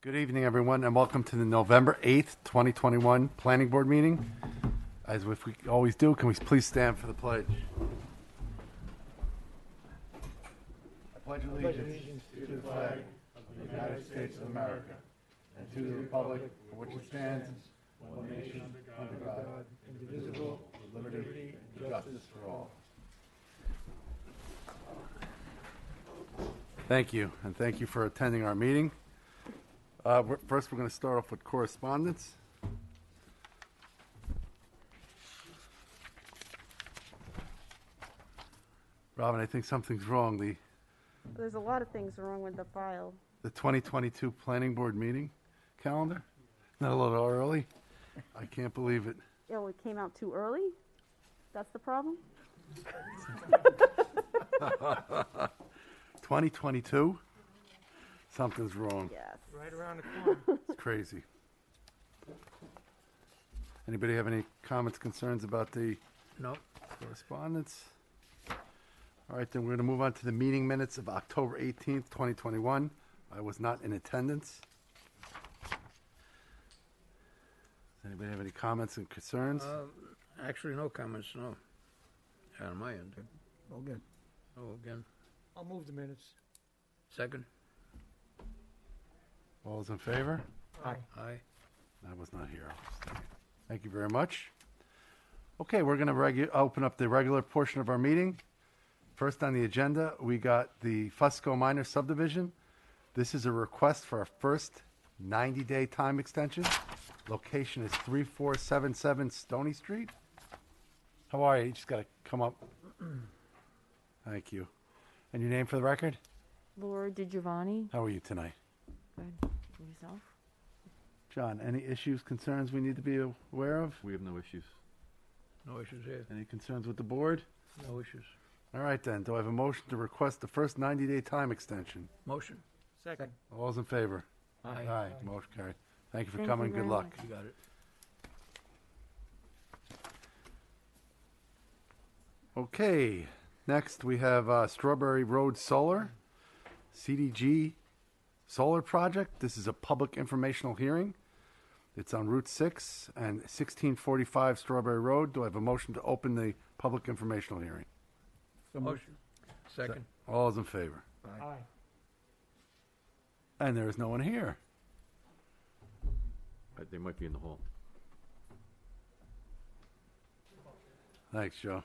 Good evening, everyone, and welcome to the November 8th, 2021 Planning Board meeting. As if we always do, can we please stand for the pledge? I pledge allegiance to the flag of the United States of America and to the republic for which it stands, one nation, under God, indivisible, with liberty and justice for all. Thank you, and thank you for attending our meeting. First, we're going to start off with correspondence. Robin, I think something's wrong. There's a lot of things wrong with the file. The 2022 Planning Board meeting calendar? Not a little early? I can't believe it. Oh, it came out too early? That's the problem? 2022? Something's wrong. Yes. Right around the corner. It's crazy. Anybody have any comments, concerns about the Nope. correspondence? All right, then we're going to move on to the meeting minutes of October 18th, 2021. I was not in attendance. Does anybody have any comments and concerns? Actually, no comments, no. On my end. All good. Oh, again. I'll move the minutes. Second? All those in favor? Aye. Aye. I was not here. Thank you very much. Okay, we're going to open up the regular portion of our meeting. First on the agenda, we got the Fusco Minor Subdivision. This is a request for our first 90-day time extension. Location is 3477 Stony Street. How are you? You just got to come up. Thank you. And your name for the record? Laura DiGiovanni. How are you tonight? Good. Yourself? John, any issues, concerns we need to be aware of? We have no issues. No issues here. Any concerns with the board? No issues. All right, then. Do I have a motion to request the first 90-day time extension? Motion? Second. All those in favor? Aye. Aye. Motion carried. Thank you for Thank coming. you Good very luck. much. You got it. Okay. Next, we have Strawberry Road Solar, CDG Solar Project. This is a public informational hearing. It's on Route 6 and 1645 Strawberry Road. Do I have a motion to open the public informational hearing? Motion? Second? All those in favor? Aye. And there is no one here. They might be in the hall. Thanks, Joe.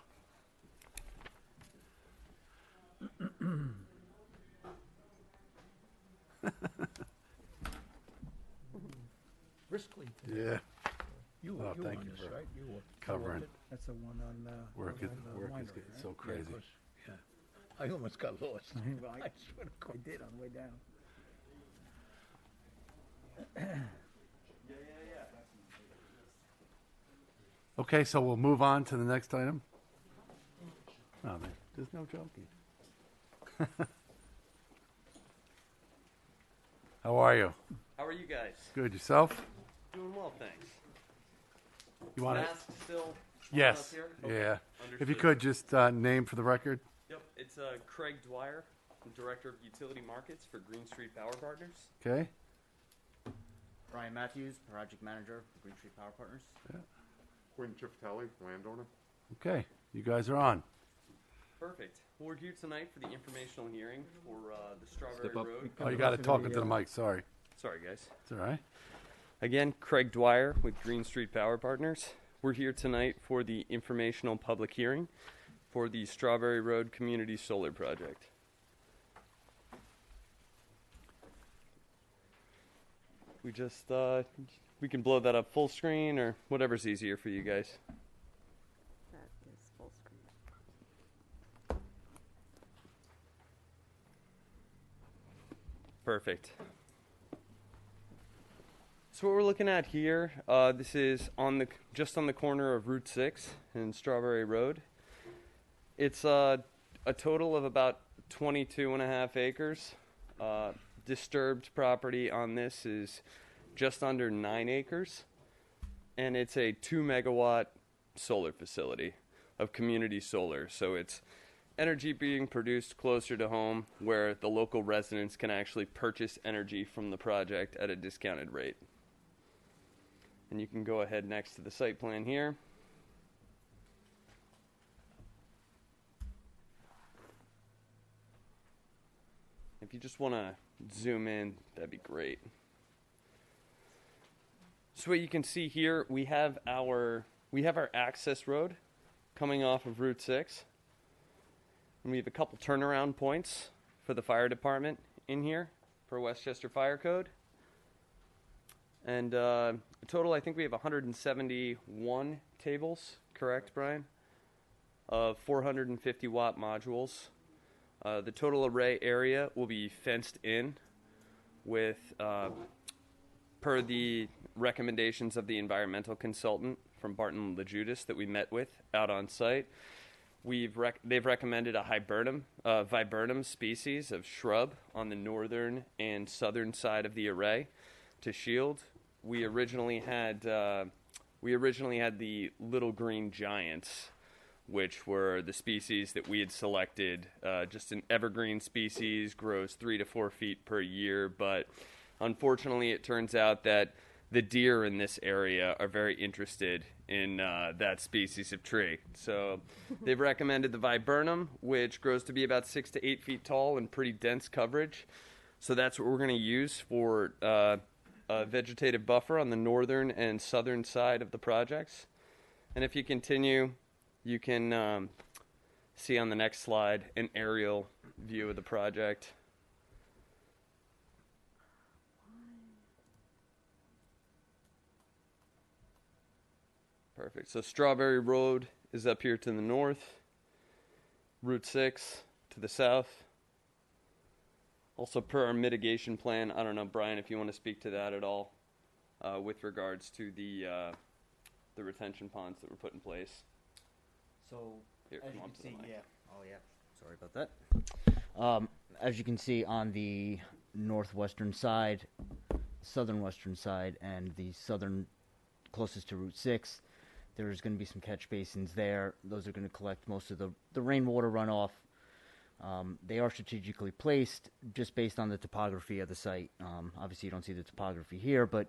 Briskly. Yeah. You Oh, you thank won you this, for right? You won. covering. That's the one on, Work is Minor, getting right? so crazy. Yeah, of course. Yeah. I almost got lost. Well, I swear to I God. did on the way down. Okay, so we'll move on to the next item. Oh, there's no joking. How are you? How are you guys? Good. Yourself? Doing well, thanks. You want Mask still on Yes. us here? Yeah. Okay, If you understood. could, just name for the record. Yep, it's Craig Dwyer, I'm Director of Utility Markets for Green Street Power Partners. Okay. Brian Matthews, Project Manager for Green Street Power Partners. Quinn Ciftali, landowner. Okay. You guys are on. Perfect. Well, we're here tonight for the informational hearing for the Strawberry Step up. Road. Oh, you got to talk into the mic. Sorry. Sorry, guys. It's all right. Again, Craig Dwyer with Green Street Power Partners. We're here tonight for the informational public hearing for the Strawberry Road Community Solar Project. We just, we can blow that up full screen or whatever's easier for you guys. That is full screen. Perfect. So what we're looking at here, this is on the just on the corner of Route 6 and Strawberry Road. It's a total of about 22.5 acres. Disturbed property on this is just under 9 acres, and it's a 2 megawatt solar facility of community solar. So it's energy being produced closer to home where the local residents can actually purchase energy from the project at a discounted rate. And you can go ahead next to the site plan here. If you just want to zoom in, that'd be great. So what you can see here, we have our access road coming off of Route 6. And we have a couple turnaround points for the fire department in here for Westchester Fire Code. And total, I think we have 171 tables, correct, Brian? Of 450 watt modules. The total array area will be fenced in with, per the recommendations of the environmental consultant from Barton LaJudas that we met with out on site. They've recommended a viburnum species of shrub on the northern and southern side of the array to shield. We originally had the little green giants, which were the species that we had selected. Just an evergreen species, grows 3 to 4 feet per year, but unfortunately it turns out that the deer in this area are very interested in that species of tree. So they've recommended the viburnum, which grows to be about 6 to 8 feet tall and pretty dense coverage. So that's what we're going to use for a vegetative buffer on the northern and southern side of the projects. And if you continue, you can see on the next slide an aerial view of the project. Perfect. So Strawberry Road is up here to the north, Route 6 to the south. Also, per our mitigation plan, I don't know, Brian, if you want to speak to that at all with regards to the retention ponds that were put in place. So, Here, as come you up can to the see, mic. yeah. Oh, yeah. Sorry about that. As you can see on the northwestern side, southern western side, and the southern closest to Route 6, there's going to be some catch basins there. Those are going to collect most of the rainwater runoff. They are strategically placed just based on the topography of the site. Obviously, you don't see the topography here, but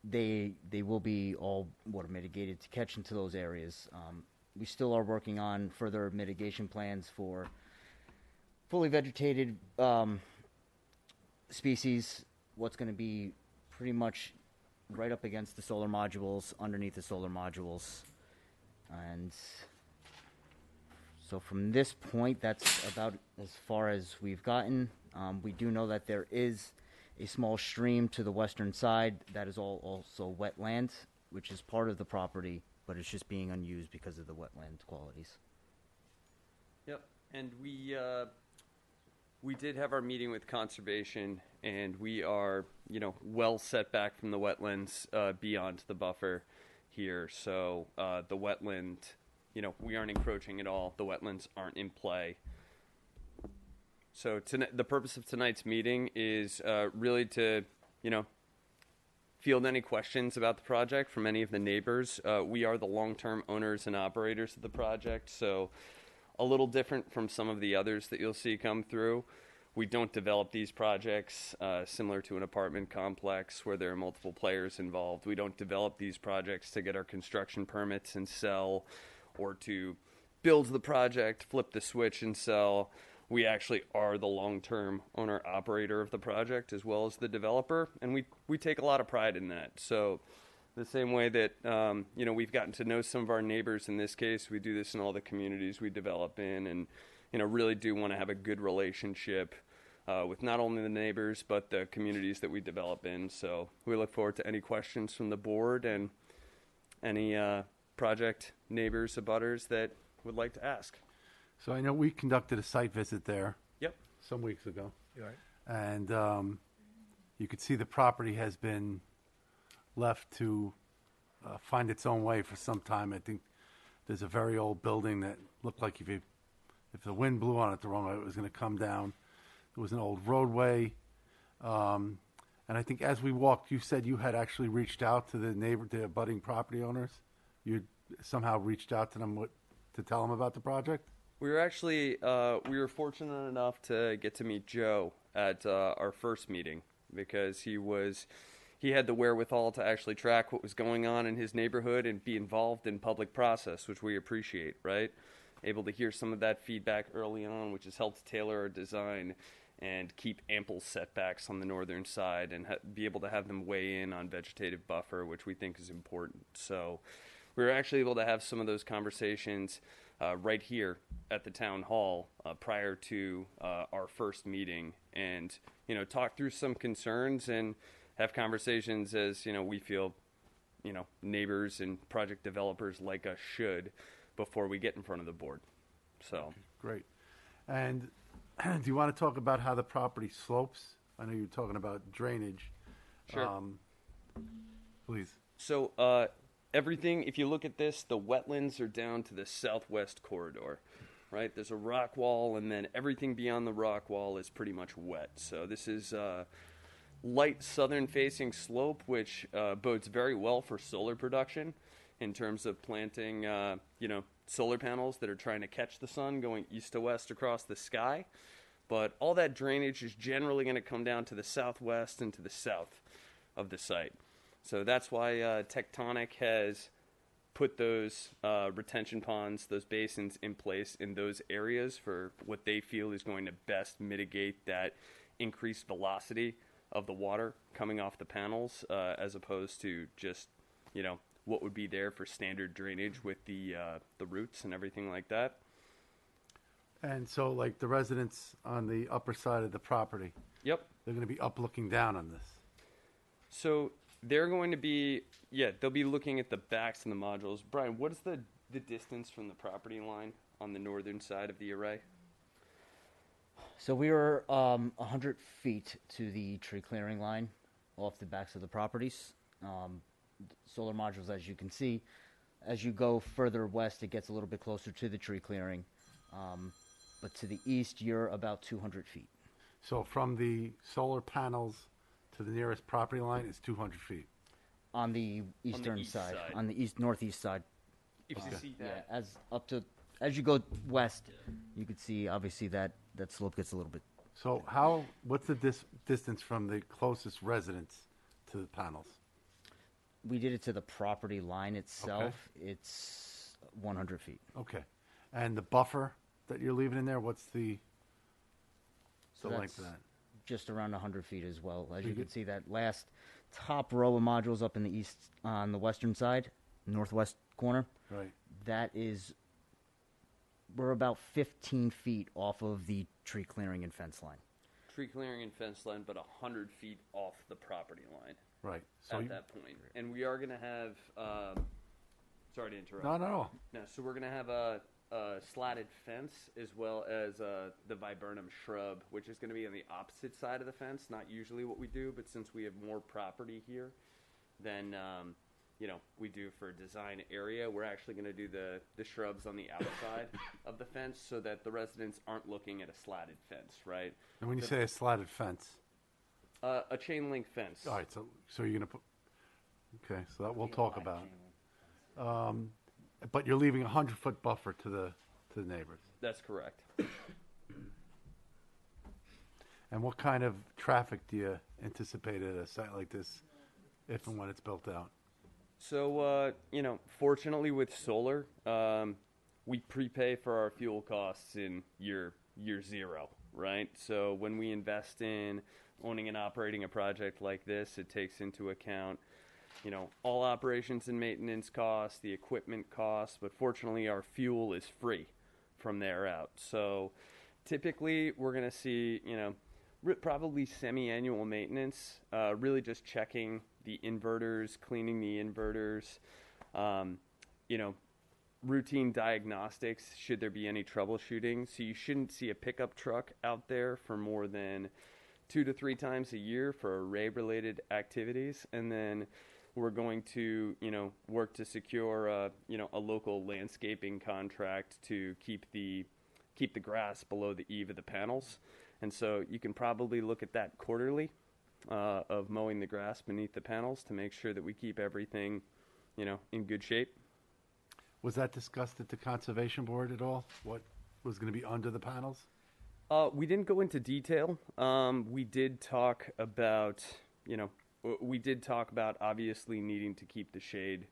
they will be all water mitigated to catch into those areas. We still are working on further mitigation plans for fully vegetated species. What's going to be pretty much right up against the solar modules, underneath the solar modules. And so from this point, that's about as far as we've gotten. We do know that there is a small stream to the western side that is also wetland, which is part of the property, but it's just being unused because of the wetland qualities. Yep, and we did have our meeting with conservation, and we are, well set back from the wetlands beyond the buffer here. So the wetland, we aren't encroaching at all. The wetlands aren't in play. So the purpose of tonight's meeting is really to, field any questions about the project from any of the neighbors. We are the long-term owners and operators of the project, so a little different from some of the others that you'll see come through. We don't develop these projects similar to an apartment complex where there are multiple players involved. We don't develop these projects to get our construction permits and sell, or to build the project, flip the switch and sell. We actually are the long-term owner-operator of the project as well as the developer, and we take a lot of pride in that. So the same way that, we've gotten to know some of our neighbors in this case, we do this in all the communities we develop in, and, really do want to have a good relationship with not only the neighbors, but the communities that we develop in. So we look forward to any questions from the board and any project neighbors, abutters that would like to ask. So I know we conducted a site visit there. Yep. Some weeks ago. You're right. And you could see the property has been left to find its own way for some time. I think there's a very old building that looked like if the wind blew on it the wrong way, it was going to come down. There was an old roadway. And I think as we walked, you said you had actually reached out to the abutting property owners. You somehow reached out to them to tell them about the project? We were actually we were fortunate enough to get to meet Joe at our first meeting because he had the wherewithal to actually track what was going on in his neighborhood and be involved in public process, which we appreciate, right? Able to hear some of that feedback early on, which has helped tailor our design and keep ample setbacks on the northern side and be able to have them weigh in on vegetative buffer, which we think is important. So we were actually able to have some of those conversations right here at the town hall prior to our first meeting, and talk through some concerns and have conversations as we feel neighbors and project developers like us should before we get in front of the board. So Great. And do you want to talk about how the property slopes? I know you're talking about drainage. Sure. Please. So everything, if you look at this, the wetlands are down to the southwest corridor, right? There's a rock wall, and then everything beyond the rock wall is pretty much wet. So this is light southern-facing slope, which bodes very well for solar production in terms of planting, solar panels that are trying to catch the sun going east to west across the sky. But all that drainage is generally going to come down to the southwest and to the south of the site. So that's why Tectonic has put those retention ponds, those basins in place in those areas for what they feel is going to best mitigate that increased velocity of the water coming off the panels, as opposed to just, what would be there for standard drainage with the roots and everything like that. And so, like the residents on the upper side of the property, Yep. they're going to be up looking down on this. So they're going to be, they'll be looking at the backs and the modules. Brian, what is the distance from the property line on the northern side of the array? So we were 100 feet to the tree clearing line off the backs of the properties. Solar modules, as you can see, as you go further west, it gets a little bit closer to the tree clearing. But to the east, you're about 200 feet. So from the solar panels to the nearest property line is 200 feet. On the eastern east side, side. on the northeast side. If you see that. Yeah, as you go west, you could see obviously that slope gets a little bit. So what's the distance from the closest residence to the panels? We did it to the property line itself. It's 100 feet. Okay. And the buffer that you're leaving in there, what's the length of that's that? Just around 100 feet as well. As You you can could- see, that last top row of modules up in the east, on the western side, northwest corner, Right. that is, we're about 15 feet off of the tree clearing and fence line. Tree clearing and fence line, but 100 feet off the property line Right. So at that point. And we are going to have, sorry to interrupt. no. No, so we're going to have a slatted fence as well as the viburnum shrub, which is going to be on the opposite side of the fence. Not usually what we do, but since we have more property here than we do for design area, we're actually going to do the shrubs on the outside of the fence so that the residents aren't looking at a slatted fence, right? And when you say a slatted fence, A chain link fence. all right. So you're going to put. Okay. So that we'll talk about. But you're leaving 100-foot buffer to the neighbors. That's correct. And what kind of traffic do you anticipate at a site like this, if and when it's built out? So, fortunately with solar, we prepay for our fuel costs in year zero, right? So when we invest in owning and operating a project like this, it takes into account, all operations and maintenance costs, the equipment costs, but fortunately our fuel is free from there out. So typically we're going to see, probably semi-annual maintenance, really just checking the inverters, cleaning the inverters, routine diagnostics should there be any troubleshooting. So you shouldn't see a pickup truck out there for more than 2 to 3 times a year for array-related activities. And then we're going to, work to secure, a local landscaping contract to keep the grass below the eave of the panels. And so you can probably look at that quarterly of mowing the grass beneath the panels to make sure that we keep everything, in good shape. Was that discussed at the Conservation Board at all? What was going to be under the panels? We didn't go into detail. We did talk about, obviously needing to keep the shade,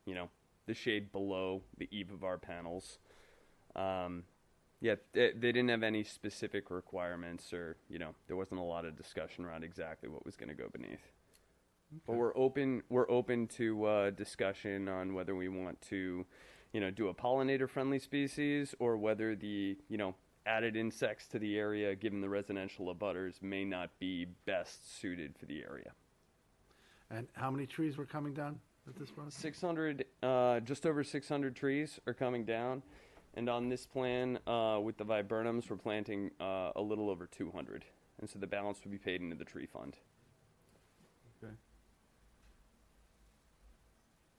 the shade below the eave of our panels. They didn't have any specific requirements, or, there wasn't a lot of discussion around exactly what was going to go beneath. But we're open to discussion on whether we want to, do a pollinator-friendly species, or whether the, added insects to the area, given the residential abutters, may not be best suited for the area. And how many trees were coming down at this point? 600, just over 600 trees are coming down, and on this plan, with the viburnums, we're planting a little over 200, and so the balance will be paid into the tree fund. Okay.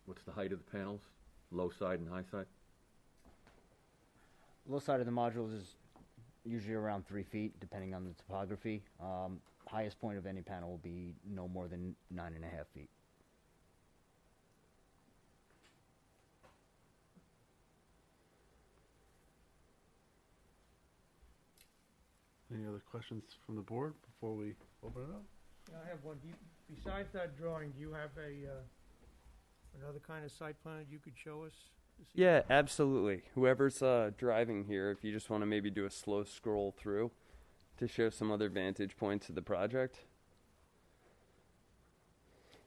What's the height of the panels? Low side and high side? Low side of the modules is usually around 3 feet, depending on the topography. Highest point of any panel will be no more than 9.5 feet. Any other questions from the board before we open it up? Yeah, I have one. Besides that drawing, do you have another kind of site plan that you could show us? Yeah, absolutely. Whoever's driving here, if you just want to maybe do a slow scroll through to show some other vantage points of the project.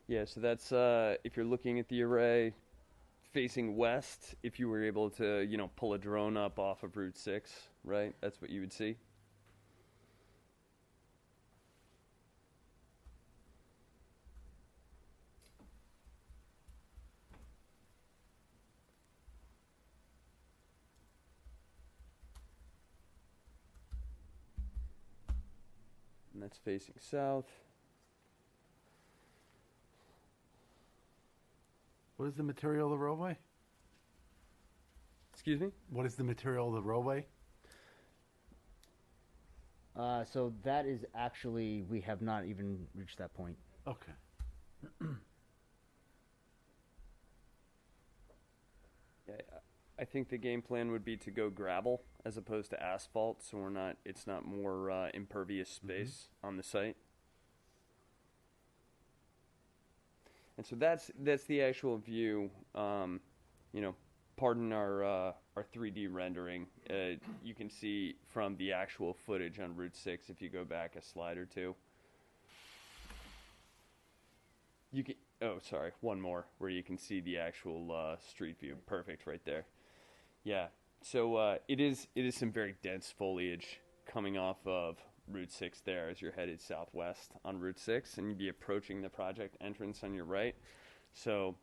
Yeah, so that's, if you're looking at the array facing west, if you were able to, pull a drone up off of Route 6, right? That's what you would see. And that's facing south. What is the material of the roadway? Excuse me? What is the material of the roadway? So that is actually, we have not even reached that point. Okay. Yeah, I think the game plan would be to go gravel as opposed to asphalt, so it's not more impervious space on the site. And so that's the actual view. Pardon our 3D rendering. You can see from the actual footage on Route 6, if you go back a slide or two. You can, one more, where you can see the actual street view. Perfect, right there. Yeah, so it is some very dense foliage coming off of Route 6 there as you're headed southwest on Route 6, and you'd be approaching the project entrance on your right. So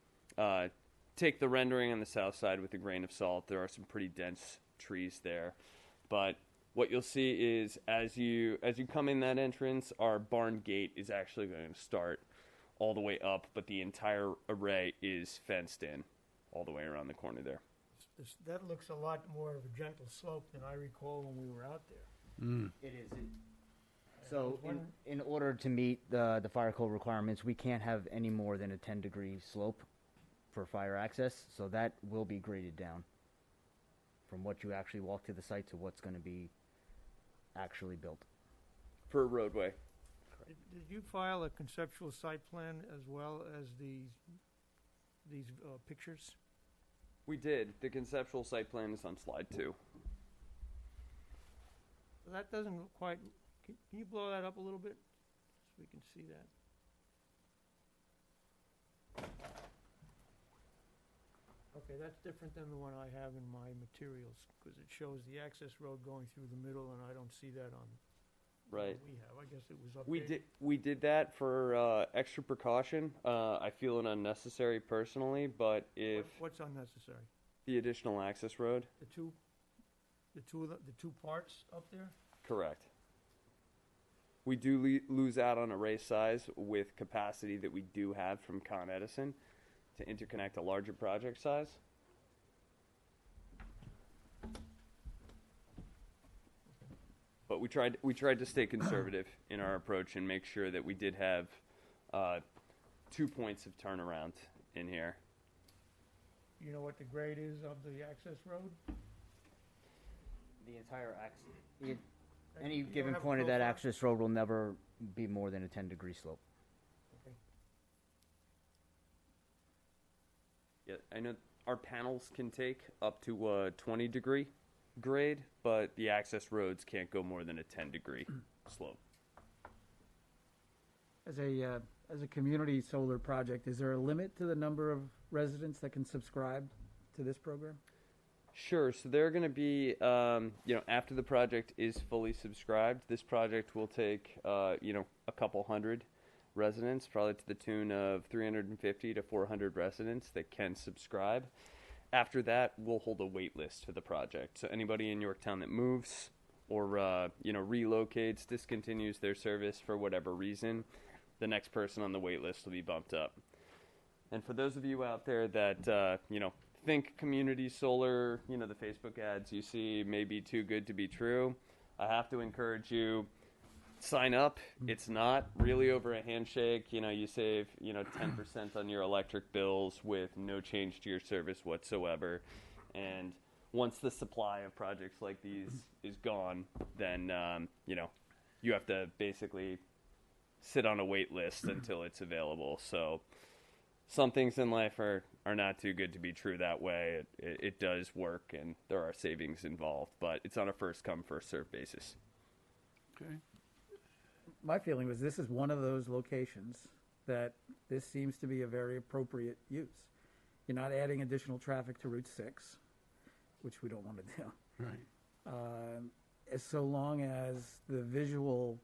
take the rendering on the south side with a grain of salt. There are some pretty dense trees there. But what you'll see is as you come in that entrance, our barn gate is actually going to start all the way up, but the entire array is fenced in all the way around the corner there. That looks a lot more of a gentle slope than I recall when we were out there. It is. So in order to meet the fire code requirements, we can't have any more than a 10-degree slope for fire access, so that will be graded down from what you actually walk to the site to what's going to be actually built. For a roadway. Did you file a conceptual site plan as well as these pictures? We did. The conceptual site plan is on slide 2. That doesn't look quite. Can you blow that up a little bit so we can see that? Okay, that's different than the one I have in my materials because it shows the access road going through the middle, and I don't see that on. Right. We have. I guess it was updated. We did that for extra precaution. I feel it unnecessary personally, but if What's unnecessary? the additional access road, The two parts up there. correct. We do lose out on array size with capacity that we do have from Con Edison to interconnect a larger project size. But we tried to stay conservative in our approach and make sure that we did have 2 points of turnaround in here. You know what the grade is of the access road? The entire axis, You any don't given have a point of that profile? access road will never be more than a 10-degree slope. Okay. Yeah, I know our panels can take up to a 20-degree grade, but the access roads can't go more than a 10-degree slope. As a community solar project, is there a limit to the number of residents that can subscribe to this program? Sure. So they're going to be, after the project is fully subscribed, this project will take, a couple hundred residents, probably to the tune of 350 to 400 residents that can subscribe. After that, we'll hold a wait list for the project. So anybody in Yorktown that moves or, relocates, discontinues their service for whatever reason, the next person on the wait list will be bumped up. And for those of you out there that, think community solar, the Facebook ads you see may be too good to be true, I have to encourage you, sign up. It's not really over a handshake. You save, 10% on your electric bills with no change to your service whatsoever. And once the supply of projects like these is gone, then, you have to basically sit on a wait list until it's available. So some things in life are not too good to be true that way. It does work, and there are savings involved, but it's on a first-come, first-served basis. Okay. My feeling was this is one of those locations that this seems to be a very appropriate use. You're not adding additional traffic to Route 6, which we don't want to do. Right. As so long as the visual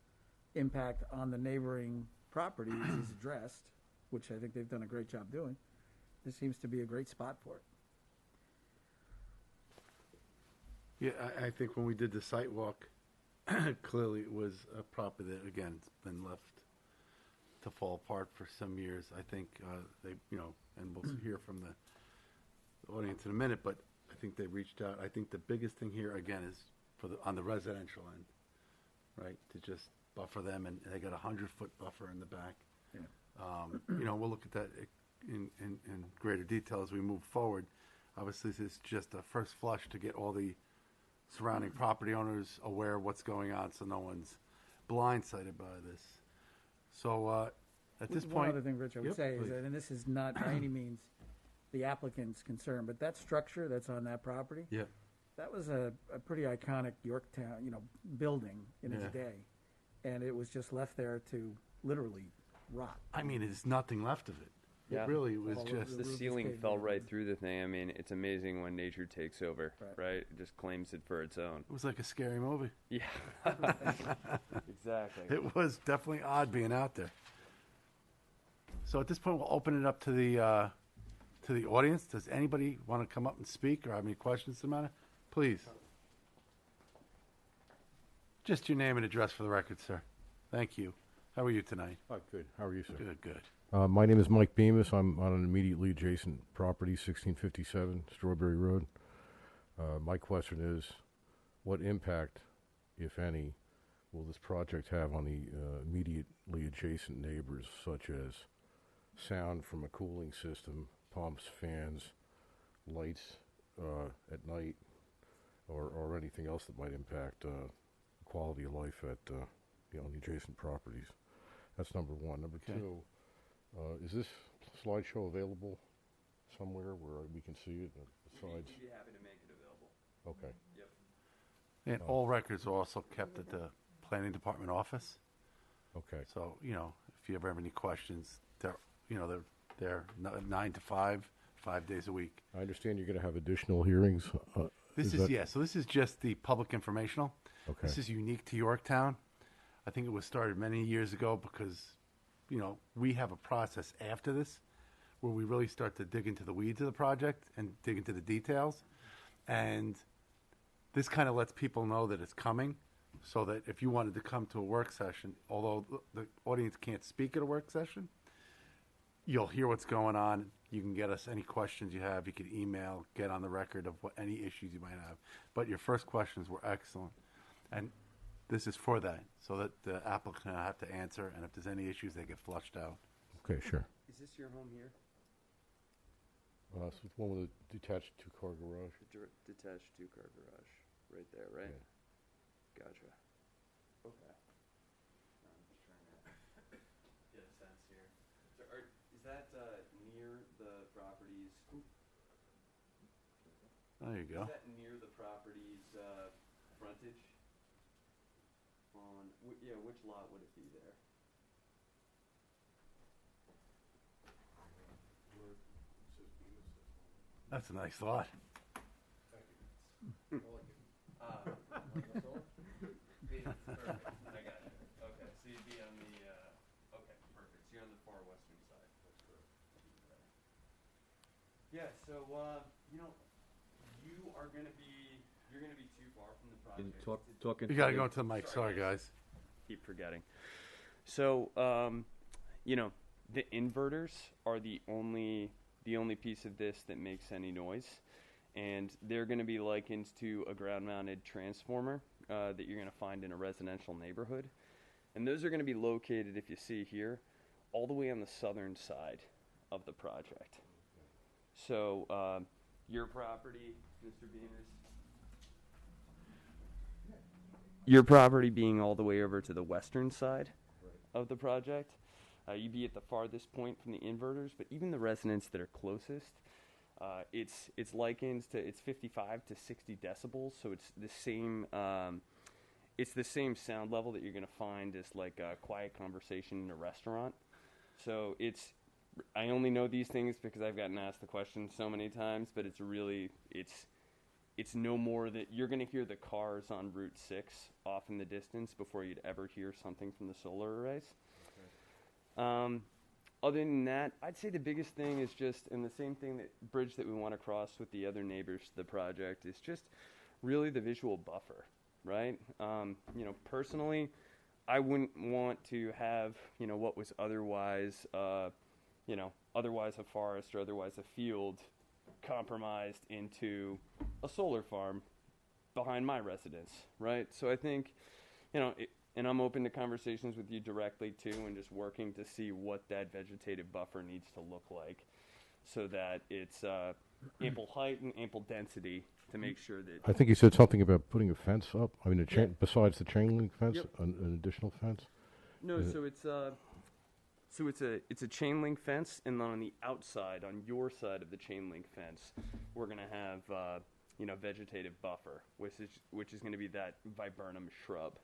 impact on the neighboring properties is addressed, which I think they've done a great job doing, this seems to be a great spot for it. Yeah, I think when we did the site walk, clearly it was a property that, again, it's been left to fall apart for some years. I think they, and we'll hear from the audience in a minute, but I think they reached out. I think the biggest thing here, again, is on the residential end, right, to just buffer them, and they got a 100-foot buffer in the back. Yeah. We'll look at that in greater detail as we move forward. Obviously, this is just a first flush to get all the surrounding property owners aware of what's going on, so no one's blindsided by this. So at this One point, other thing, Rich, I would Yep, say is please. that, and this is not by any means the applicant's concern, but that structure that's on that property, yeah, that was a pretty iconic Yorktown, building in its Yeah. day. And it was just left there to literally rot. I mean, there's nothing left of it. Yeah. It really was All just. over The roof is ceiling caved fell in. right through the thing. I mean, it's amazing when nature takes over, Right. right? It just claims it for its own. It was like a scary movie. Yeah. Exactly. It was definitely odd being out there. So at this point, we'll open it up to the audience. Does anybody want to come up and speak or have any questions to the matter? Please. Just your name and address for the record, sir. Thank you. How are you tonight? Good. How are you, sir? Good, good. My name is Mike Bemis. I'm on an immediately adjacent property, 1657 Strawberry Road. My question is, what impact, if any, will this project have on the immediately adjacent neighbors, such as sound from a cooling system, pumps, fans, lights at night, or anything else that might impact quality of life at the adjacent properties? That's number one. Number Okay. two, is this slideshow available somewhere where we can see it? Besides, We'd be happy to make it available. okay. Yep. And all records are also kept at the planning department office. Okay. So, if you ever have any questions, they're 9 to 5, 5 days a week. I understand you're going to have additional hearings. This Is is, that- yeah, so this is just the public informational. Okay. This is unique to Yorktown. I think it was started many years ago because, we have a process after this where we really start to dig into the weeds of the project and dig into the details. And this kind of lets people know that it's coming so that if you wanted to come to a work session, although the audience can't speak at a work session, you'll hear what's going on. You can get us any questions you have. You can email, get on the record of any issues you might have. But your first questions were excellent. And this is for that, so that the applicant will have to answer, and if there's any issues, they get flushed out. Okay, sure. Is this your home here? So it's one with a detached two-car garage. Detached two-car garage, right there, right? Gotcha. Okay. I'm just trying to get a sense here. So is that near the property's? There you go. Is that near the property's frontage? On yeah, which lot would it be there? That's a nice lot. Perfect. I got you. Okay, so you'd be on the okay, perfect. So you're on the far western side. That's correct. Yeah. So you know, you're gonna be too far from the And project. talking. You got to go into the mic. Sorry, guys. Keep forgetting. So you know, the inverters are the only piece of this that makes any noise, and they're going to be likened to a ground-mounted transformer that you're going to find in a residential neighborhood, and those are going to be located, if you see here, all the way on the southern side of the project. So your property, Mr. Beaners, your property being all the way over to the western side of the project. You'd be at the farthest point from the inverters, but even the residents that are closest, it's likened to, it's 55 to 60 decibels, so it's the same sound level that you're going to find as like a quiet conversation in a restaurant. So I only know these things because I've gotten asked the question so many times, but it's no more that you're going to hear the cars on Route 6 off in the distance before you'd ever hear something from the solar arrays. Other than that, I'd say the biggest thing is just, and the same thing bridge that we want to cross with the other neighbors to the project is just really the visual buffer, right? You know, personally, I wouldn't want to have, you know, what was otherwise, otherwise a forest or otherwise a field compromised into a solar farm behind my residence, right? So I think, you know, and I'm open to conversations with you directly too, and just working to see what that vegetative buffer needs to look like, so that it's ample height and ample density to make sure that. I think you said something about putting a fence up. I mean, Yeah. besides the chain link fence, Yep. an additional fence. No, so it's a chain link fence, and then on the outside, on your side of the chain link fence, we're gonna have vegetative buffer, which is gonna be that viburnum shrub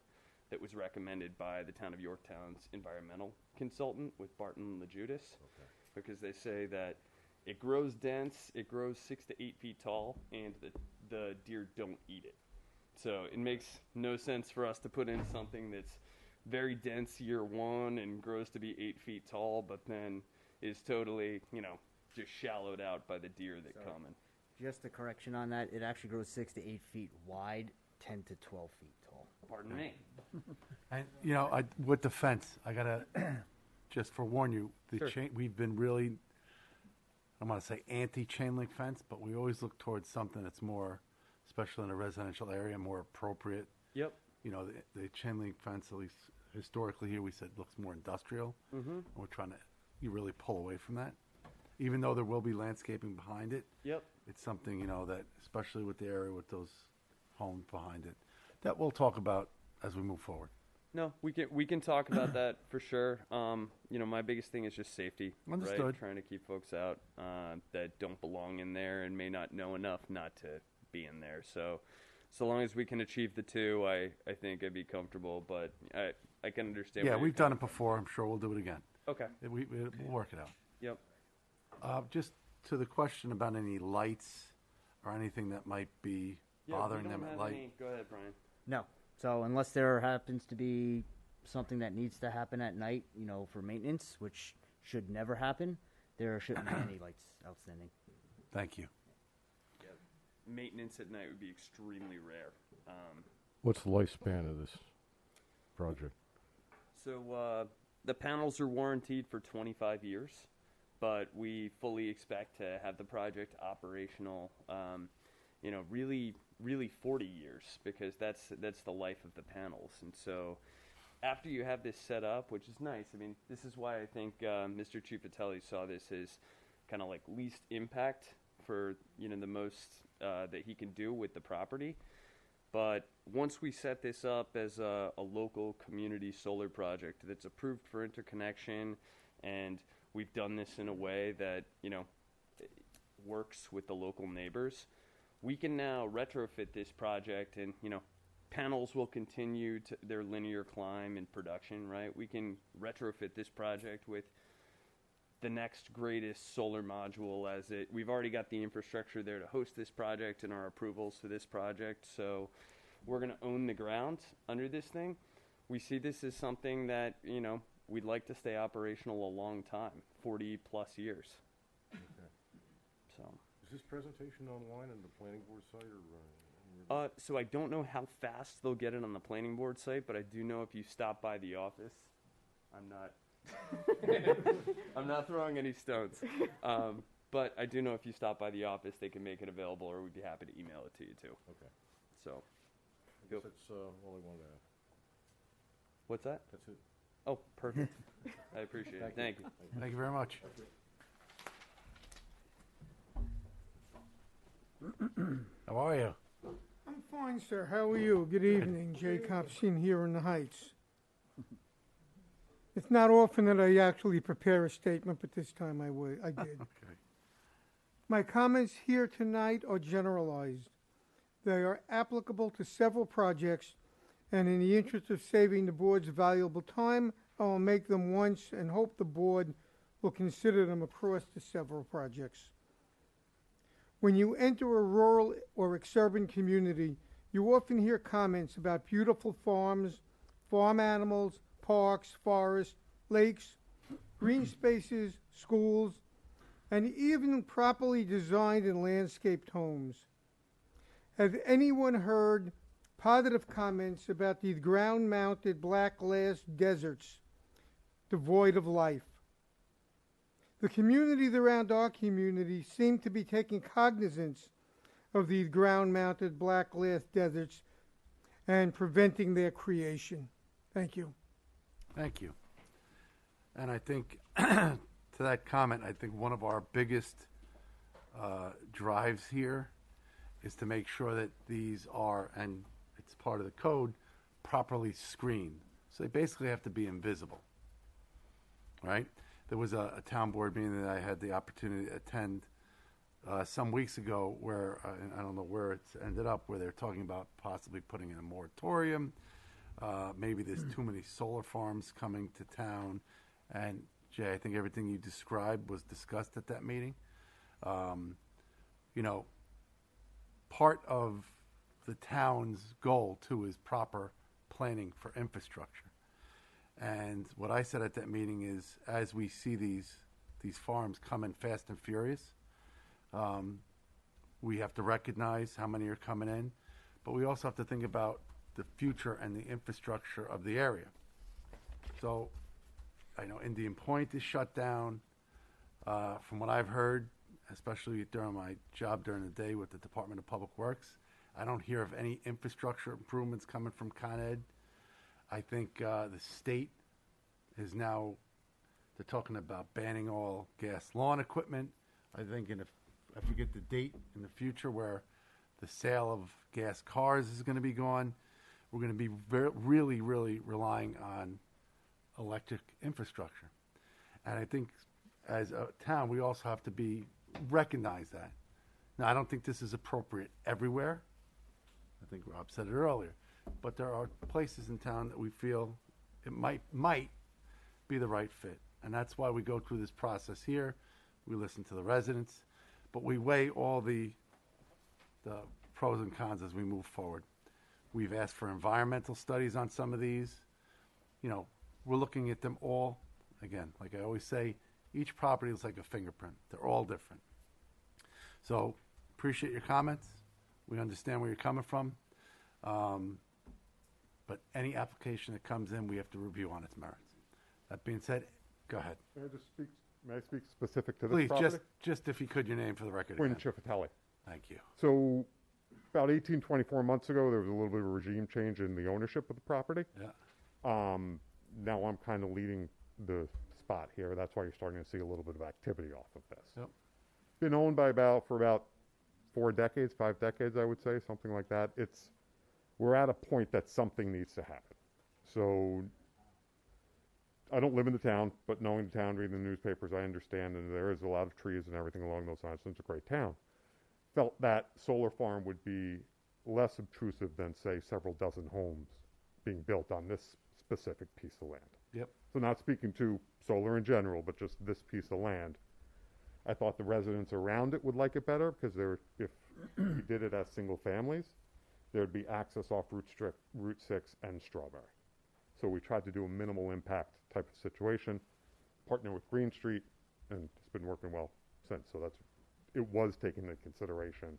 that was recommended by the town of Yorktown's environmental consultant with Barton LaJudas, because they say that it grows dense, it grows 6 to 8 feet tall, and the deer don't eat it. So it makes no sense for us to put in something that's very dense year one and grows to be 8 feet tall, but then is totally, just shallowed out by the deer that come in. Just a correction on that, it actually grows 6 to 8 feet wide, 10 to 12 feet tall. Pardon me. And, with the fence, I got to just forewarn you, Sure. we've been really, I want to say anti-chain link fence, but we always look towards something that's more, especially in a residential area, more appropriate. Yep. The chain link fence, at least historically here, we said looks more industrial. Mm-hmm. And we're trying to really pull away from that. Even though there will be landscaping behind it, Yep. it's something, that, especially with the area with those homes behind it, that we'll talk about as we move forward. No, we can talk about that for sure. My biggest thing is just safety. Understood. Right? Trying to keep folks out that don't belong in there and may not know enough not to be in there. So long as we can achieve the two, I think I'd be comfortable. But I can understand. Yeah, where you're we've done coming it before. I'm sure we'll do it again. from. Okay. We'll work it out. Yep. Just to the question about any lights or anything that might be Yeah, bothering we don't them at have light. any. Go ahead, Brian. No. So unless there happens to be something that needs to happen at night, for maintenance, which should never happen, there shouldn't be any lights outstanding. Thank you. Yep. Maintenance at night would be extremely rare. What's the lifespan of this project? So the panels are warranted for 25 years, but we fully expect to have the project operational, really 40 years, because that's the life of the panels. And so after you have this set up, which is nice, I mean, this is why I think Mr. Ciuffatelli saw this as kind of like least impact for, the most that he can do with the property. But once we set this up as a local community solar project that's approved for interconnection, and we've done this in a way that, works with the local neighbors, we can now retrofit this project and, panels will continue to their linear climb in production, right? We can retrofit this project with the next greatest solar module we've already got the infrastructure there to host this project and our approvals for this project. So we're going to own the ground under this thing. We see this as something that, we'd like to stay operational a long time, 40 plus years. Okay. So. Is this presentation online on the planning board site or? So I don't know how fast they'll get it on the planning board site, but I do know if you stop by the office, I'm not throwing any stones. But I do know if you stop by the office, they can make it available, or we'd be happy to email it to you too. Okay. So, I guess that's all I wanted to ask. what's that? That's it. Oh, perfect. I appreciate it. Thank you. Thank you very much. How are you? I'm fine, sir. How are you? Good evening. Jay Copsin here in the Heights. It's not often that I actually prepare a statement, but this time I did. Okay. My comments here tonight are generalized. They are applicable to several projects, and in the interest of saving the board's valuable time, I will make them once and hope the board will consider them across the several projects. When you enter a rural or exurban community, you often hear comments about beautiful farms, farm animals, parks, forests, lakes, green spaces, schools, and even properly designed and landscaped homes. Has anyone heard positive comments about these ground-mounted black glass deserts devoid of life? The communities around our community seem to be taking cognizance of these ground-mounted black glass deserts and preventing their creation. Thank you. Thank you. And I think, to that comment, I think one of our biggest drives here is to make sure that these are, and it's part of the code, properly screened. So they basically have to be invisible, right? There was a town board meeting that I had the opportunity to attend some weeks ago where, and I don't know where it's ended up, where they're talking about possibly putting in a moratorium. Maybe there's too many solar farms coming to town. And Jay, I think everything you described was discussed at that meeting. Part of the town's goal too is proper planning for infrastructure. And what I said at that meeting is, as we see these farms coming fast and furious, we have to recognize how many are coming in, but we also have to think about the future and the infrastructure of the area. So I know Indian Point is shut down. From what I've heard, especially during my job during the day with the Department of Public Works, I don't hear of any infrastructure improvements coming from Con Ed. I think the state is now, they're talking about banning all gas lawn equipment. I think if you get the date in the future where the sale of gas cars is going to be gone, we're going to be really, really relying on electric infrastructure. And I think as a town, we also have to recognize that. Now, I don't think this is appropriate everywhere. I think Rob said it earlier. But there are places in town that we feel it might be the right fit. And that's why we go through this process here. We listen to the residents, but we weigh all the pros and cons as we move forward. We've asked for environmental studies on some of these. We're looking at them all. Again, like I always say, each property is like a fingerprint. They're all different. So appreciate your comments. We understand where you're coming from. But any application that comes in, we have to review on its merits. That being said, go ahead. May I speak specific to this Please, property? just if you could, your name for the record. Quinn again. Chifatelli. Thank you. So about 24 months ago, there was a little bit of a regime change in the ownership of the property. Yeah. Now I'm kind of leading the spot here. That's why you're starting to see a little bit of activity off of this. Yep. Been owned by for about 4 decades, 5 decades, I would say, something like that. It's we're at a point that something needs to happen. So I don't live in the town, but knowing the town, reading the newspapers, I understand, and there is a lot of trees and everything along those lines, and it's a great town. Felt that solar farm would be less obtrusive than, say, several dozen homes being built on this specific piece of land. Yep. So not speaking to solar in general, but just this piece of land. I thought the residents around it would like it better because if we did it as single families, there'd be access off Route 6 and Strawberry. So we tried to do a minimal impact type of situation, partner with Green Street, and it's been working well since. So it was taking into consideration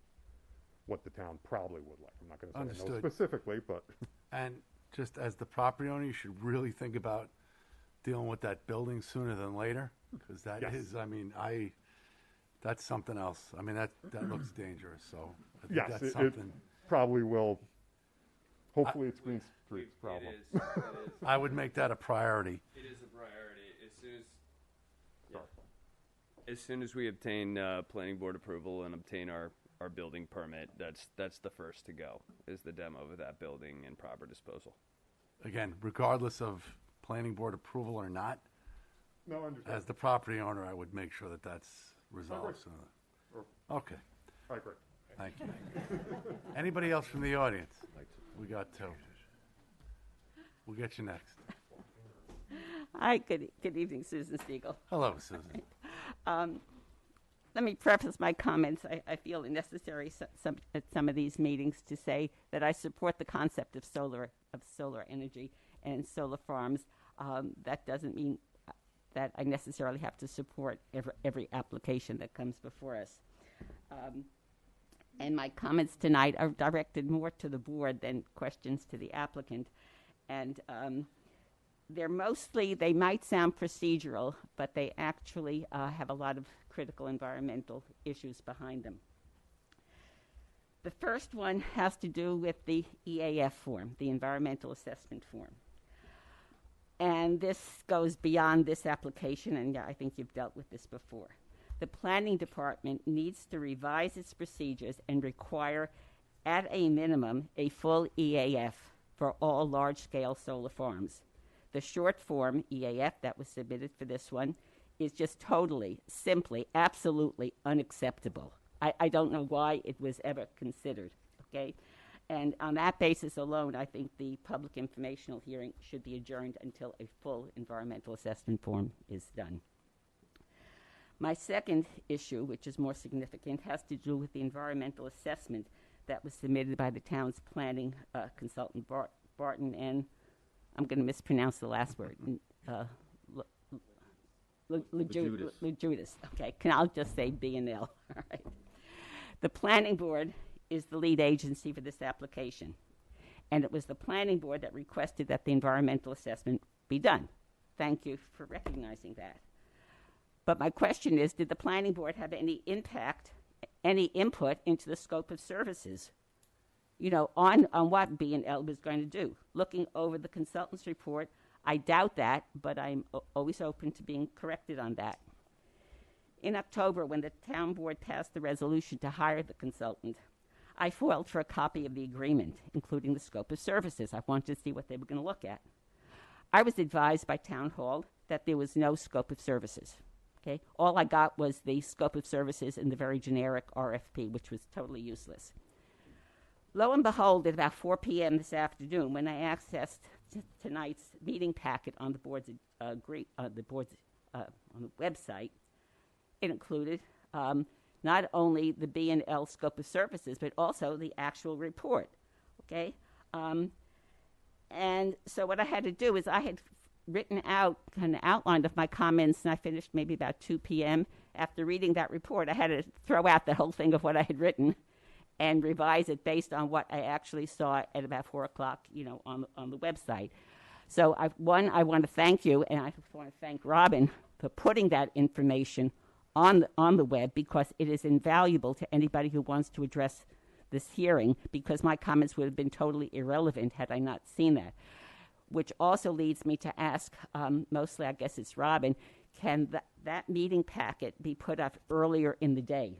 what the town probably would like. I'm not going to say no Understood. specifically, but And just as the property owner, you should really think about dealing with that building sooner than later, because that Yes. is, I mean, that's something else. I mean, that looks dangerous, so I think yes, that's it something. probably will. Hopefully, it's Green Street's problem. It is. I would make that a priority. It is a priority. As soon as we obtain planning board approval and obtain our building permit, that's the first to go, is the demo of that building and proper disposal. Again, regardless of planning board approval or not, No, I understand. as the property owner, I would make sure that that's resolved agree. sooner. Okay, I agree. thank you. Anybody else from the audience? We got two. We'll get you next. Hi, good evening, Susan Siegel. Hello, Susan. Let me preface my comments. I feel it necessary at some of these meetings to say that I support the concept of solar energy and solar farms. That doesn't mean that I necessarily have to support every application that comes before us. And my comments tonight are directed more to the board than questions to the applicant. And they might sound procedural, but they actually have a lot of critical environmental issues behind them. The first one has to do with the EAF form, the Environmental Assessment Form. And this goes beyond this application, and I think you've dealt with this before. The planning department needs to revise its procedures and require, at a minimum, a full EAF for all large-scale solar farms. The short form EAF that was submitted for this one is just totally, simply, absolutely unacceptable. I don't know why it was ever considered, okay? And on that basis alone, I think the public informational hearing should be adjourned until a full environmental assessment form is done. My second issue, which is more significant, has to do with the environmental assessment that was submitted by the town's planning consultant, Barton, and I'm going to mispronounce the last word. Judas. Okay, I'll just say B&L. All right. The planning board is the lead agency for this application, and it was the planning board that requested that the environmental assessment be done. Thank you for recognizing that. But my question is, did the planning board have any impact, any input into the scope of services, on what B&L was going to do? Looking over the consultant's report, I doubt that, but I'm always open to being corrected on that. In October, when the town board passed the resolution to hire the consultant, I filed for a copy of the agreement, including the scope of services. I wanted to see what they were going to look at. I was advised by Town Hall that there was no scope of services. Okay? All I got was the scope of services in the very generic RFP, which was totally useless. Lo and behold, at about 4 p.m. this afternoon, when I accessed tonight's meeting packet on the board's on the website, it included not only the B&L scope of services, but also the actual report. Okay, and so what I had to do is I had written out an outline of my comments, and I finished maybe about 2 p.m. After reading that report, I had to throw out the whole thing of what I had written and revise it based on what I actually saw at about 4 o'clock, on the website. So, I want to thank you, and I want to thank Robin for putting that information on the web, because it is invaluable to anybody who wants to address this hearing, because my comments would have been totally irrelevant had I not seen that. Which also leads me to ask, mostly I guess it's Robin, can that meeting packet be put up earlier in the day?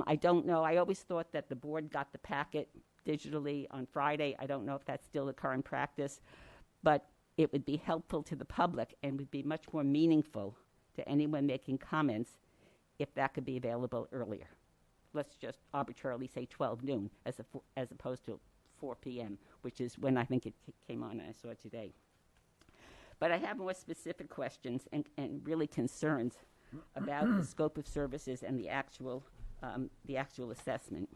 I don't know. I always thought that the board got the packet digitally on Friday. I don't know if that's still the current practice, but it would be helpful to the public and would be much more meaningful to anyone making comments if that could be available earlier. Let's just arbitrarily say 12 noon as opposed to 4 p.m., which is when I think it came on and I saw it today. But I have more specific questions and really concerns about the scope of services and the actual assessment.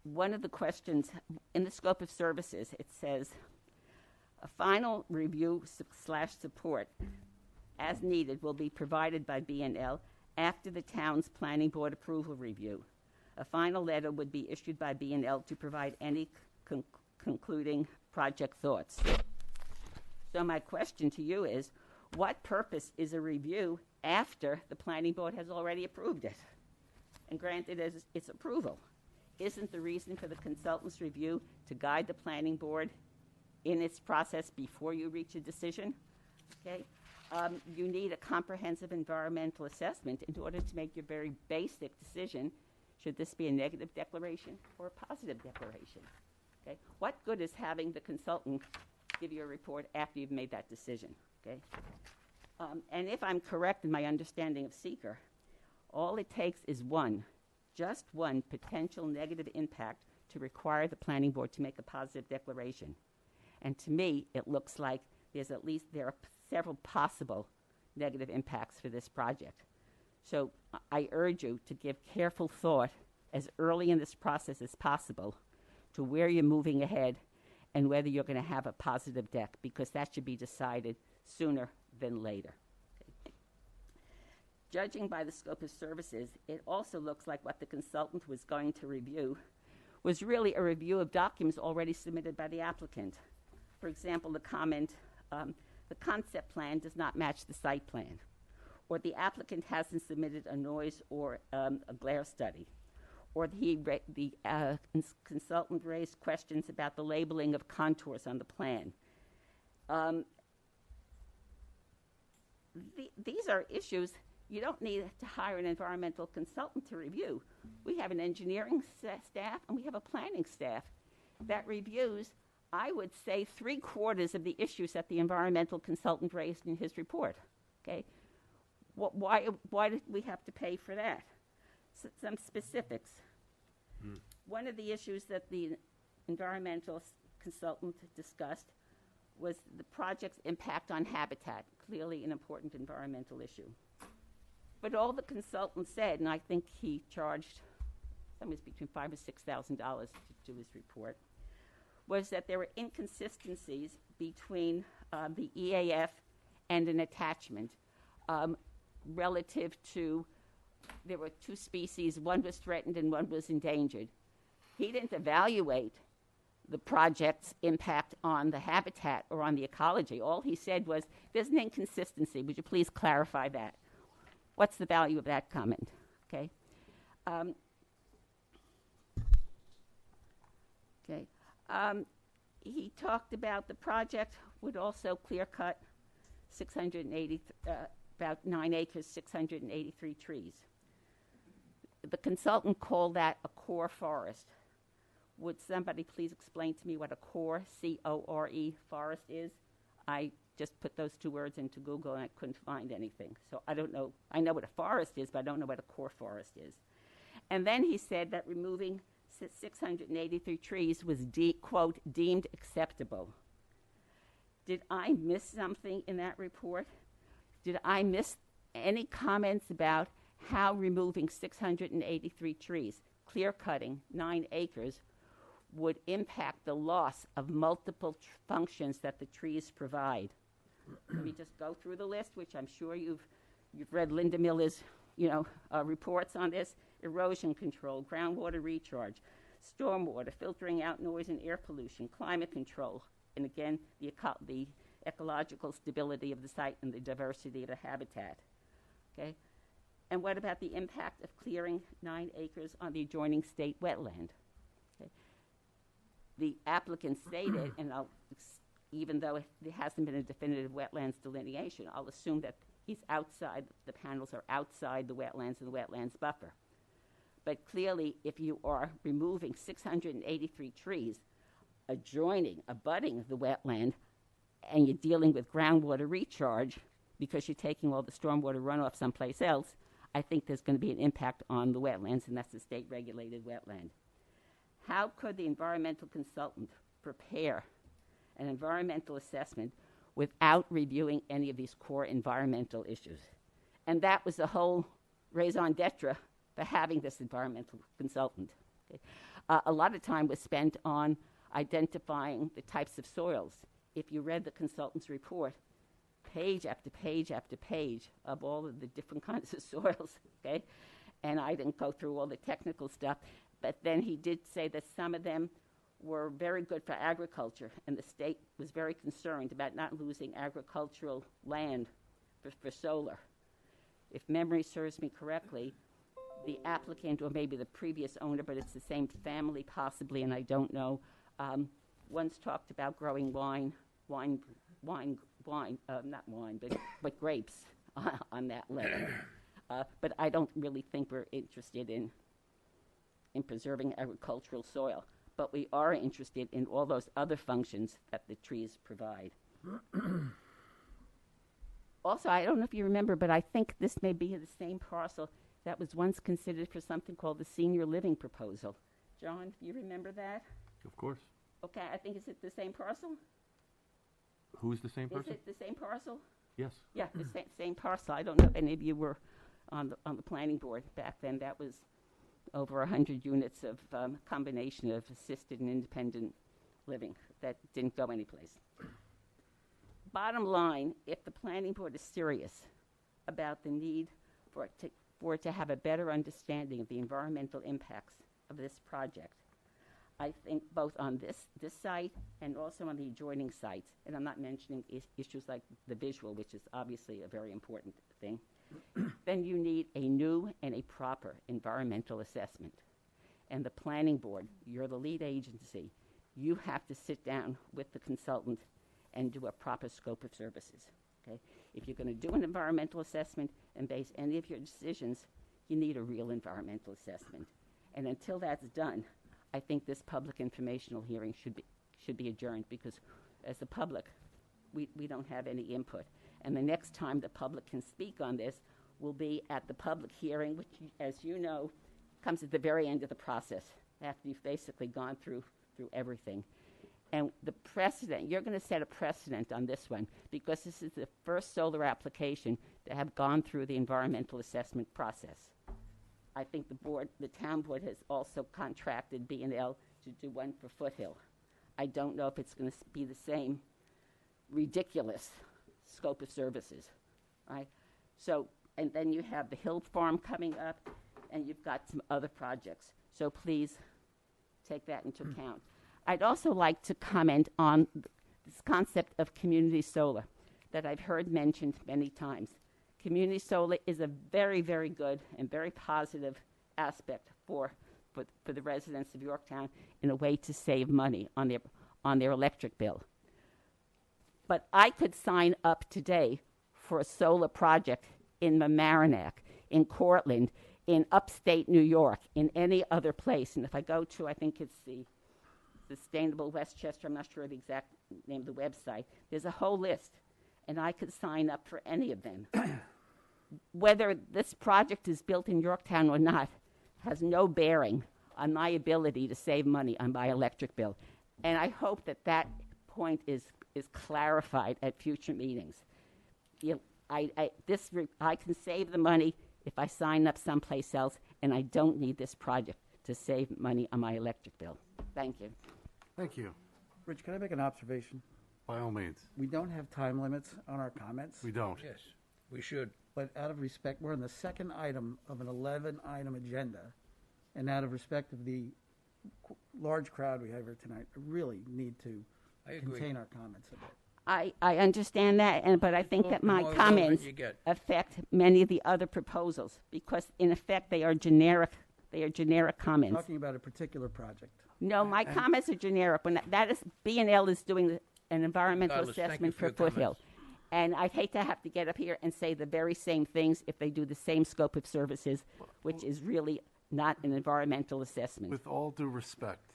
One of the questions in the scope of services, it says, a final review / support as needed will be provided by B&L after the town's planning board approval review. A final letter would be issued by B&L to provide any concluding project thoughts. So my question to you is, what purpose is a review after the planning board has already approved it and granted its approval? Isn't the reason for the consultant's review to guide the planning board in its process before you reach a decision? Okay? You need a comprehensive environmental assessment in order to make your very basic decision. Should this be a negative declaration or a positive declaration? Okay? What good is having the consultant give you a report after you've made that decision? Okay? And if I'm correct in my understanding of seeker, all it takes is just one potential negative impact to require the planning board to make a positive declaration. And to me, it looks like there are several possible negative impacts for this project. So I urge you to give careful thought as early in this process as possible to where you're moving ahead and whether you're going to have a positive deck, because that should be decided sooner than later. Okay. Judging by the scope of services, it also looks like what the consultant was going to review was really a review of documents already submitted by the applicant. For example, the comment, the concept plan does not match the site plan, or the applicant hasn't submitted a noise or a glare study, or the consultant raised questions about the labeling of contours on the plan. These are issues you don't need to hire an environmental consultant to review. We have an engineering staff and we have a planning staff that reviews, I would say, 3/4 of the issues that the environmental consultant raised in his report. Okay, why did we have to pay for that? Some specifics. One of the issues that the environmental consultant discussed was the project's impact on habitat, clearly an important environmental issue. But all the consultant said, and I think he charged somewhere between $5,000 or $6,000 to do his report, was that there were inconsistencies between the EAF and an attachment relative to, there were 2 species, one was threatened and one was endangered. He didn't evaluate the project's impact on the habitat or on the ecology. All he said was, there's an inconsistency. Would you please clarify that? What's the value of that comment? Okay. He talked about the project would also clear-cut 680, about 9 acres, 683 trees. The consultant called that a core forest. Would somebody please explain to me what a core, C-O-R-E, forest is? I just put those 2 words into Google and I couldn't find anything. So I don't know. I know what a forest is, but I don't know what a core forest is. And then he said that removing 683 trees was, quote, deemed acceptable. Did I miss something in that report? Did I miss any comments about how removing 683 trees, clear-cutting 9 acres, would impact the loss of multiple functions that the trees provide? Let me just go through the list, which I'm sure you've read Linda Miller's, reports on this. Erosion control, groundwater recharge, stormwater, filtering out noise and air pollution, climate control, and again, the ecological stability of the site and the diversity of the habitat. Okay? And what about the impact of clearing 9 acres on the adjoining state wetland? Okay. The applicant stated, and even though there hasn't been a definitive wetlands delineation, I'll assume that he's outside, the panels are outside the wetlands and the wetlands buffer. But clearly, if you are removing 683 trees, abutting the wetland, and you're dealing with groundwater recharge because you're taking all the stormwater runoff someplace else, I think there's going to be an impact on the wetlands, and that's a state-regulated wetland. How could the environmental consultant prepare an environmental assessment without reviewing any of these core environmental issues? And that was the whole raison d'etre for having this environmental consultant. Okay? A lot of time was spent on identifying the types of soils. If you read the consultant's report, page after page after page of all of the different kinds of soils, okay? And I didn't go through all the technical stuff, but then he did say that some of them were very good for agriculture, and the state was very concerned about not losing agricultural land for solar. If memory serves me correctly, the applicant, or maybe the previous owner, but it's the same family possibly, and I don't know, once talked about growing not wine, but grapes on that land. But I don't really think we're interested in preserving agricultural soil. But we are interested in all those other functions that the trees provide. Also, I don't know if you remember, but I think this may be the same parcel that was once considered for something called the senior living proposal. John, do you remember that? Of course. Okay, I think, is it the same parcel? Who's the same person? Is it the same parcel? Yes. Yeah, the same parcel. I don't know if any of you were on the planning board back then. That was over 100 units of combination of assisted and independent living that didn't go anyplace. Bottom line, if the planning board is serious about the need for it to have a better understanding of the environmental impacts of this project, I think both on this site and also on the adjoining sites, and I'm not mentioning issues like the visual, which is obviously a very important thing, then you need a new and a proper environmental assessment. And the planning board, you're the lead agency, you have to sit down with the consultant and do a proper scope of services. Okay? If you're going to do an environmental assessment and base any of your decisions, you need a real environmental assessment. And until that's done, I think this public informational hearing should be adjourned, because as the public, we don't have any input. And the next time the public can speak on this will be at the public hearing, which, as you know, comes at the very end of the process, after you've basically gone through everything. And the precedent, you're going to set a precedent on this one, because this is the first solar application to have gone through the environmental assessment process. I think the town board has also contracted B&L to do one for Foothill. I don't know if it's going to be the same ridiculous scope of services, right? So, and then you have the Hill Farm coming up, and you've got some other projects. So please take that into account. I'd also like to comment on this concept of community solar that I've heard mentioned many times. Community solar is a very, very good and very positive aspect for the residents of Yorktown in a way to save money on their electric bill. But I could sign up today for a solar project in Mamaroneck, in Cortland, in upstate New York, in any other place. And if I go to, I think it's the Sustainable Westchester, I'm not sure of the exact name of the website, there's a whole list, and I could sign up for any of them. Whether this project is built in Yorktown or not has no bearing on my ability to save money on my electric bill. And I hope that point is clarified at future meetings. I can save the money if I sign up someplace else, and I don't need this project to save money on my electric bill. Thank you. Thank you. Rich, can I make an observation? By all means. We don't have time limits on our comments. We don't. Yes, we should. But out of respect, we're on the second item of an 11-item agenda, and out of respect of the large crowd we have here tonight, I really need to contain our comments a bit. I understand that, but I think that my comments affect many of the other proposals, because in effect they are generic. They are generic comments. Talking about a particular project. No, my comments are generic. When that is B&L is doing an environmental assessment for Foothill. And I'd hate to have to get up here and say the very same things if they do the same scope of services, which is really not an environmental assessment. With all due respect,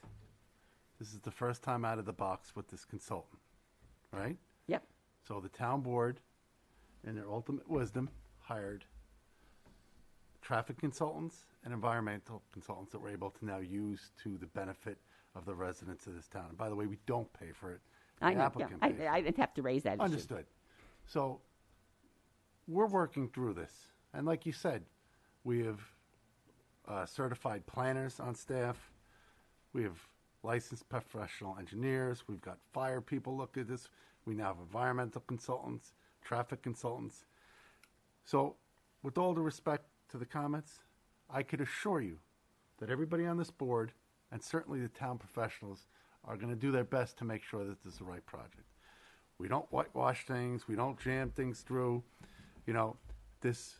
this is the first time out of the box with this consultant, right? Yep. So the town board, in their ultimate wisdom, hired traffic consultants and environmental consultants that we're able to now use to the benefit of the residents of this town. And by the way, we don't pay for it. The I know. applicant Yeah, pays for it. I didn't have to raise that issue. Understood. So we're working through this. And like you said, we have certified planners on staff. We have licensed professional engineers. We've got fire people look at this. We now have environmental consultants, traffic consultants. So with all due respect to the comments, I could assure you that everybody on this board, and certainly the town professionals, are going to do their best to make sure that this is the right project. We don't whitewash things. We don't jam things through. You know, this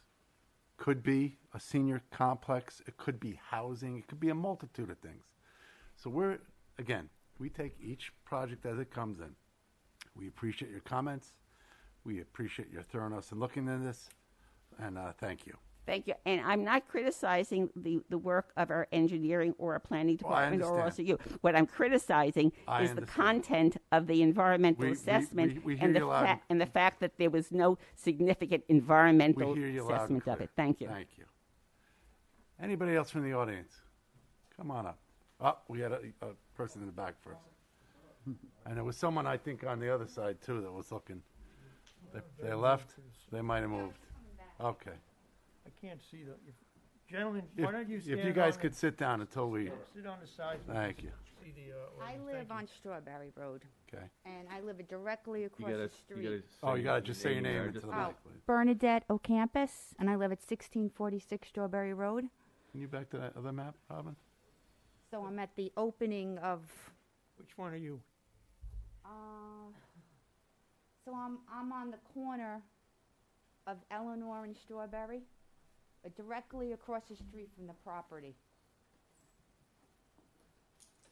could be a senior complex. It could be housing. It could be a multitude of things. So we take each project as it comes in. We appreciate your comments. We appreciate your thoroughness in looking at this. And thank you. Thank you. And I'm not criticizing the work of our engineering or our planning department or also you. What I'm criticizing is the content of the environmental assessment we hear and the fact that there was no significant environmental We hear you loud and assessment of clear. it. Thank you. Thank you. Anybody else from the audience? Come on up. Oh, we had a person in the back first. And there was someone, I think, on the other side, too, that was looking. They left? They might have moved. Okay. I can't see the, gentlemen, why don't you stand If you guys could sit down until we... Sit on the side. so Thank can you. See the, I ordinance. live Thank you. on Strawberry Road, Okay. and I live directly You across gotta, the street. You got to just say your name into the Oh, mic, please. Bernadette Ocampus, and I live at 1646 Strawberry Road. Can you back to that other map, Robin? So I'm at the opening of. Which one are you? So I'm on the corner of Eleanor and Strawberry, directly across the street from the property.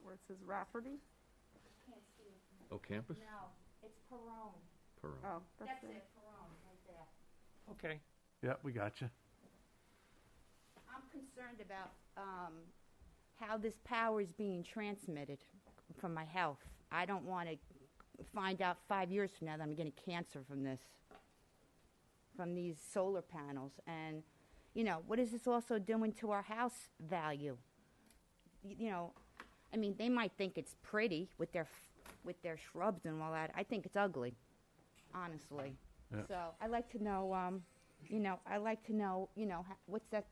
Where it says Rafferty? Can't see it. Oh, campus? No, it's Perone. Perone. Oh, That's it. it, Perone, right there. Okay. Yeah, we got you. I'm concerned about how this power is being transmitted from my health. I don't want to find out 5 years from now that I'm getting cancer from this, from these solar panels. And, you know, what is this also doing to our house value? You know, I mean, they might think it's pretty with their shrubs and all that. I think it's ugly, honestly. Yeah. So I'd like to know, what's that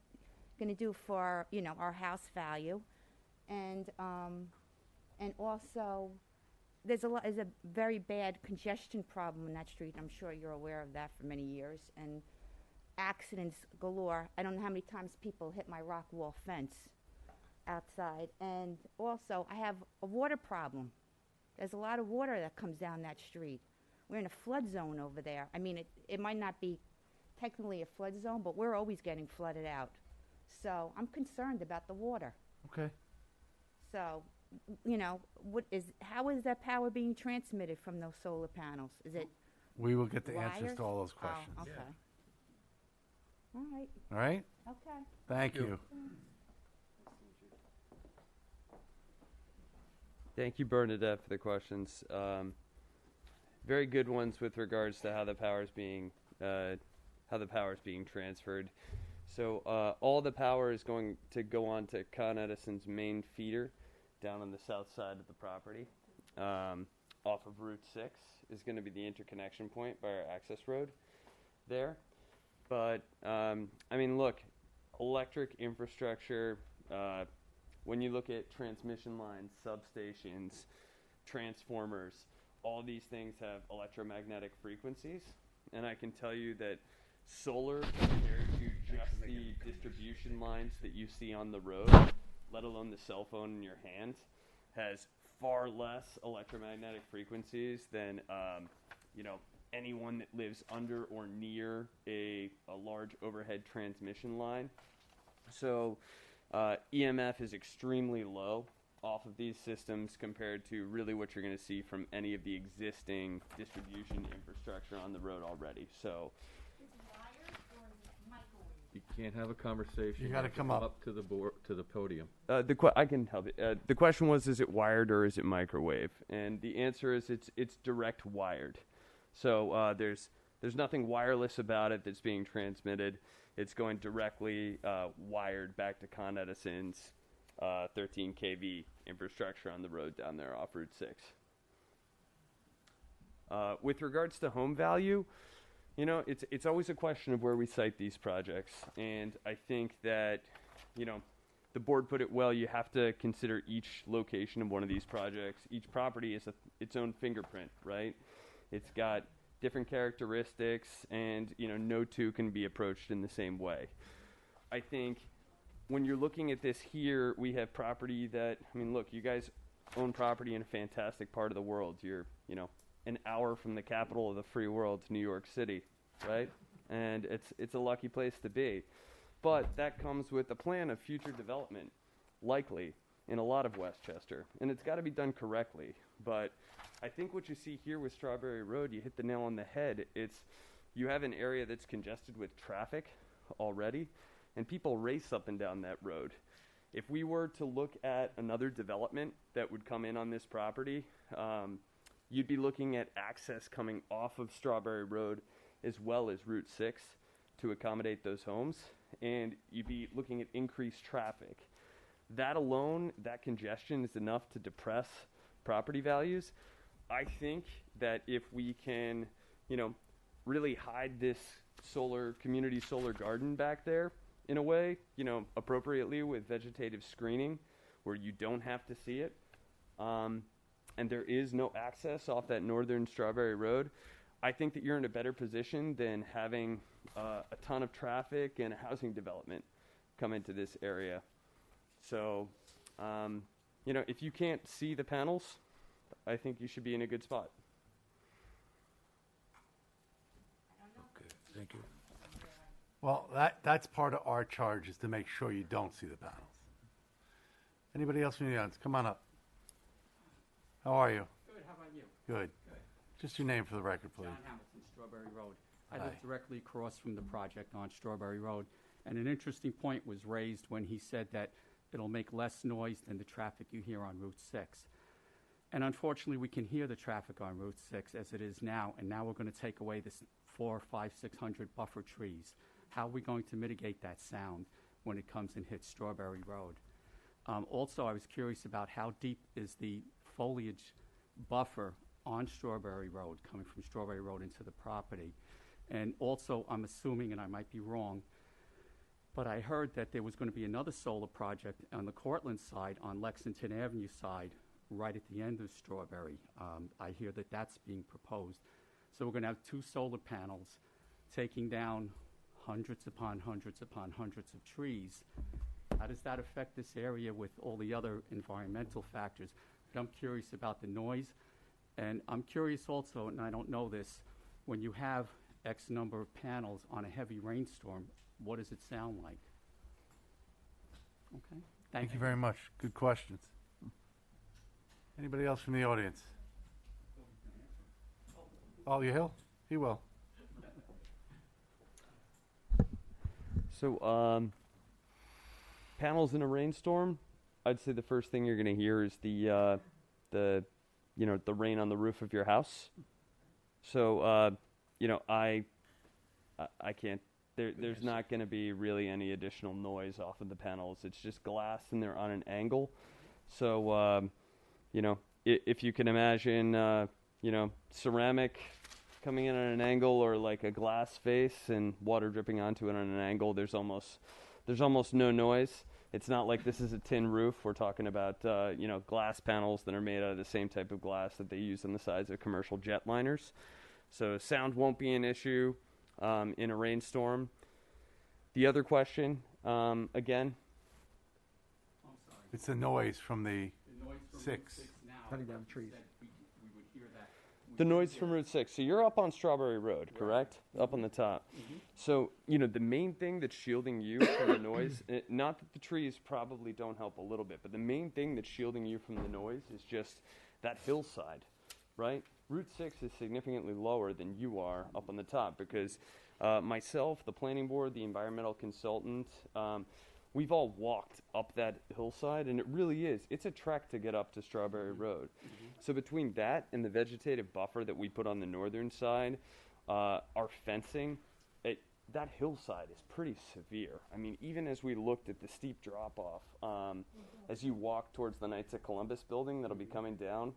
going to do for, our house value. And also, there's a very bad congestion problem in that street. I'm sure you're aware of that for many years. And accidents galore. I don't know how many times people hit my rock wall fence outside. And also, I have a water problem. There's a lot of water that comes down that street. We're in a flood zone over there. I mean, it might not be technically a flood zone, but we're always getting flooded out. So I'm concerned about the water. Okay. So, how is that power being transmitted from those solar panels? Is it We will get the answers wires? to all those questions. Oh, okay. All right. All right? Okay. Thank you. Thank you, Bernadette, for the questions. Very good ones with regards to how the power is being transferred. So all the power is going to go on to Con Edison's main feeder down on the south side of the property. Off of Route 6 is going to be the interconnection point by our access road there. But, look, electric infrastructure, when you look at transmission lines, substations, transformers, all these things have electromagnetic frequencies. And I can tell you that solar, compared to just the distribution lines that you see on the road, let alone the cell phone in your hand, has far less electromagnetic frequencies than, anyone that lives under or near a large overhead transmission line. So EMF is extremely low off of these systems compared to really what you're going to see from any of the existing distribution infrastructure on the road already. So Can't have a conversation. You gotta have come up. to the board, to the podium. I can help it. The question was, is it wired or is it microwave? And the answer is it's direct wired. So there's nothing wireless about it that's being transmitted. It's going directly wired back to Con Edison's 13 kV infrastructure on the road down there off Route 6. With regards to home value, you know, it's always a question of where we site these projects. And I think that, you know, the board put it well, you have to consider each location of one of these projects. Each property is its own fingerprint, right? It's got different characteristics, and, you know, no two can be approached in the same way. I think when you're looking at this here, we have property that, I mean, look, you guys own property in a fantastic part of the world. You're, you know, an hour from the capital of the free world, New York City, right? And it's a lucky place to be. But that comes with a plan of future development, likely, in a lot of Westchester. And it's got to be done correctly. But I think what you see here with Strawberry Road, you hit the nail on the head. You have an area that's congested with traffic already, and people race up and down that road. If we were to look at another development that would come in on this property, you'd be looking at access coming off of Strawberry Road as well as Route 6 to accommodate those homes, and you'd be looking at increased traffic. That alone, that congestion is enough to depress property values. I think that if we can, you know, really hide this community solar garden back there in a way, you know, appropriately with vegetative screening where you don't have to see it, and there is no access off that northern Strawberry Road, I think that you're in a better position than having a ton of traffic and a housing development come into this area. So, you know, if you can't see the panels, I think you should be in a good spot. Okay, thank you. Well, that's part of our charge, is to make sure you don't see the panels. Anybody else from the audience? Come on up. How are you? Good, how about you? Good. Just your name for the record, please. John Hamilton, Strawberry Road. I Hi. live directly across from the project on Strawberry Road. And an interesting point was raised when he said that it'll make less noise than the traffic you hear on Route 6. And unfortunately, we can hear the traffic on Route 6 as it is now, and now we're going to take away this 400, 500, 600 buffer trees. How are we going to mitigate that sound when it comes and hits Strawberry Road? Also, I was curious about how deep is the foliage buffer on Strawberry Road, coming from Strawberry Road into the property. And also, I'm assuming, and I might be wrong, but I heard that there was going to be another solar project on the Cortlandt side, on Lexington Avenue side, right at the end of Strawberry. I hear that that's being proposed. So we're going to have two solar panels taking down hundreds upon hundreds upon hundreds of trees. How does that affect this area with all the other environmental factors? But I'm curious about the noise. And I'm curious also, and I don't know this, when you have X number of panels on a heavy rainstorm, what does it sound like? Okay. Thank you very much. Good questions. Anybody else from the audience? Oh, you will? He will. So, panels in a rainstorm, I'd say the first thing you're going to hear is the rain on the roof of your house. So, you know, I can't. There's not going to be really any additional noise off of the panels. It's just glass, and they're on an angle. So, you know, if you can imagine, you know, ceramic coming in on an angle, or like a glass face and water dripping onto it on an angle, there's almost no noise. It's not like this is a tin roof. We're talking about, you know, glass panels that are made out of the same type of glass that they use on the sides of commercial jetliners. So sound won't be an issue in a rainstorm. The other question, again? I'm sorry. It's the noise from the noise from 6. Route 6 now. Cutting down trees. We would hear that. The noise from Route 6. So you're up on Strawberry Road, correct? Right. Up on the top. Mm-hmm. So, you know, the main thing that's shielding you from the noise, not that the trees probably don't help a little bit, but the main thing that's shielding you from the noise is just that hillside, right? Route 6 is significantly lower than you are up on the top, because Myself, the planning board, the environmental consultant, we've all walked up that hillside, and it really is. It's a trek to get up to Strawberry Road. So between that and the vegetative buffer that we put on the northern side, our fencing, that hillside is pretty severe. I mean, even as we looked at the steep drop-off, as you walk towards the Knights of Columbus building that'll be coming down,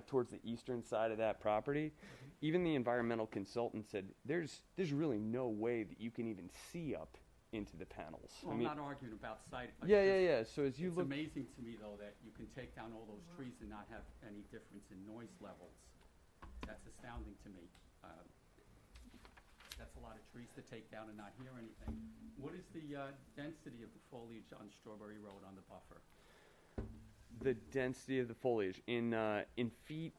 towards the eastern side of that property, even the environmental consultant said there's really no way that you can even see up into the panels. Well, I mean, I'm not arguing about site. yeah. So as you it's look, amazing to me, though, that you can take down all those trees and not have any difference in noise levels. That's astounding to me. That's a lot of trees to take down and not hear anything. What is the density of the foliage on Strawberry Road on the buffer? the density of the foliage in feet.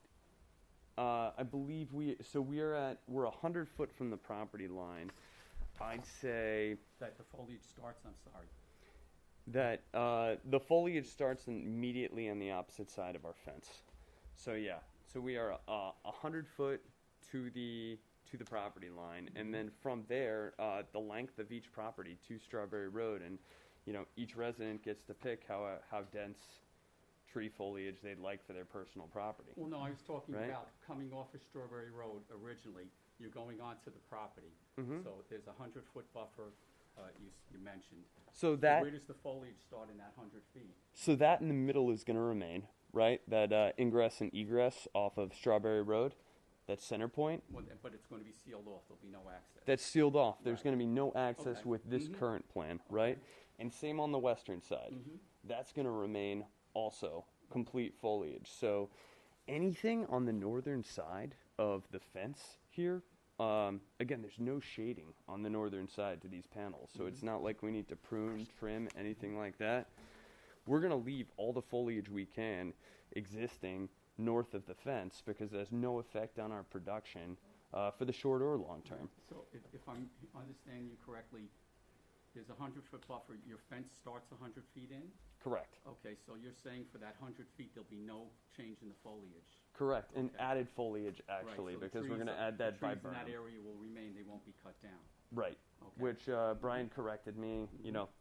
I believe we're 100 foot from the property line. I'd say That the foliage starts, I'm sorry. that the foliage starts immediately on the opposite side of our fence. So yeah, so we are 100 foot to the property line, and then from there, the length of each property to Strawberry Road, and each resident gets to pick how dense tree foliage they'd like for their personal property. Well, no, I was talking Right. about coming off of Strawberry Road originally. You're going onto the property. Mhm. So there's a 100-foot buffer you mentioned. So that where does the foliage start in that 100 feet? So that in the middle is going to remain, right? That ingress and egress off of Strawberry Road, that center point, But it's going to be sealed off. There'll be no access. that's sealed off. There's Right. going to be no access Okay. with this Mhm. current plan, right? And same on the western side. Mhm. That's going to remain also complete foliage. So anything on the northern side of the fence here, again, there's no shading on the northern side to these panels. So it's not like we need to prune, trim, anything like that. We're going to leave all the foliage we can existing north of the fence because there's no effect on our production for the short or long term. So if I'm understanding you correctly, there's a 100-foot buffer. Your fence starts 100 feet in? Correct. Okay, so you're saying for that 100 feet, there'll be no change in the foliage? Correct. And Okay. added foliage, Right, actually, so the because we're trees going to are- add that the trees in viburnum. that area will remain. They won't be cut down. Right. Okay. Which Brian corrected me.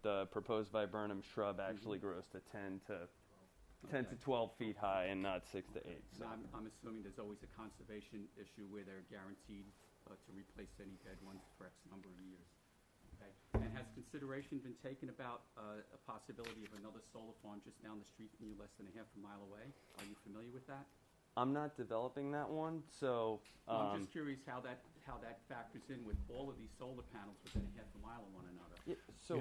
The proposed viburnum shrub actually grows to 10 to 12 feet high and not 6 to 8. So. So I'm assuming there's always a conservation issue where they're guaranteed to replace any dead ones for X number of years. Okay. And has consideration been taken about a possibility of another solar farm just down the street from you, less than a half a mile away? Are you familiar with that? I'm not developing that one, so Well, I'm just curious how that factors in with all of these solar panels within a half a mile of one another. yeah, so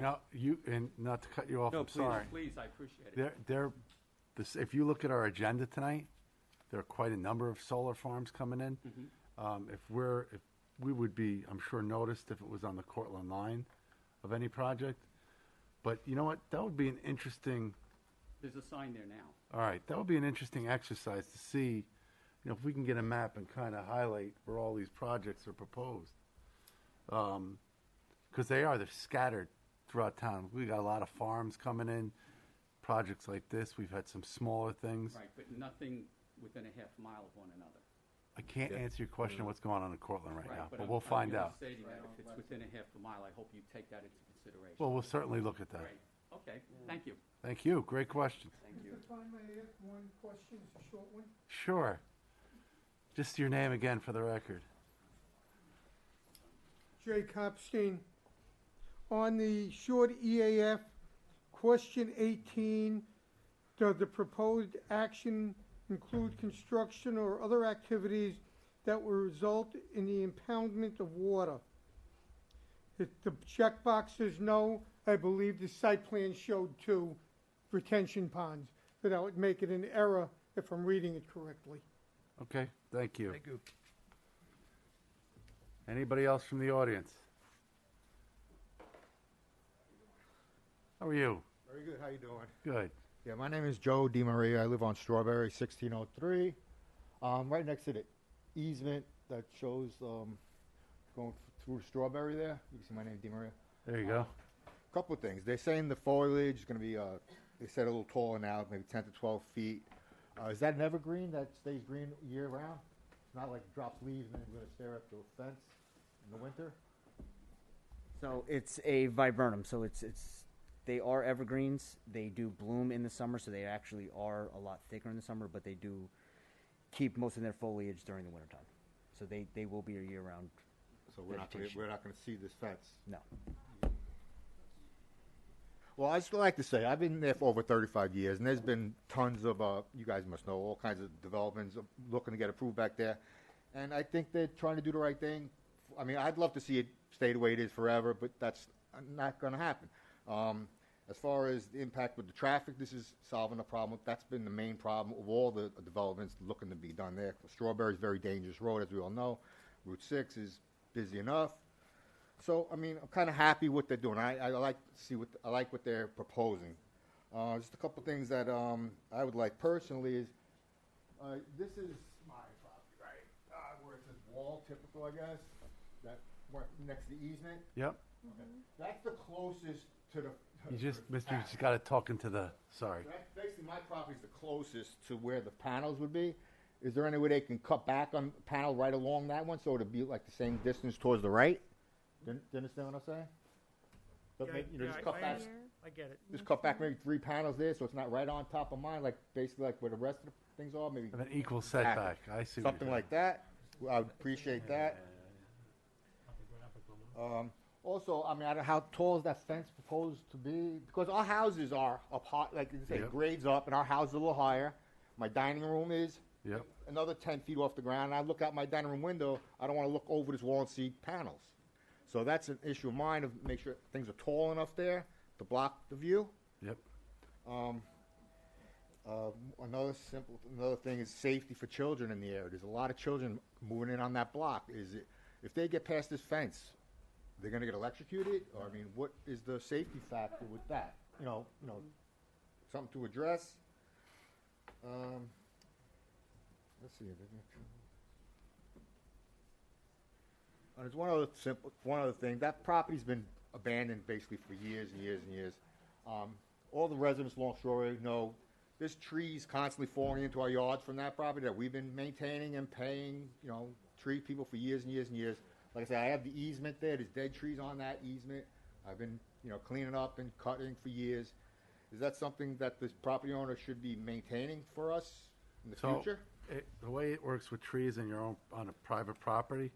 And not to cut you off, No, I'm please. sorry. Please, I appreciate it. If you look at our agenda tonight, there are quite a number of solar farms coming in. Mhm. If we would be, I'm sure, noticed if it was on the Cortland line of any project. But you know what? That would be an interesting. There's a sign there now. All right, that would be an interesting exercise to see, if we can get a map and kind of highlight where all these projects are proposed. Because they're scattered throughout town. We got a lot of farms coming in, projects like this. We've had some smaller things. Right, but nothing within a half mile of one another. I can't answer your question what's going on in Cortland right now, but I'm- we'll find I'm out. stating that if it's within a half a mile, I hope you take that into consideration. Well, we'll certainly look at that. Great. Okay, thank you. Thank you. Great question. Thank you. If I may ask one question, it's a short one. Sure. Just your name again for the record. Jay Copstein. On the short EAF, question 18, does the proposed action include construction or other activities that will result in the impoundment of water? If the checkbox says no, I believe the site plan showed 2 retention ponds. So that would make it an error if I'm reading it correctly. Okay, thank you. Thank you. Anybody else from the audience? How are you? Very good. How you doing? Good. Yeah, my name is Joe DiMaria. I live on Strawberry, 1603. Right next to the easement that shows going through Strawberry there. You can see my name, DiMaria. There you go. Couple of things. They're saying the foliage is going to be, they said a little taller now, maybe 10 to 12 feet. Is that an evergreen that stays green year round? It's not like it drops leaves and then you're going to stare at the fence in the winter? So it's a viburnum. So they are evergreens. They do bloom in the summer, so they actually are a lot thicker in the summer, but they do keep most of their foliage during the wintertime. So they will be a year-round. So we're not gonna see this fence. No. Well, I still like to say, I've been there for over 35 years, and there's been tons of, you guys must know, all kinds of developments looking to get approved back there. And I think they're trying to do the right thing. I mean, I'd love to see it stay the way it is forever, but that's not going to happen. As far as the impact with the traffic, this is solving a problem. That's been the main problem of all the developments looking to be done there. Strawberry is a very dangerous road, as we all know. Route 6 is busy enough. So, I mean, I'm kind of happy what they're doing. I like to see what they're proposing. Just a couple things that I would like personally is this is my property, right? Where it says wall, typical, I guess. That next to the easement. Yep. Okay. That's the closest to the. Mister, you just got to talk into the. Sorry. So that's basically, my property is the closest to where the panels would be. Is there any way they can cut back on the panel right along that one so it'd be like the same distance towards the right? Do you understand what I'm saying? But just cut back. I get it. Just cut back maybe 3 panels there, so it's not right on top of mine, like basically like where the rest of the things are. Maybe An equal setback. I see. what something you're like that. I would appreciate that. Also, I mean, I don't know how tall is that fence proposed to be? Because our houses are up high, like you say, Yep. grades up, and our house is a little higher. My dining room is Yep. another 10 feet off the ground. I look out my dining room window. I don't want to look over this wall and see panels. So that's an issue of mine, of make sure things are tall enough there to block the view. Yep. Another thing is safety for children in the area. There's a lot of children moving in on that block. If they get past this fence, they're going to get electrocuted? Or, I mean, what is the safety factor with that? You know, something to address. Let's see. There's one other thing. That property's been abandoned basically for years and years and years. All the residents along Strawberry know there's trees constantly falling into our yards from that property that we've been maintaining and paying, tree people for years and years and years. Like I said, I have the easement there. There's dead trees on that easement. I've been, cleaning up and cutting for years. Is that something that this property owner should be maintaining for us in the future? The way it works with trees on a private property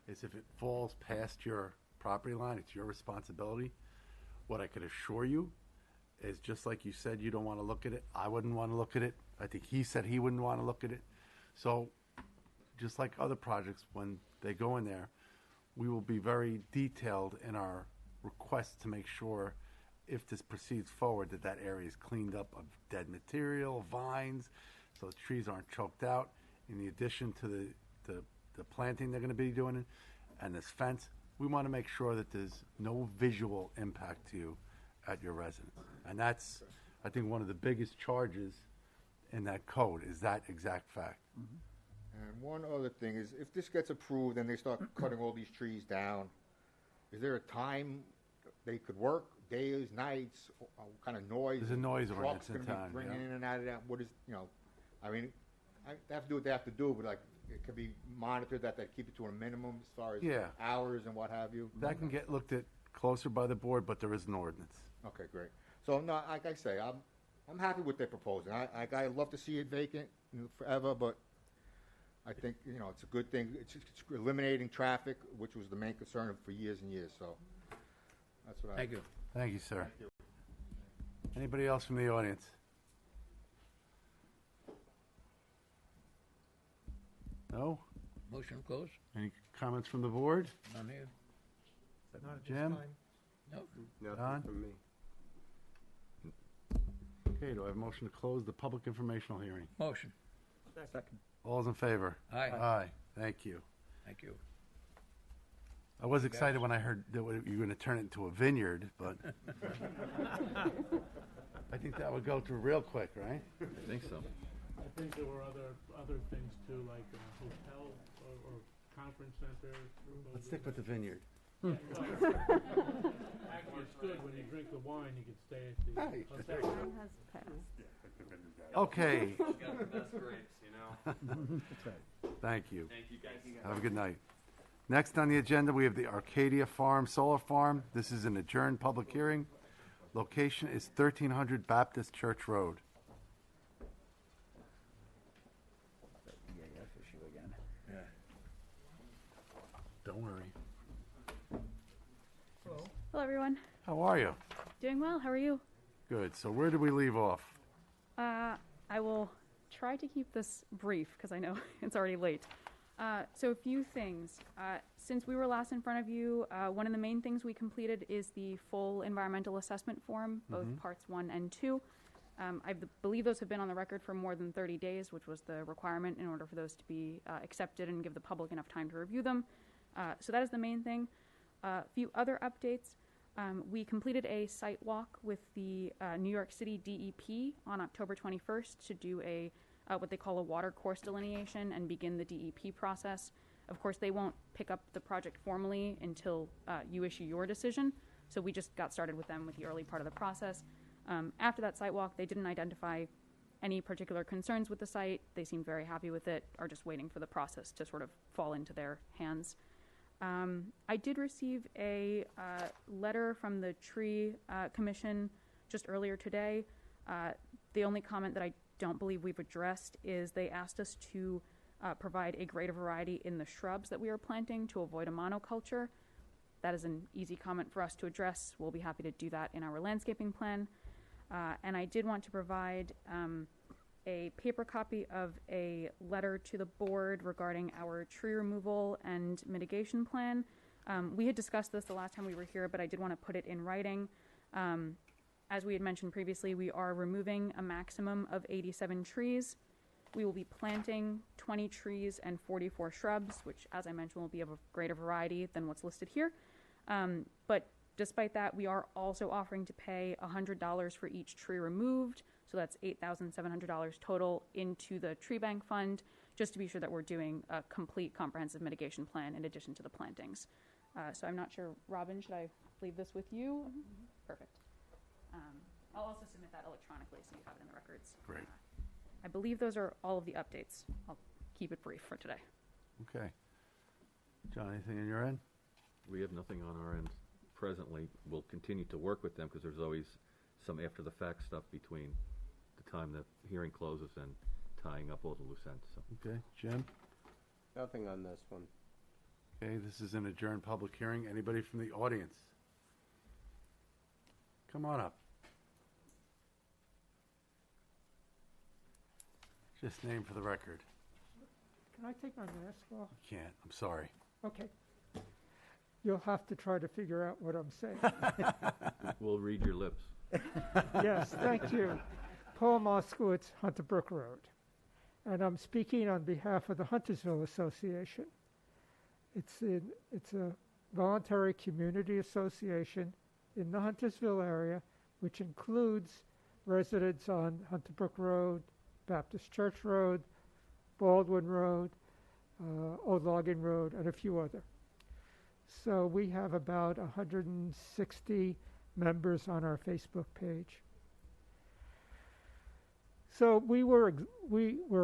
is if it falls past your property line, it's your responsibility. What I could assure you is, just like you said, you don't want to look at it. I wouldn't want to look at it. I think he said he wouldn't want to look at it. So just like other projects, when they go in there, we will be very detailed in our request to make sure, if this proceeds forward, that area is cleaned up of dead material, vines, so the trees aren't choked out. In addition to the planting they're going to be doing, and this fence, we want to make sure that there's no visual impact to you at your residence. And that's, I think, one of the biggest charges in that code is that exact fact. Mm-hmm. And one other thing is, if this gets approved and they start cutting all these trees down, is there a time they could work? Days, nights, what kind of noise? There's a noise Trucks ordinance in gonna be town, bringing yeah. in and out of that. What is, I mean, they have to do what they have to do, but it could be monitored that they keep it to a minimum as far as Yeah. hours and what have you. That can get looked at closer by the board, but there is an ordinance. Okay, great. So, no, like I say, I'm happy with their proposal. I love to see it vacant forever, but I think, it's a good thing. It's eliminating traffic, which was the main concern for years and years, so that's what Thank you. Thank you, sir. Thank you. Anybody else from the audience? No? Motion to close? Any comments from the board? None here? Not at this Jim? time. No. Don? Okay, do I have a motion to close the public informational hearing? Motion. Second. All's in favor? Aye. Aye. Thank you. Thank you. I was excited when I heard that you were going to turn it into a vineyard, but I think that would go through real quick, right? I think so. I think there were other things too, like a hotel or conference center. Let's stick with the vineyard. Actually, it's good when you drink the wine, you can stay at the Hey. hotel. Time has passed. Okay. Got the best grapes, Thank you. Thank you, guys. Have a good night. Next on the agenda, we have the Arcadia Farm Solar Farm. This is an adjourned public hearing. Location is 1300 Baptist Church Road. EAF issue again. Don't worry. Hello, everyone. How are you? Doing well. How are you? Good. So where did we leave off? I will try to keep this brief because I know it's already late. So a few things. Since we were last in front of you, one of the main things we completed is the full environmental assessment form, both parts 1 and 2. I believe those have been on the record for more than 30 days, which was the requirement in order for those to be accepted and give the public enough time to review them. So that is the main thing. A few other updates. We completed a site walk with the New York City DEP on October 21st to do a what they call a water course delineation and begin the DEP process. Of course, they won't pick up the project formally until you issue your decision, so we just got started with them with the early part of the process. After that site walk, they didn't identify any particular concerns with the site. They seemed very happy with it, are just waiting for the process to sort of fall into their hands. I did receive a letter from the Tree Commission just earlier today. The only comment that I don't believe we've addressed is they asked us to provide a greater variety in the shrubs that we are planting to avoid a monoculture. That is an easy comment for us to address. We'll be happy to do that in our landscaping plan. And I did want to provide a paper copy of a letter to the board regarding our tree removal and mitigation plan. We had discussed this the last time we were here, but I did want to put it in writing. As we had mentioned previously, we are removing a maximum of 87 trees. We will be planting 20 trees and 44 shrubs, which, as I mentioned, will be of a greater variety than what's listed here. But despite that, we are also offering to pay $100 for each tree removed. So that's $8,700 total into the tree bank fund, just to be sure that we're doing a complete comprehensive mitigation plan in addition to the plantings. So I'm not sure, Robin, should I leave this with you? Perfect. I'll also submit that electronically so you have it in the records. Great. I believe those are all of the updates. I'll keep it brief for today. Okay. John, anything on your end? We have nothing on our end presently. We'll continue to work with them because there's always some after-the-fact stuff between the time the hearing closes and tying up all the loose ends. So. Okay. Jim? Nothing on this one. Okay, this is an adjourned public hearing. Anybody from the audience? Come on up. Just name for the record. Can I take my mask off? You can't. I'm sorry. Okay. You'll have to try to figure out what I'm saying. We'll read your lips. Yes, thank you. Paul Moskowitz, Hunter Brook Road. And I'm speaking on behalf of the Huntersville Association. It's a voluntary community association in the Huntersville area, which includes residents on Hunter Brook Road, Baptist Church Road, Baldwin Road, Old Logging Road, and a few other. So we have about 160 members on our Facebook page. So we were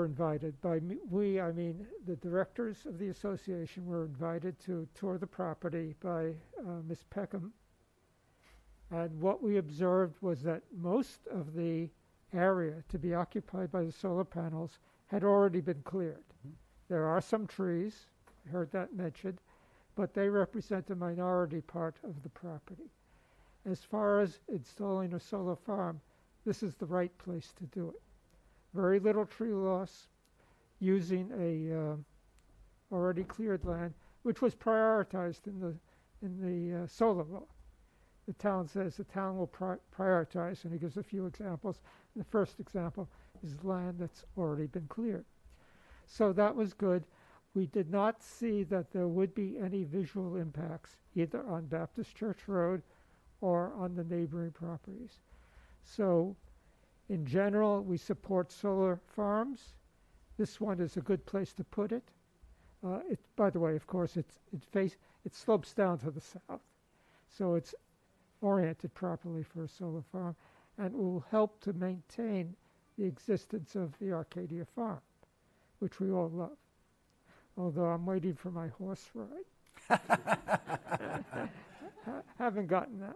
invited by I mean the directors of the association were invited to tour the property by Ms. Peckham. And what we observed was that most of the area to be occupied by the solar panels had already been cleared. There are some trees, I heard that mentioned, but they represent a minority part of the property. As far as installing a solar farm, this is the right place to do it. Very little tree loss, using a already cleared land, which was prioritized in the solar law. The town says the town will prioritize, and it gives a few examples. The first example is land that's already been cleared. So that was good. We did not see that there would be any visual impacts either on Baptist Church Road or on the neighboring properties. So in general, we support solar farms. This one is a good place to put it. By the way, of course, it slopes down to the south. So it's oriented properly for a solar farm, and it will help to maintain the existence of the Arcadia farm, which we all love. Although I'm waiting for my horse ride. Haven't gotten that.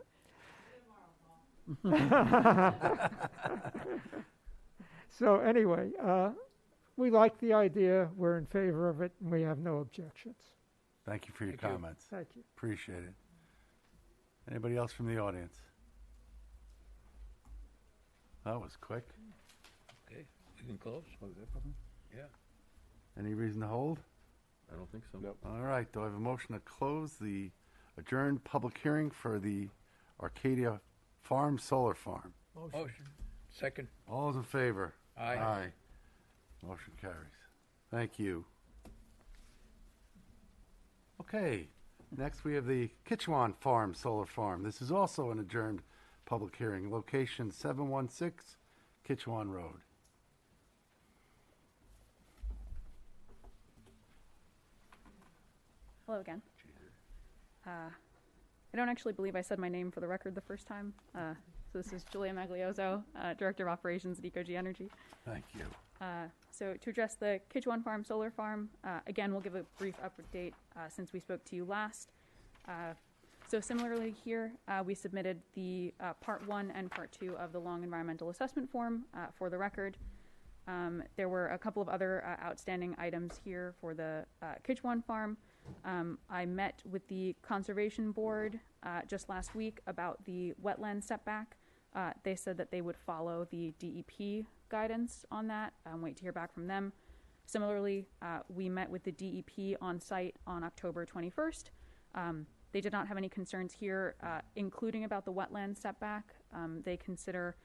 So anyway, we like the idea. We're in favor of it, and we have no objections. Thank you for your Thank you. comments. Thank you. Appreciate it. Anybody else from the audience? That was quick. Okay, you can close. Yeah. Any reason to hold? I don't think so. Nope. All right, do I have a motion to close the adjourned public hearing for the Arcadia Farm Solar Farm? Motion. Second. All those in favor? Aye. Aye. Motion carries. Thank you. Okay, next we have the Kichwan Farm Solar Farm. This is also an adjourned public hearing. Location 716 Kichwan Road. Hello again. I don't actually believe I said my name for the record the first time. So this is Julia Maglioso, Director of Operations at EcoG Energy. Thank you. So to address the Kichwan Farm Solar Farm, again, we'll give a brief update since we spoke to you last. So similarly here, we submitted the Part 1 and Part 2 of the long environmental assessment form for the record. There were a couple of other outstanding items here for the Kichwan Farm. I met with the Conservation Board just last week about the wetland setback. They said that they would follow the DEP guidance on that. Wait to hear back from them. Similarly, we met with the DEP on site on October 21st. They did not have any concerns here, including about the wetland setback. They consider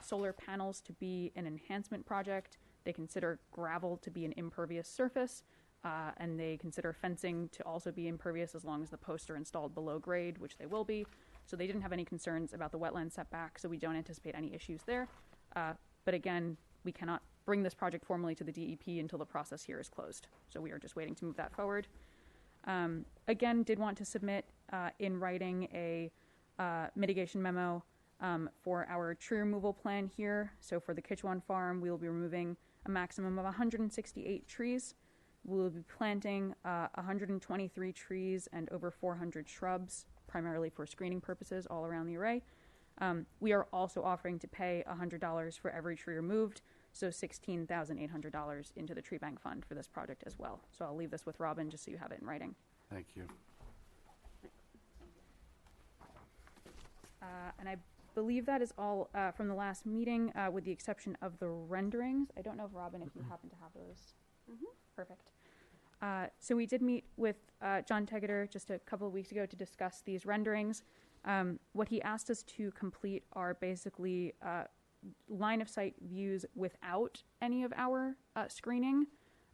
solar panels to be an enhancement project. They consider gravel to be an impervious surface. And they consider fencing to also be impervious as long as the posts are installed below grade, which they will be. So they didn't have any concerns about the wetland setback, so we don't anticipate any issues there. But again, we cannot bring this project formally to the DEP until the process here is closed. So we are just waiting to move that forward. Again, did want to submit in writing a mitigation memo for our tree removal plan here. So for the Kichwan Farm, we will be removing a maximum of 168 trees. We will be planting 123 trees and over 400 shrubs, primarily for screening purposes all around the array. We are also offering to pay $100 for every tree removed, so $16,800 into the tree bank fund for this project as well. So I'll leave this with Robin just so you have it in writing. Thank you. And I believe that is all from the last meeting, with the exception of the renderings. I don't know if Robin, if you happen to have those. Perfect. So we did meet with John Tegeter just a couple of weeks ago to discuss these renderings. What he asked us to complete are basically line of sight views without any of our screening,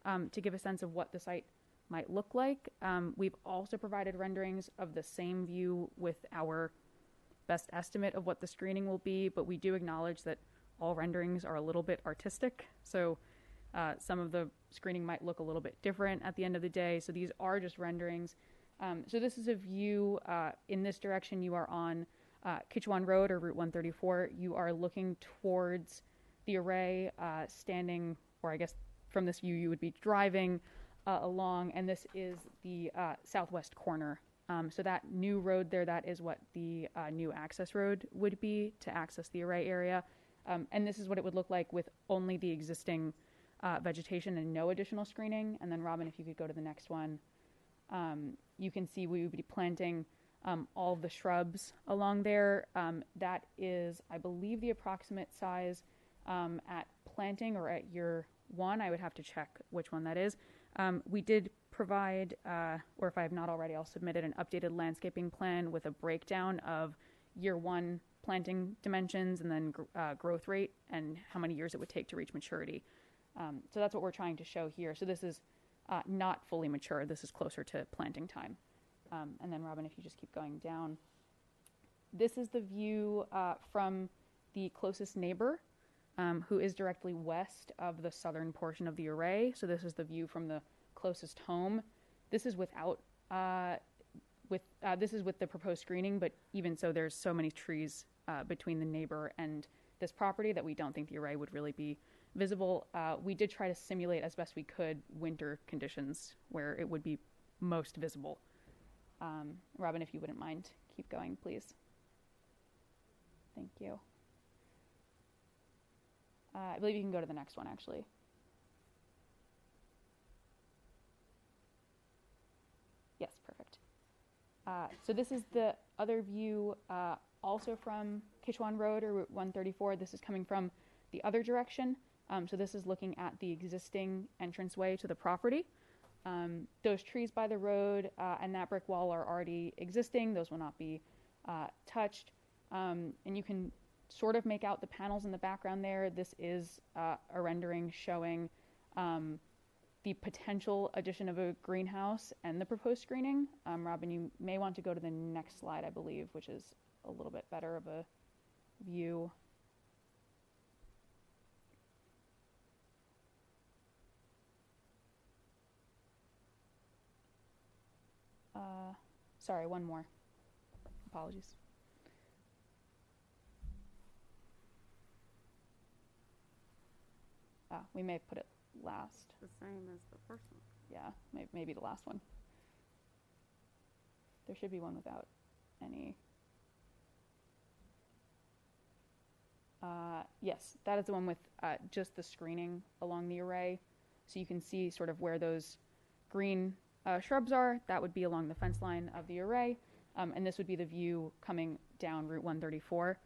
to give a sense of what the site might look like. We've also provided renderings of the same view with our best estimate of what the screening will be, but we do acknowledge that all renderings are a little bit artistic. So some of the screening might look a little bit different at the end of the day. So these are just renderings. So this is a view in this direction. You are on Kichwan Road or Route 134. You are looking towards the array, standing, or I guess from this view you would be driving along, and this is the southwest corner. So that new road there, that is what the new access road would be to access the array area. And this is what it would look like with only the existing vegetation and no additional screening. And then Robin, if you could go to the next one, you can see we would be planting all of the shrubs along there. That is, I believe, the approximate size at planting or at year one. I would have to check which one that is. We did provide, or if I have not already, I'll submit it, an updated landscaping plan with a breakdown of year one planting dimensions and then growth rate and how many years it would take to reach maturity. So that's what we're trying to show here. So this is not fully mature. This is closer to planting time. And then Robin, if you just keep going down. This is the view from the closest neighbor, who is directly west of the southern portion of the array. So this is the view from the closest home. This is without, this is with the proposed screening, but even so, there's so many trees between the neighbor and this property that we don't think the array would really be visible. We did try to simulate as best we could winter conditions where it would be most visible. Robin, if you wouldn't mind, keep going, please. Thank you. I believe you can go to the next one, actually. Yes, perfect. So this is the other view, also from Kichwan Road or Route 134. This is coming from the other direction. So this is looking at the existing entranceway to the property. Those trees by the road and that brick wall are already existing. Those will not be touched. And you can sort of make out the panels in the background there. This is a rendering showing the potential addition of a greenhouse and the proposed screening. Robin, you may want to go to the next slide, I believe, which is a little bit better of a view. Sorry, one more. Apologies. We may have put it last. The same as the first one. Yeah, maybe the last one. There should be one without any. Yes, that is the one with just the screening along the array. So you can see sort of where those green shrubs are. That would be along the fence line of the array. And this would be the view coming down Route 134.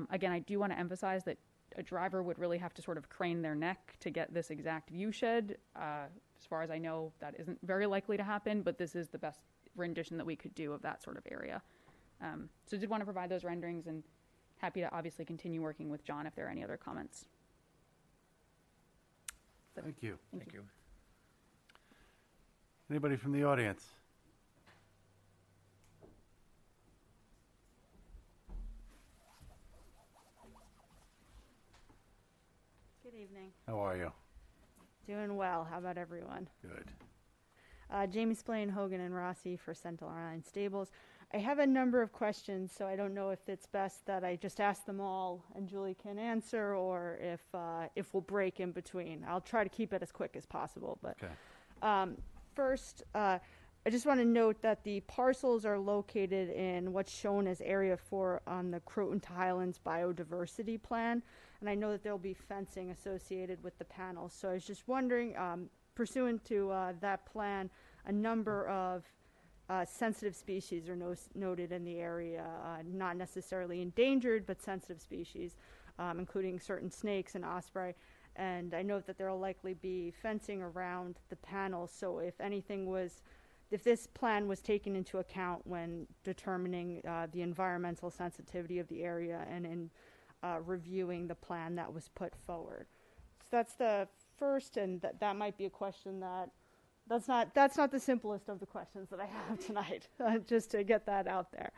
Again, I do want to emphasize that a driver would really have to sort of crane their neck to get this exact view shed. As far as I know, that isn't very likely to happen, but this is the best rendition that we could do of that sort of area. So did want to provide those renderings, and happy to obviously continue working with John if there are any other comments. Thank you. Thank you. Anybody from the audience? Good evening. How are you? Doing well. How about everyone? Good. Jamie Splain, Hogan, and Rossi for Sentinel Line Stables. I have a number of questions, so I don't know if it's best that I just ask them all and Julie can answer, or if we'll break in between. I'll try to keep it as quick as possible. But okay. First, I just want to note that the parcels are located in what's shown as Area 4 on the Croton to Highlands Biodiversity Plan, and I know that there will be fencing associated with the panels. So I was just wondering, pursuant to that plan, a number of sensitive species are noted in the area, not necessarily endangered, but sensitive species, including certain snakes and osprey. And I note that there will likely be fencing around the panels. So if this plan was taken into account when determining the environmental sensitivity of the area and in reviewing the plan that was put forward. So that's the first, and that might be a question that's not the simplest of the questions that I have tonight, just to get that out there.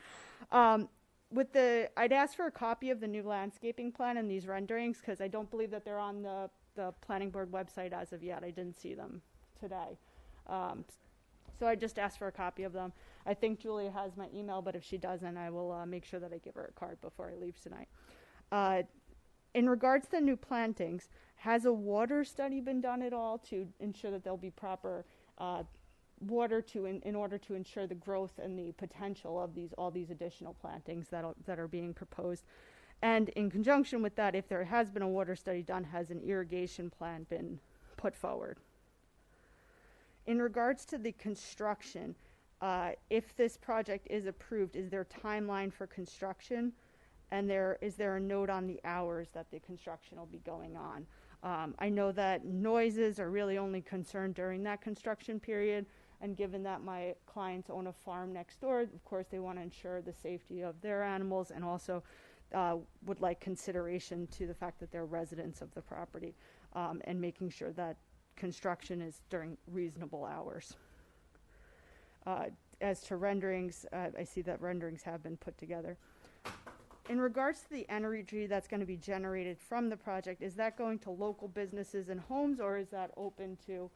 I'd ask for a copy of the new landscaping plan and these renderings, because I don't believe that they're on the planning board website as of yet. I didn't see them today. So I just asked for a copy of them. I think Julia has my email, but if she doesn't, I will make sure that I give her a card before I leave tonight. In regards to the new plantings, has a water study been done at all to ensure that there'll be proper water in order to ensure the growth and the potential of all these additional plantings that are being proposed? And in conjunction with that, if there has been a water study done, has an irrigation plan been put forward? In regards to the construction, if this project is approved, is there a timeline for construction? And is there a note on the hours that the construction will be going on? I know that noises are really only concerned during that construction period, and given that my clients own a farm next door, of course they want to ensure the safety of their animals, and also would like consideration to the fact that they're residents of the property, and making sure that construction is during reasonable hours. As to renderings, I see that renderings have been put together. In regards to the energy that's going to be generated from the project, is that going to local businesses and homes, or is that open to,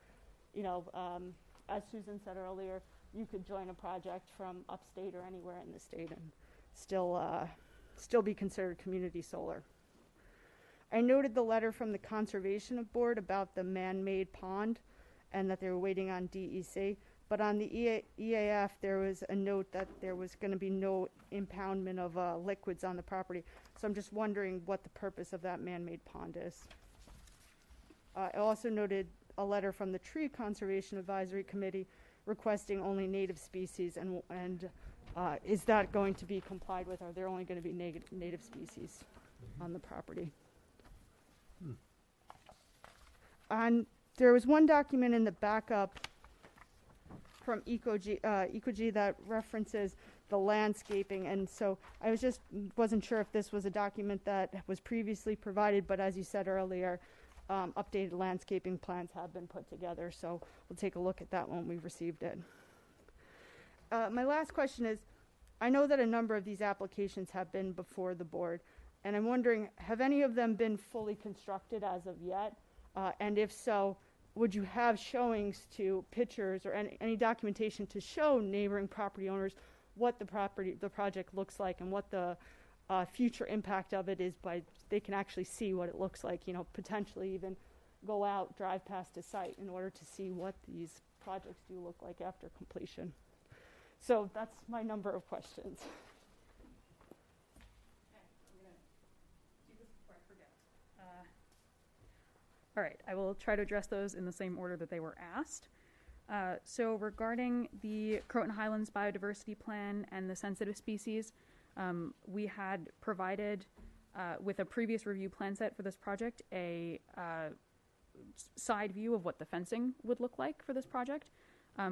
as Susan said earlier, you could join a project from upstate or anywhere in the state and still be considered community solar? I noted the letter from the Conservation Board about the man-made pond and that they were waiting on DEC. but on the EAF, there was a note that there was going to be no impoundment of liquids on the property. So I'm just wondering what the purpose of that man-made pond is. I also noted a letter from the Tree Conservation Advisory Committee requesting only native species, and is that going to be complied with? Are there only going to be native species on the property? And there was one document in the backup from Ecogy that references the landscaping, and so I wasn't sure if this was a document that was previously provided, but as you said earlier, updated landscaping plans have been put together, so we'll take a look at that when we've received it. My last question is, I know that a number of these applications have been before the board, and I'm wondering, have any of them been fully constructed as of yet? And if so, would you have showings to pictures or any documentation to show neighboring property owners what the project looks like and what the future impact of it is, by they can actually see what it looks like, potentially even go out, drive past a site in order to see what these projects do look like after completion. So that's my number of questions. All right, I will try to address those in the same order that they were asked. So regarding the Croton Highlands Biodiversity Plan and the sensitive species, we had provided, with a previous review plan set for this project, a side view of what the fencing would look like for this project.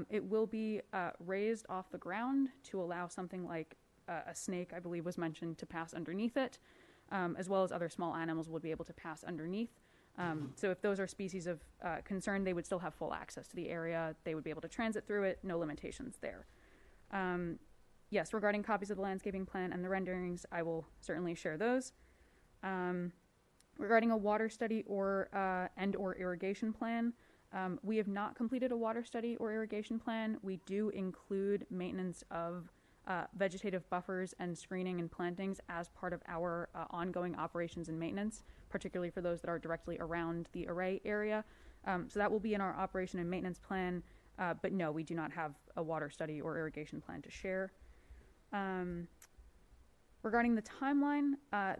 It will be raised off the ground to allow something like a snake, I believe was mentioned, to pass underneath it, as well as other small animals would be able to pass underneath. So if those are species of concern, they would still have full access to the area. They would be able to transit through it, no limitations there. Yes, regarding copies of the landscaping plan and the renderings, I will certainly share those. Regarding a water study or irrigation plan, we have not completed a water study or irrigation plan. We do include maintenance of vegetative buffers and screening and plantings as part of our ongoing operations and maintenance, particularly for those that are directly around the array area. So that will be in our operation and maintenance plan, but no, we do not have a water study or irrigation plan to share. Regarding the timeline,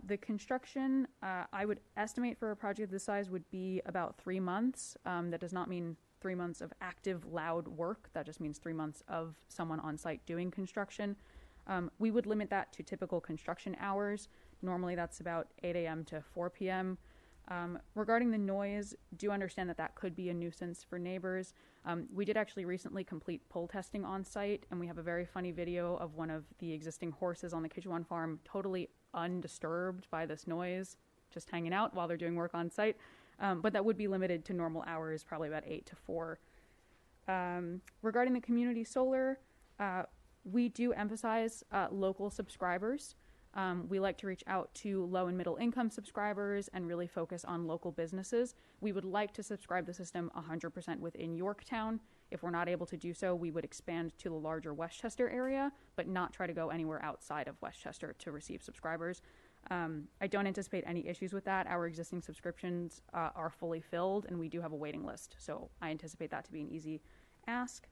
the construction, I would estimate for a project of this size would be about 3 months. That does not mean 3 months of active, loud work. That just means 3 months of someone on site doing construction. We would limit that to typical construction hours. Normally that's about 8 a.m. to 4 p.m. Regarding the noise, do understand that that could be a nuisance for neighbors. We did actually recently complete pole testing on site, and we have a very funny video of one of the existing horses on the Kichwan farm totally undisturbed by this noise, just hanging out while they're doing work on site. But that would be limited to normal hours, probably about 8 to 4. Regarding the community solar, we do emphasize local subscribers. We like to reach out to low and middle income subscribers and really focus on local businesses. We would like to subscribe the system 100% within Yorktown. If we're not able to do so, we would expand to the larger Westchester area, but not try to go anywhere outside of Westchester to receive subscribers. I don't anticipate any issues with that. Our existing subscriptions are fully filled, and we do have a waiting list, so I anticipate that to be an easy ask.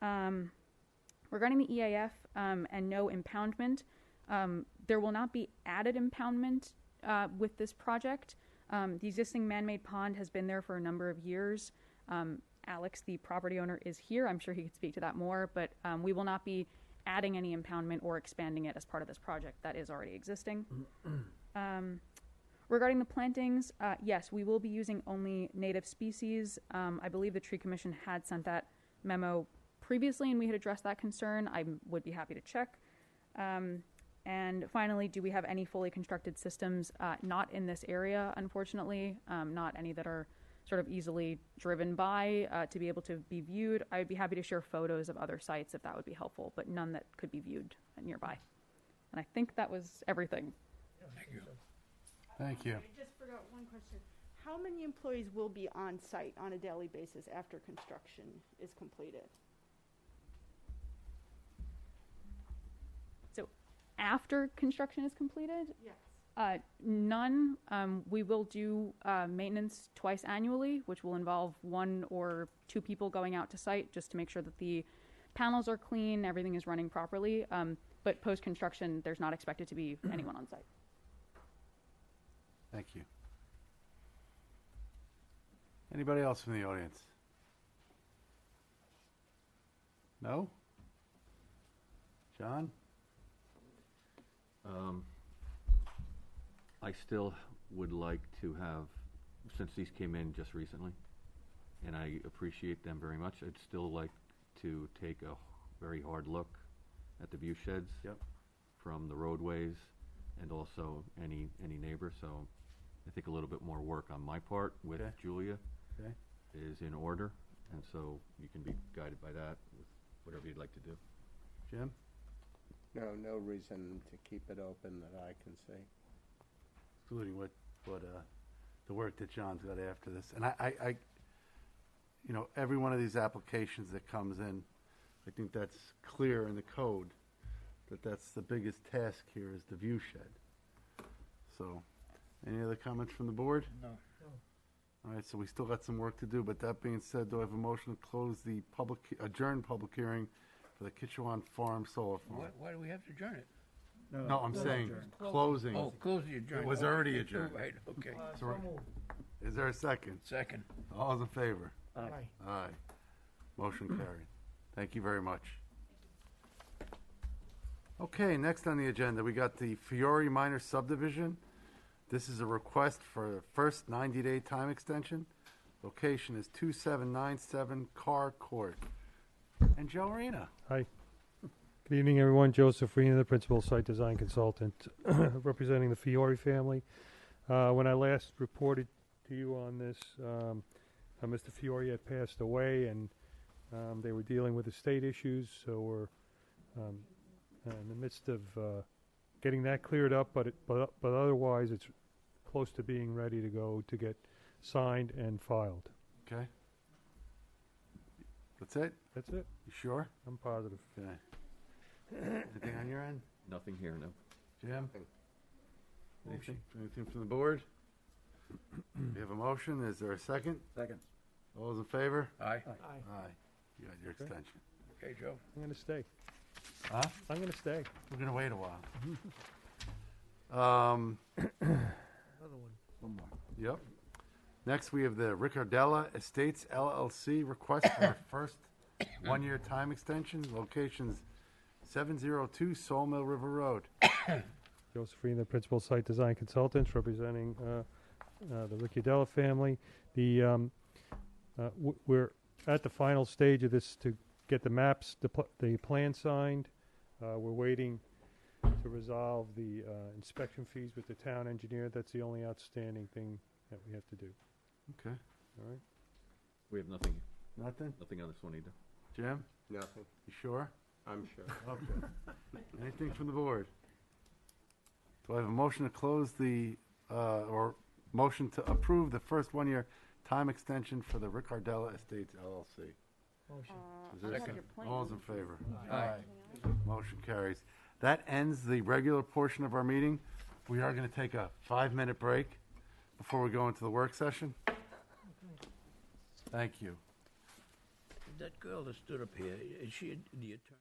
Regarding the EAF and no impoundment, there will not be added impoundment with this project. The existing man-made pond has been there for a number of years. Alex, the property owner, is here. I'm sure he could speak to that more, but we will not be adding any impoundment or expanding it as part of this project that is already existing. Regarding the plantings, yes, we will be using only native species. I believe the Tree Commission had sent that memo previously, and we had addressed that concern. I would be happy to check. And finally, do we have any fully constructed systems? Not in this area, unfortunately. Not any that are sort of easily driven by to be able to be viewed. I would be happy to share photos of other sites if that would be helpful, but none that could be viewed nearby. And I think that was everything. Thank you. Thank you. I just forgot one question. How many employees will be on site on a daily basis after construction is completed? So after construction is completed? Yes. None. We will do maintenance twice annually, which will involve 1 or 2 people going out to site just to make sure that the panels are clean, everything is running properly. But post-construction, there's not expected to be anyone on site. Thank you. Anybody else from the audience? No? John? I still would like to have, since these came in just recently, and I appreciate them very much, I'd still like to take a very hard look at the view sheds. Yep. From the roadways and also any neighbor. So I think a little bit more work on my part with Okay. Julia Okay. is in order, and so you can be guided by that with whatever you'd like to do. Jim? No reason to keep it open that I can see. Including what the work that John's got after this. And I every one of these applications that comes in, I think that's clear in the code that that's the biggest task here is the view shed. So, any other comments from the board? No. All right, so we still got some work to do, but that being said, do I have a motion to close the adjourned public hearing for the Kichwan Farm Solar Farm? Why do we have to adjourn it? No, I'm saying closing. Oh, close the adjournment. It was already adjourned. Right, okay. So is there a second? Second. All those in favor? Aye. Aye. Motion carried. Thank you very much. Okay, next on the agenda, we got the Fiori minor subdivision. This is a request for a first 90-day time extension. Location is 2797 Carr Court. And Joe Arena. Hi. Good evening, everyone. Joseph Arena, the Principal Site Design Consultant, representing the Fiori family. When I last reported to you on this, Mr. Fiori had passed away, and they were dealing with estate issues, so we're in the midst of getting that cleared up, but otherwise it's close to being ready to go to get signed and filed. Okay. That's it? That's it. You sure? I'm positive. Okay. Anything on your end? Nothing here, no. Jim? Anything from the board? We have a motion. Is there a second? Second. All those in favor? Aye. Aye. You got your extension. Okay, Joe. I'm going to stay. Huh? I'm going to stay. We're going to wait a while. Another one. One more. Yep. Next, we have the Ricardella Estates LLC request for a first one-year time extension. Locations 702 Sawmill River Road. Joseph Arena, Principal Site Design Consultants, representing the Ricciardella family. We're at the final stage of this to get the maps, the plan signed. We're waiting to resolve the inspection fees with the town engineer. That's the only outstanding thing that we have to do. Okay. All right. We have nothing. Nothing? Nothing on this one either. Jim? Nothing. You sure? I'm sure. Okay. Anything from the board? Do I have a motion to close or motion to approve the first one-year time extension for the Ricardella Estates LLC? Motion. Is there a second? All those in favor? Aye. Motion carries. That ends the regular portion of our meeting. We are going to take a 5-minute break before we go into the work session. Thank you. That girl that stood up here, is she the attorney?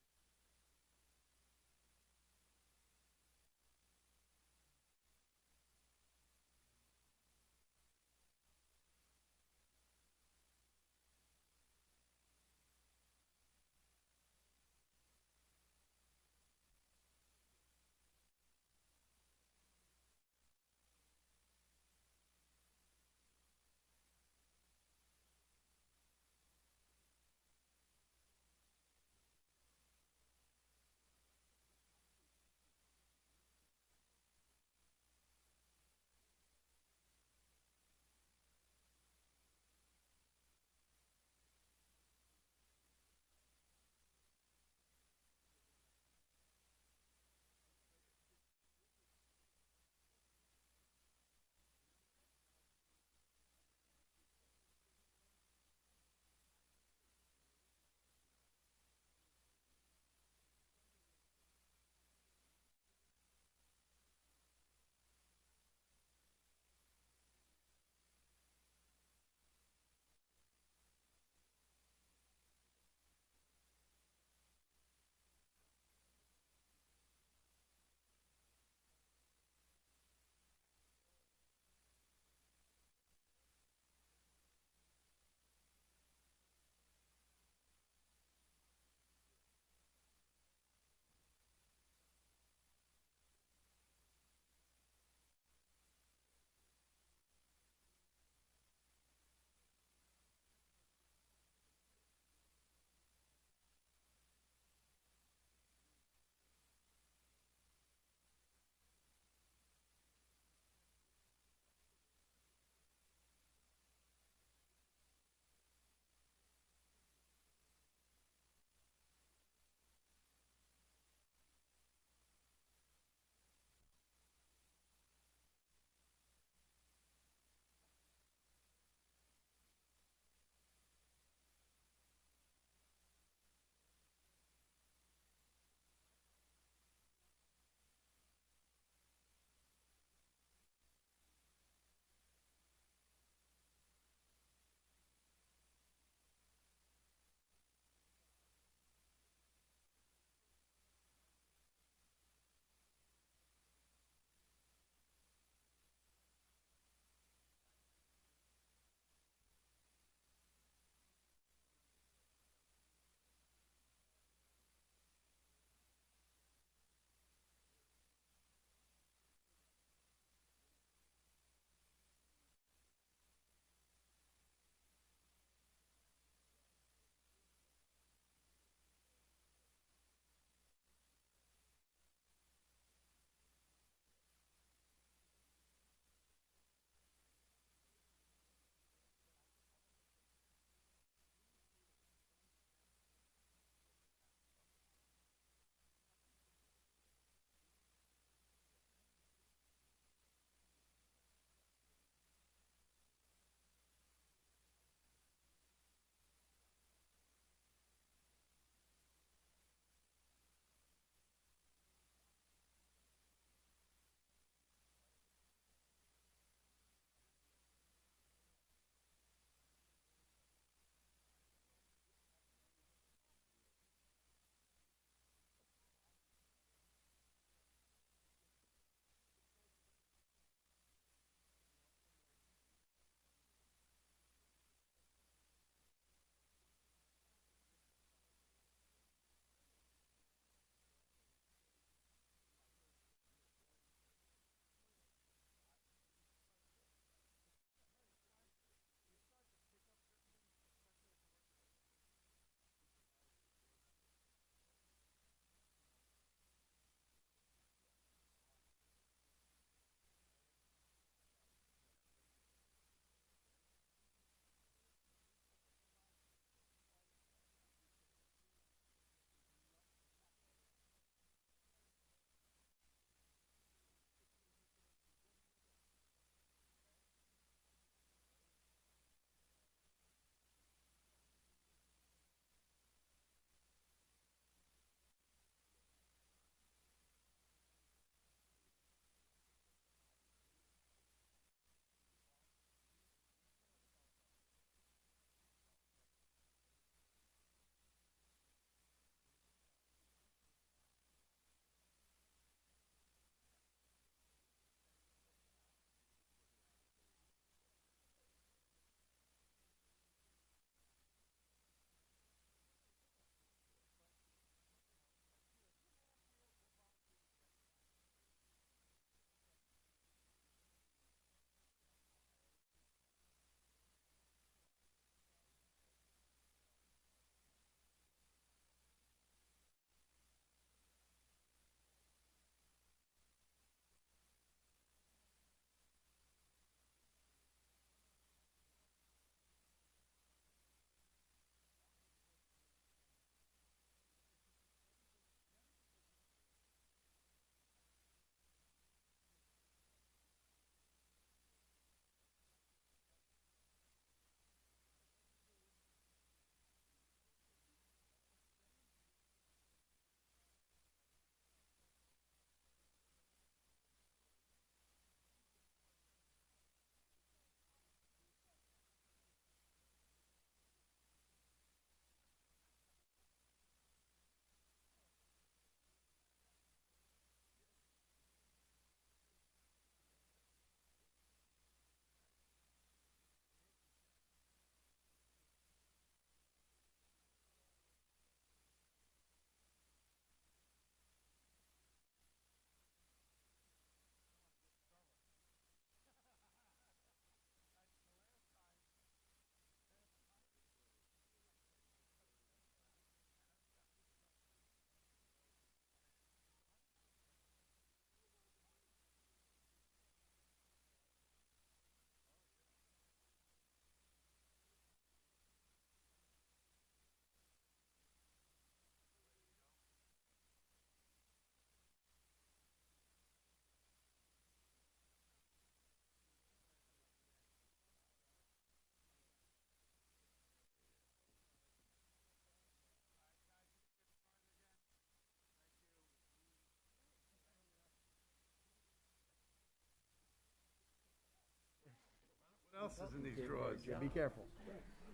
else is in these drawers? Yeah, be careful.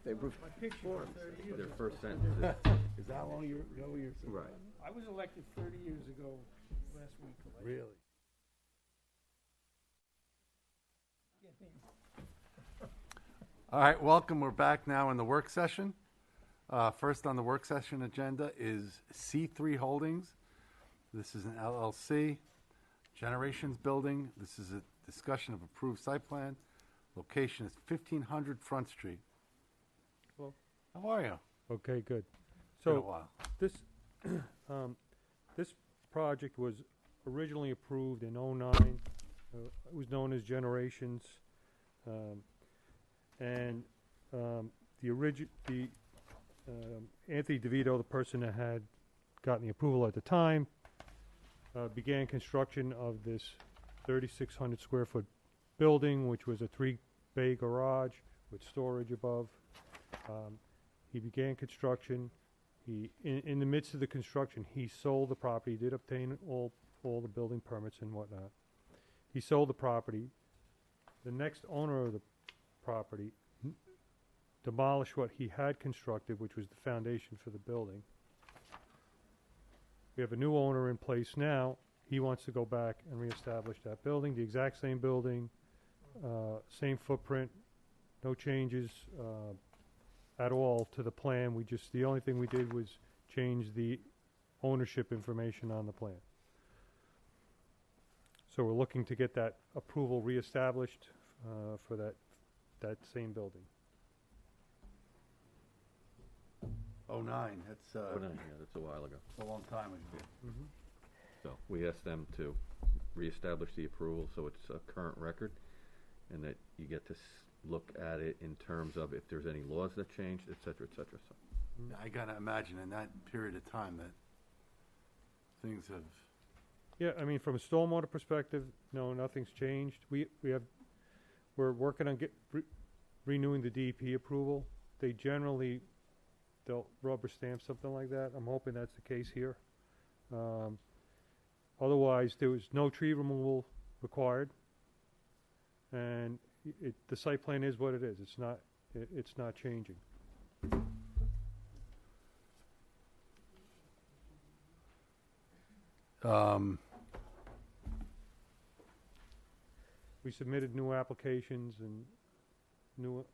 They were My picture was 30 years Their ago. first sentence is, Is that how long ago you're? right. I was elected 30 years ago last week. Really? All right, welcome. We're back now in the work session. First on the work session agenda is C3 Holdings. This is an LLC, Generations Building. This is a discussion of approved site plan. Location is 1500 Front Street. Hello. How are you? Okay, good. Been a So while. this, this project was originally approved in '09. It was known as Generations. And Anthony DeVito, the person that had gotten the approval at the time, began construction of this 3,600 square foot building, which was a 3-bay garage with storage above. He began construction. In the midst of the construction, he sold the property, did obtain all the building permits and whatnot. He sold the property. The next owner of the property demolished what he had constructed, which was the foundation for the building. We have a new owner in place now. He wants to go back and reestablish that building, the exact same building, same footprint, no changes at all to the plan. The only thing we did was change the ownership information on the plan. So we're looking to get that approval reestablished for that same building. 09, that's Oh, no, yeah, that's a while ago. a long time ago. So we asked them to reestablish the approval so it's a current record and that you get to look at it in terms of if there's any laws that changed, et cetera, et cetera. So Yeah, I gotta imagine in that period of time that things have. Yeah, I mean, from a stormwater perspective, no, nothing's changed. We're working on renewing the DEP approval. They'll rubber stamp something like that. I'm hoping that's the case here. Otherwise, there was no tree removal required, and the site plan is what it is. It's not changing. We submitted new applications and new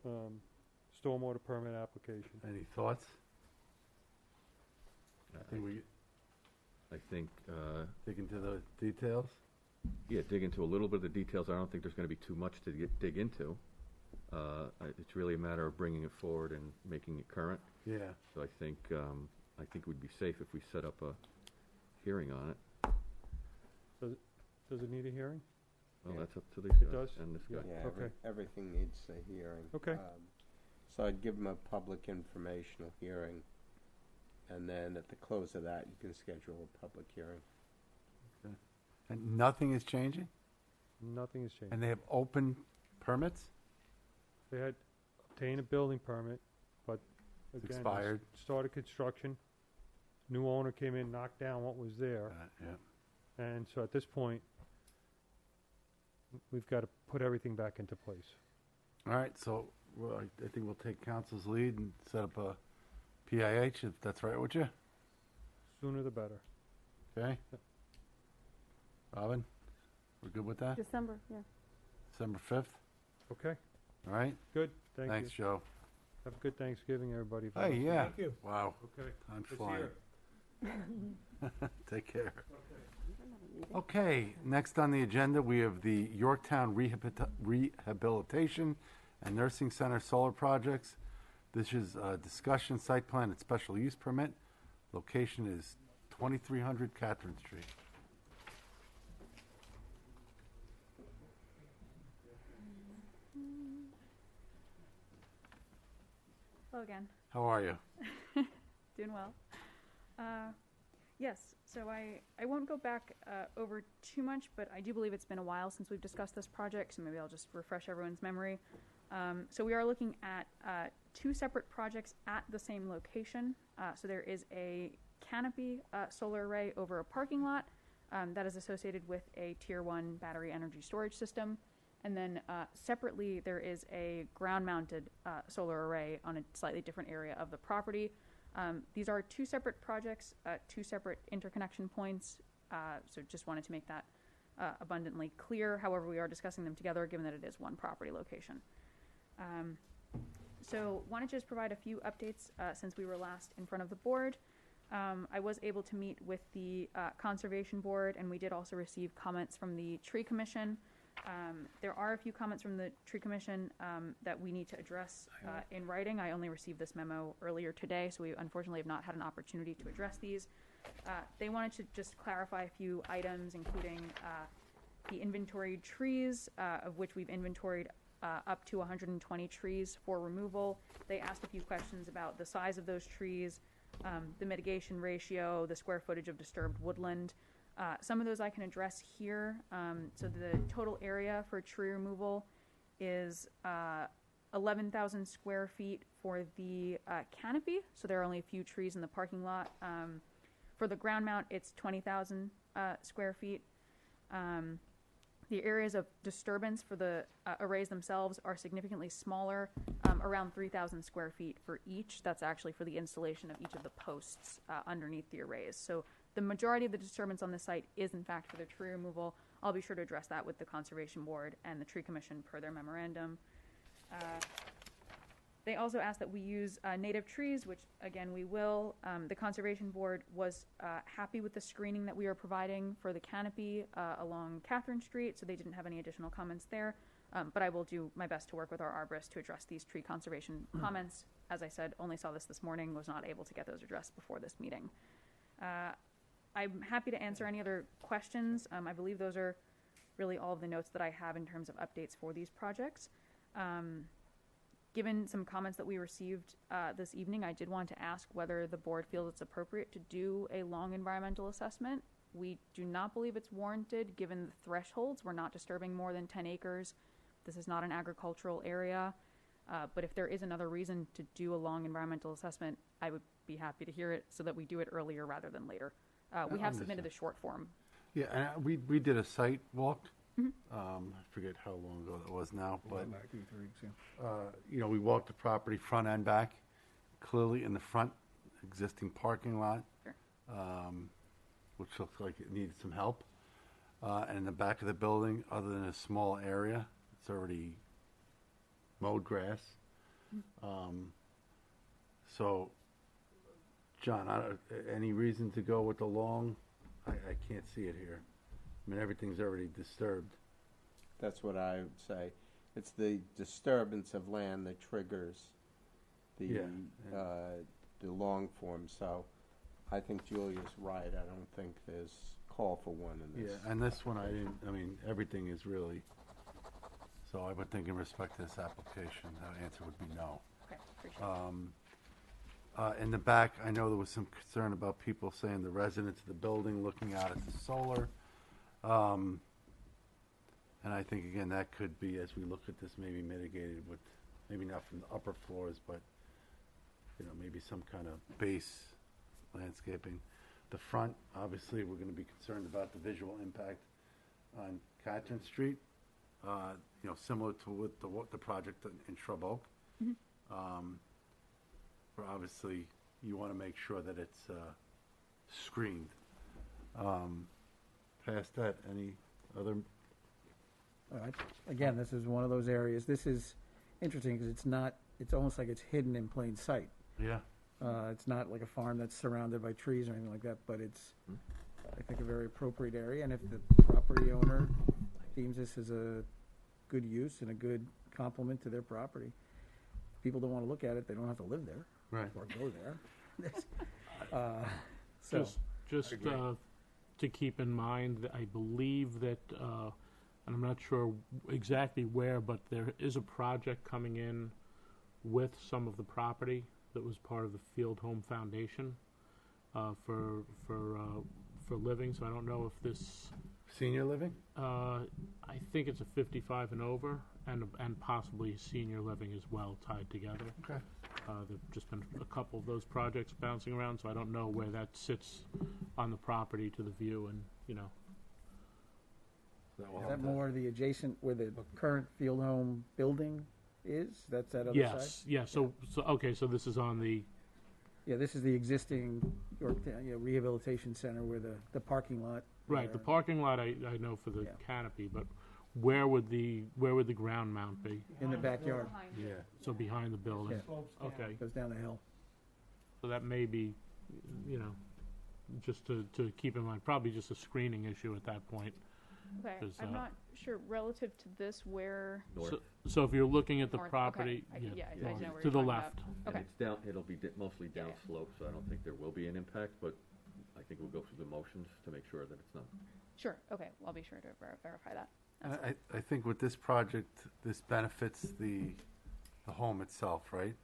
stormwater permit applications. Any thoughts? I think dig into the details. yeah, dig into a little bit of the details. I don't think there's going to be too much to dig into. It's really a matter of bringing it forward and making it current. Yeah. So I think we'd be safe if we set up a hearing on it. Does it need a hearing? Well, Yeah. that's up to these It guys does? and this guy. Yeah, Okay. everything needs a hearing. Okay. So I'd give them a public informational hearing, and then at the close of that, you can schedule a public hearing. And nothing is changing? Nothing has changed. And they have open permits? They had obtained a building permit, but It's again, expired. started construction. New owner came in, knocked down what was there. Yeah. And so at this point, we've got to put everything back into place. All right, so I think we'll take council's lead and set up a PIH, if that's right with you. Sooner the better. Okay? Robin, we're good with that? December, yeah. December 5th? Okay, All right? good. Thank Thanks, you. Joe. Have a good Thanksgiving, everybody. Hey, yeah. Thank you. Wow. Okay. Time's Good to flying. hear. Take care. Okay, next on the agenda, we have the Yorktown Rehabilitation and Nursing Center solar projects. This is a discussion, site plan, and special use permit. Location is 2300 Catherine Street. Hello again. How are you? Doing well. Yes, so I won't go back over too much, but I do believe it's been a while since we've discussed this project, so maybe I'll just refresh everyone's memory. So we are looking at two separate projects at the same location. So there is a Canopy solar array over a parking lot that is associated with a Tier 1 battery energy storage system. And then separately, there is a ground-mounted solar array on a slightly different area of the property. These are two separate projects, two separate interconnection points. So just wanted to make that abundantly clear. However, we are discussing them together, given that it is one property location. So wanted to just provide a few updates since we were last in front of the board. I was able to meet with the Conservation Board, and we did also receive comments from the Tree Commission. There are a few comments from the Tree Commission that we need to address in writing. I only received this memo earlier today, so we unfortunately have not had an opportunity to address these. They wanted to just clarify a few items, including the inventoried trees, of which we've inventoried up to 120 trees for removal. They asked a few questions about the size of those trees, the mitigation ratio, the square footage of disturbed woodland. Some of those I can address here. So the total area for tree removal is 11,000 square feet for the canopy. So there are only a few trees in the parking lot. For the ground mount, it's 20,000 square feet. The areas of disturbance for the arrays themselves are significantly smaller, around 3,000 square feet for each. That's actually for the installation of each of the posts underneath the arrays. So the majority of the disturbance on the site is, in fact, for the tree removal. I'll be sure to address that with the Conservation Board and the Tree Commission per their memorandum. They also asked that we use native trees, which, again, we will. The Conservation Board was happy with the screening that we are providing for the canopy along Catherine Street, so they didn't have any additional comments there. But I will do my best to work with our arborist to address these tree conservation comments. As I said, only saw this morning, was not able to get those addressed before this meeting. I'm happy to answer any other questions. I believe those are really all of the notes that I have in terms of updates for these projects. Given some comments that we received this evening, I did want to ask whether the board feels it's appropriate to do a long environmental assessment. We do not believe it's warranted given the thresholds. We're not disturbing more than 10 acres. This is not an agricultural area. But if there is another reason to do a long environmental assessment, I would be happy to hear it so that we do it earlier rather than later. We have submitted the short form. Yeah, and we did a site walk. I forget how long ago that was now, but you know, we walked the property front and back. Clearly, in the front, existing parking lot, which looks like it needed some help, and in the back of the building, other than a small area, it's already mowed grass. So, John, any reason to go with the long? I can't see it here. I mean, everything's already disturbed. That's what I would say. It's the disturbance of land that triggers the long form. So I think Julia's right. I don't think there's call for one in this. Yeah, and this one I mean, everything is really, so I would think in respect to this application, the answer would be no. Okay, appreciate it. In the back, I know there was some concern about people saying the residents of the building looking out at the solar. And I think, again, that could be, as we look at this, maybe mitigated with, maybe not from the upper floors, but, you know, maybe some kind of base landscaping. The front, obviously, we're going to be concerned about the visual impact on Catherine Street, you know, similar to with the project in Shrub Oak. Where obviously you want to make sure that it's screened. Past that, any other? Again, this is one of those areas. This is interesting because it's almost like it's hidden in plain sight. Yeah. It's not like a farm that's surrounded by trees or anything like that, but it's, I think, a very appropriate area. And if the property owner deems this as a good use and a good complement to their property, people don't want to look at it, they don't have to live there. Right. Or go there. So just to keep in mind, I believe that, and I'm not sure exactly where, but there is a project coming in with some of the property that was part of the Field Home Foundation for living. So I don't know if this senior living. I think it's a 55 and over, and possibly senior living as well, tied together. Okay. There've just been a couple of those projects bouncing around, so I don't know where that sits on the property to the view, and you know. we'll Is have that to- more the adjacent where the current field home building is? That's that other Yes, side? yeah, so, okay, so this is on the, Yeah, this is the existing Yorktown, Rehabilitation Center where the parking lot. right, the where- parking lot I know for the Yeah. canopy, but where would the ground mount be? In the backyard. Yeah. So behind the building? Yeah. Slopes down. Okay, Goes down the hill. so that may be, just to keep in mind, probably just a screening issue at that point. Okay, 'Cause, I'm not sure relative to this where. So if you're looking at the North, okay. property, I know where to you're the talking about. left. And Okay. it's down, it'll be mostly Yeah, yeah. downslope, so I don't think there will be an impact, but I think we'll go through the motions to make sure that it's not. Sure, okay, I'll be sure to verify that. And I think with this project, this benefits the home itself, right?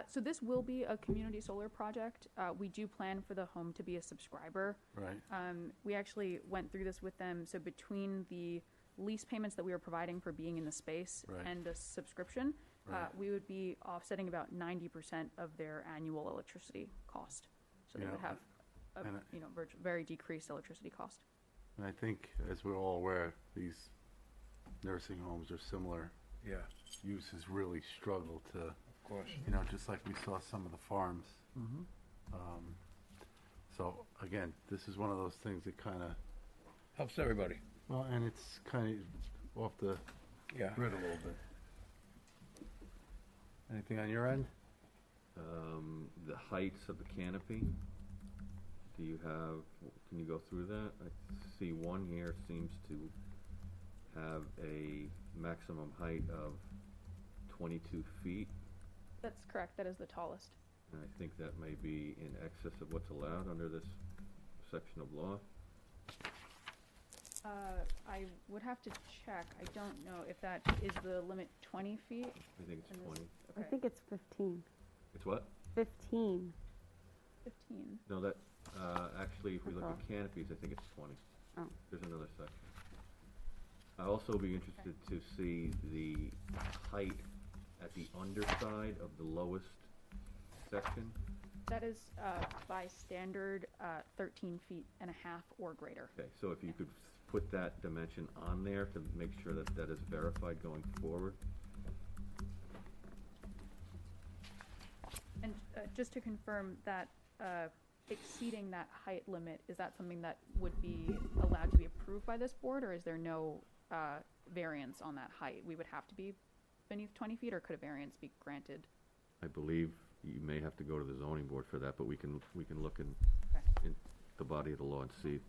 So this will be a community solar project. We do plan for the home to be a subscriber. Right. We actually went through this with them. So between the lease payments that we were providing for being in the space Right. and a subscription, Right. we would be offsetting about 90% of their annual electricity cost. So they Yeah, would have a and very decreased electricity cost. And I think, as we're all aware, these nursing homes are similar. Yeah. Uses really struggle to, Of course. just like we saw some of the farms. Mm-hmm. So again, this is one of those things that kind of, Helps everybody. well, and it's kind of off the Yeah. grid a little bit. Anything on your end? The heights of the canopy, do you have, can you go through that? I see one here seems to have a maximum height of 22 feet, That's correct. That is the tallest. and I think that may be in excess of what's allowed under this section of law. I would have to check. I don't know if that is the limit 20 feet. I think it's And this- 20. I Okay. think it's 15. It's what? 15. 15. No, that, actually, if we look That's at canopies, I think it's 20. Oh. There's another section. I'd also be interested to see the height at the underside of the lowest section. That is by standard 13 feet and a half or greater. Okay, so if you could put that dimension on there to make sure that that is verified going forward. And just to confirm that exceeding that height limit, is that something that would be allowed to be approved by this board, or is there no variance on that height? We would have to be beneath 20 feet, or could a variance be granted? I believe you may have to go to the zoning board for that, but we can look in the body of the law and see.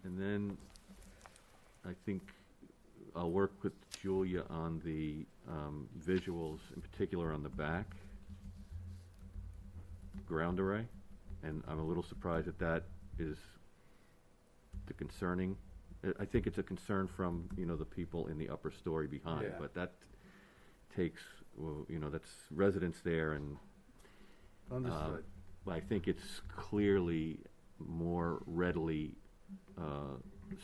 And then I think I'll work with Julia on the visuals, in particular on the back ground array, and I'm a little surprised that is the concerning. I think it's a concern from, the people in the upper story behind, Yeah. but that takes, well, that's residents there, and Understood. I think it's clearly more readily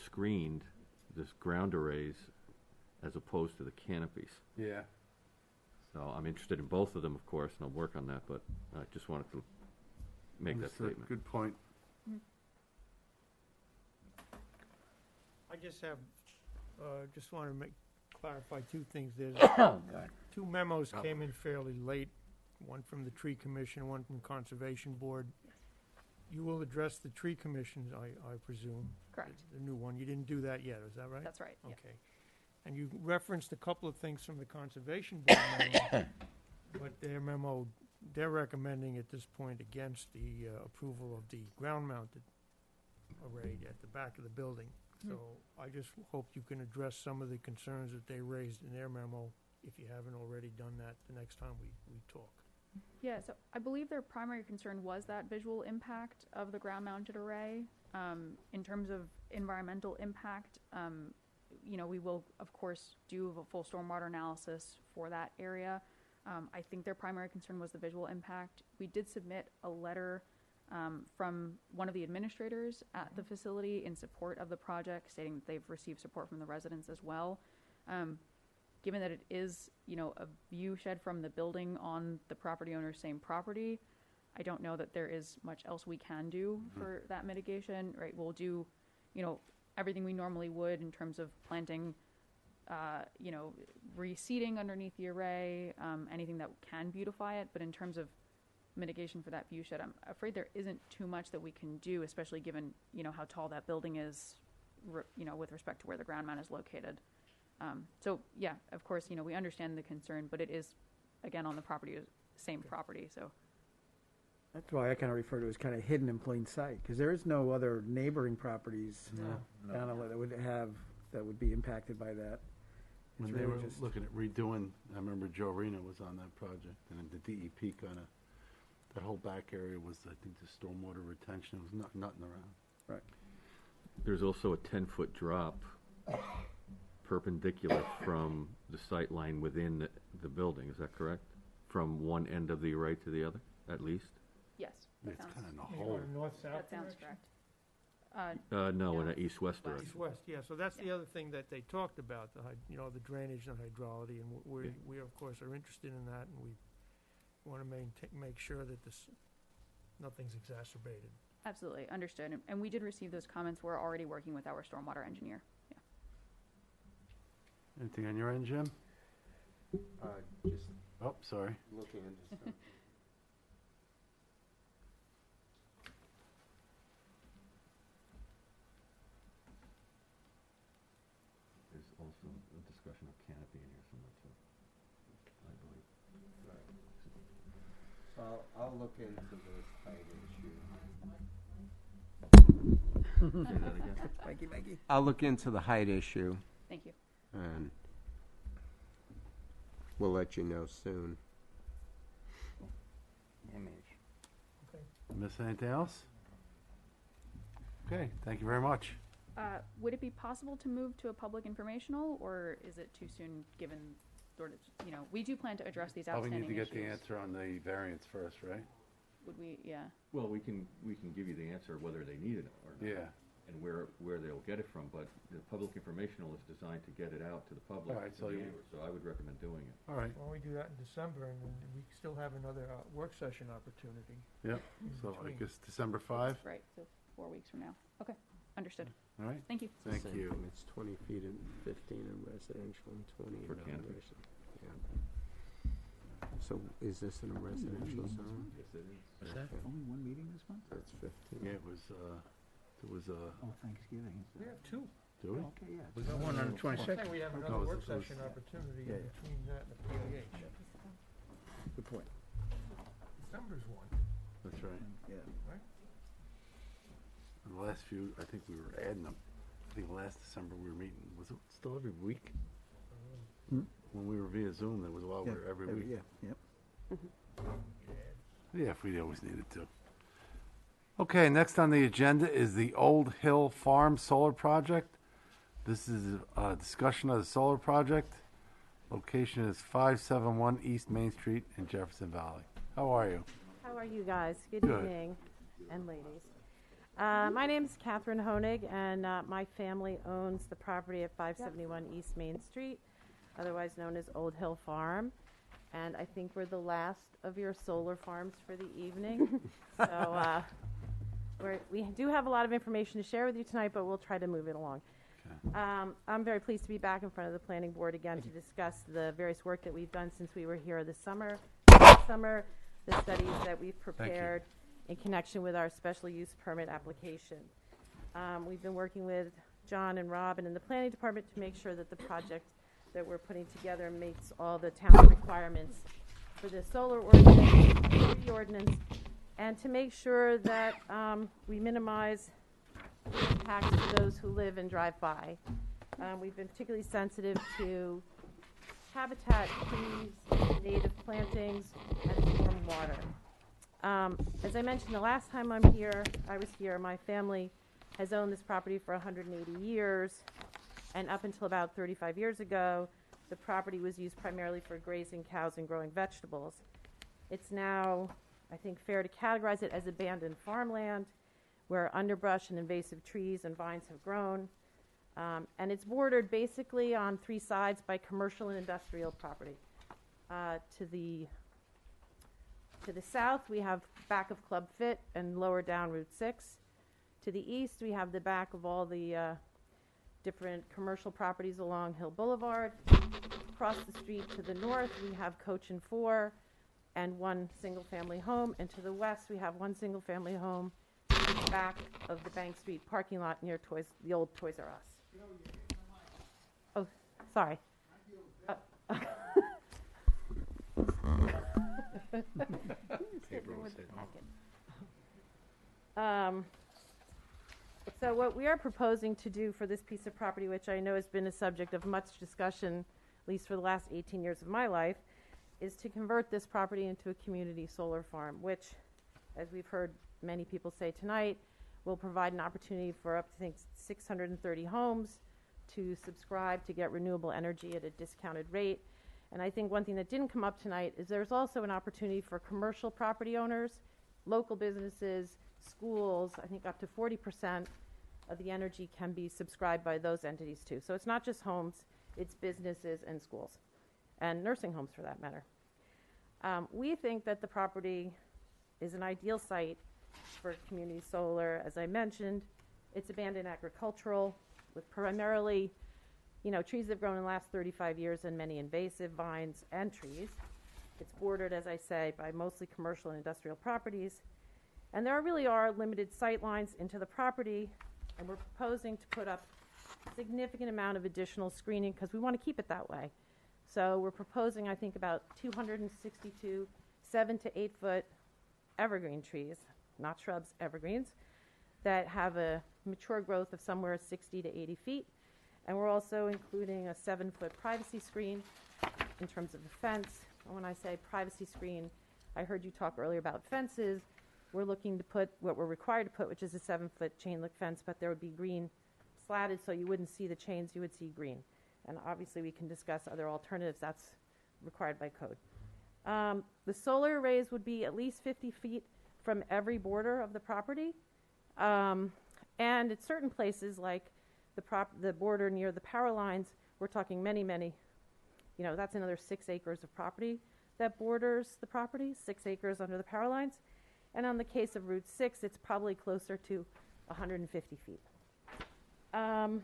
screened, this ground arrays, as opposed to the canopies. Yeah. So I'm interested in both of them, of course, and I'll work on that, but I just wanted to make that Understood. statement. Good point. I just have, just want to clarify two things. There's Oh, God. two memos came in fairly late, one from the Tree Commission, one from Conservation Board. You will address the Tree Commission, I presume? Correct. The new one. You didn't do that yet, is that right? That's right, yeah. Okay. And you referenced a couple of things from the Conservation Board memo, but their memo, they're recommending at this point against the approval of the ground-mounted array at the back of the building. So I just hope you can address some of the concerns that they raised in their memo, if you haven't already done that, the next time we talk. Yeah, so I believe their primary concern was that visual impact of the ground-mounted array. In terms of environmental impact, we will, of course, do a full stormwater analysis for that area. I think their primary concern was the visual impact. We did submit a letter from one of the administrators at the facility in support of the project, stating that they've received support from the residents as well. Given that it is, a view shed from the building on the property owner's same property, I don't know that there is much else we can do for that mitigation, right? We'll do, everything we normally would in terms of planting, reseeding underneath the array, anything that can beautify it. But in terms of mitigation for that view shed, I'm afraid there isn't too much that we can do, especially given, how tall that building is, with respect to where the ground mount is located. So yeah, of course, we understand the concern, but it is, again, on the property, same property, so. That's why I kind of refer to it as kind of hidden in plain sight, because there is no other neighboring properties down the way that would be impacted by that. When they were looking at redoing, I remember Joe Rena was on that project, and the DEP kind of, that whole back area was, I think, the stormwater retention. It was nothing around. Right. There's also a 10-foot drop perpendicular from the sight line within the building, is that correct? From one end of the array to the other, at least? Yes. It's kind of in a hole. North-south That sounds direction? correct. No, in an east-west direction. East-west, yeah, so that's the other thing that they talked about, the drainage and hydrology, and we of course are interested in that, and we want to make sure that nothing's exacerbated. Absolutely, understood. And we did receive those comments. We're already working with our stormwater engineer. Yeah. Anything on your end, Jim? Just Oh, sorry. looking into some. There's also a discussion of canopy in here somewhere too, I believe. So I'll look into the height issue. Say that again? Mikey. I'll look into the height issue, Thank you. and we'll let you know soon. Miss anything else? Okay, thank you very much. Would it be possible to move to a public informational, or is it too soon given sort of, we do plan to address these Probably outstanding need to get the issues. answer on the variance first, right? Would we, yeah. Well, we can give you the answer whether they need it or not. Yeah. And where they'll get it from, but the public informational is designed to get it out to the public. All right, so you- So I would recommend doing it. All right. Why don't we do that in December, and then we still have another work session opportunity. Yep, so I guess December 5? Right, so 4 weeks from now. Okay, understood. All right. Thank you. Thank Same you. thing, It's 20 feet and 15 in residential and 20 For in canopy. non-residential. Yeah. So is this in a residential zone? Yes, it is. Is that only one meeting this month? That's 15. Yeah, it was, there was a, Oh, Thanksgiving. We have two. do we? Okay, yeah. Was that one on the I'm 22nd? saying we have No, another it work was- session opportunity Yeah, in yeah. between that and the PAH. Good point. December's one, That's right. Yeah. right? And the last few, I think we were adding them. I think last December we were meeting, was it still every week? Hmm? When we were via Zoom, there was a while we were every week. Yeah, yep. Yeah, if we always needed to. Okay, next on the agenda is the Old Hill Farm Solar Project. This is a discussion of the solar project. Location is 571 East Main Street in Jefferson Valley. How are you? How are you guys? Good Good. evening, and ladies. My name is Catherine Honig, and my family owns the property at 571 East Main Street, otherwise known as Old Hill Farm. And I think we're the last of your solar farms for the evening. So we do have a lot of information to share with you tonight, but we'll try to move it along. I'm very pleased to be back in front of the planning board again to discuss the various work that we've done since we were here this summer, the studies that we've prepared in connection with our special use permit application. We've been working with John and Rob and in the planning department to make sure that the project that we're putting together meets all the town requirements for the solar ordinance, the ordinance, and to make sure that we minimize impacts to those who live and drive by. We've been particularly sensitive to habitat, trees, native plantings, and storm water. As I mentioned the last time I was here, my family has owned this property for 180 years, and up until about 35 years ago, the property was used primarily for grazing cows and growing vegetables. It's now, I think, fair to categorize it as abandoned farmland, where underbrush and invasive trees and vines have grown. And it's bordered basically on 3 sides by commercial and industrial property. To To the south, we have back of Club Fit and lower down Route 6. To the east, we have the back of all the different commercial properties along Hill Boulevard. Across the street to the north, we have Coach and 4 and one single-family home. And to the west, we have one single-family home in the back of the Bank Street parking lot near the old Toys R Us. Oh, sorry. So what we are proposing to do for this piece of property, which I know has been a subject of much discussion, at least for the last 18 years of my life, is to convert this property into a community solar farm, which, as we've heard many people say tonight, will provide an opportunity for up to, I think, 630 homes to subscribe to get renewable energy at a discounted rate. And I think one thing that didn't come up tonight is there's also an opportunity for commercial property owners, local businesses, schools. I think up to 40% of the energy can be subscribed by those entities too. So it's not just homes, it's businesses and schools, and nursing homes for that matter. We think that the property is an ideal site for community solar. As I mentioned, it's abandoned agricultural with primarily trees that have grown in the last 35 years and many invasive vines and trees. It's bordered, as I say, by mostly commercial and industrial properties. And there really are limited sight lines into the property, and we're proposing to put up a significant amount of additional screening because we want to keep it that way. So we're proposing, I think, about 262 7 to 8 foot evergreen trees, not shrubs, evergreens, that have a mature growth of somewhere 60 to 80 feet. And we're also including a 7-foot privacy screen in terms of the fence. And when I say privacy screen, I heard you talk earlier about fences. We're looking to put what we're required to put, which is a 7-foot chain link fence, but there would be green slatted so you wouldn't see the chains, you would see green. And obviously we can discuss other alternatives. That's required by code. The solar arrays would be at least 50 feet from every border of the property. And at certain places like the border near the power lines, we're talking many, that's another 6 acres of property that borders the property, 6 acres under the power lines. And on the case of Route 6, it's probably closer to 150 feet. The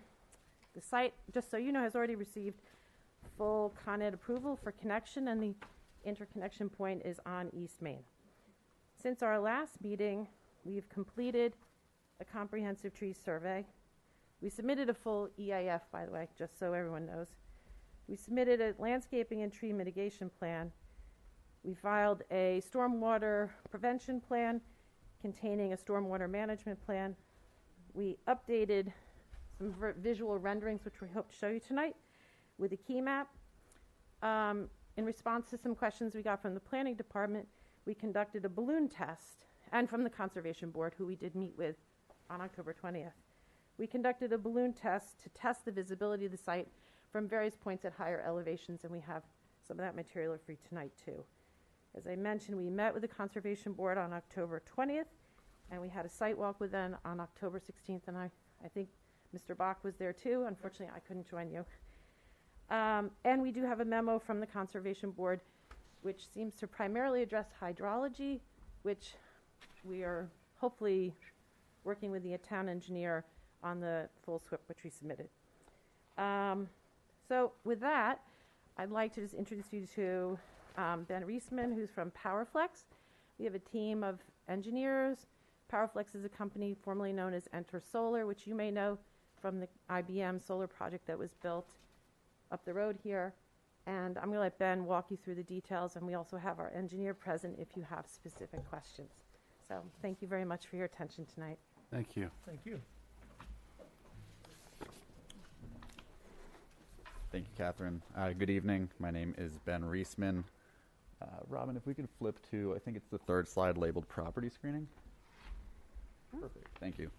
site, just so you know, has already received full Con Ed approval for connection, and the interconnection point is on East Main. Since our last meeting, we've completed a comprehensive tree survey. We submitted a full EIF, by the way, just so everyone knows. We submitted a landscaping and tree mitigation plan. We filed a stormwater prevention plan containing a stormwater management plan. We updated some visual renderings, which we hope to show you tonight, with a key map. In response to some questions we got from the planning department, we conducted a balloon test, and from the Conservation Board, who we did meet with on October 20th. We conducted a balloon test to test the visibility of the site from various points at higher elevations, and we have some of that material for you tonight too. As I mentioned, we met with the Conservation Board on October 20th, and we had a site walk with them on October 16th, and I think Mr. Bach was there too. Unfortunately, I couldn't join you. And we do have a memo from the Conservation Board, which seems to primarily address hydrology, which we are hopefully working with the town engineer on the full SWIP, which we submitted. So with that, I'd like to just introduce you to Ben Reisman, who's from PowerFlex. We have a team of engineers. PowerFlex is a company formerly known as Enter Solar, which you may know from the IBM solar project that was built up the road here. And I'm going to let Ben walk you through the details, and we also have our engineer present if you have specific questions. So thank you very much for your attention tonight. Thank you. Thank you. Thank you, Catherine. Good evening. My name is Ben Reisman. Robin, if we could flip to, I think it's the third slide labeled property screening. Perfect. Thank you.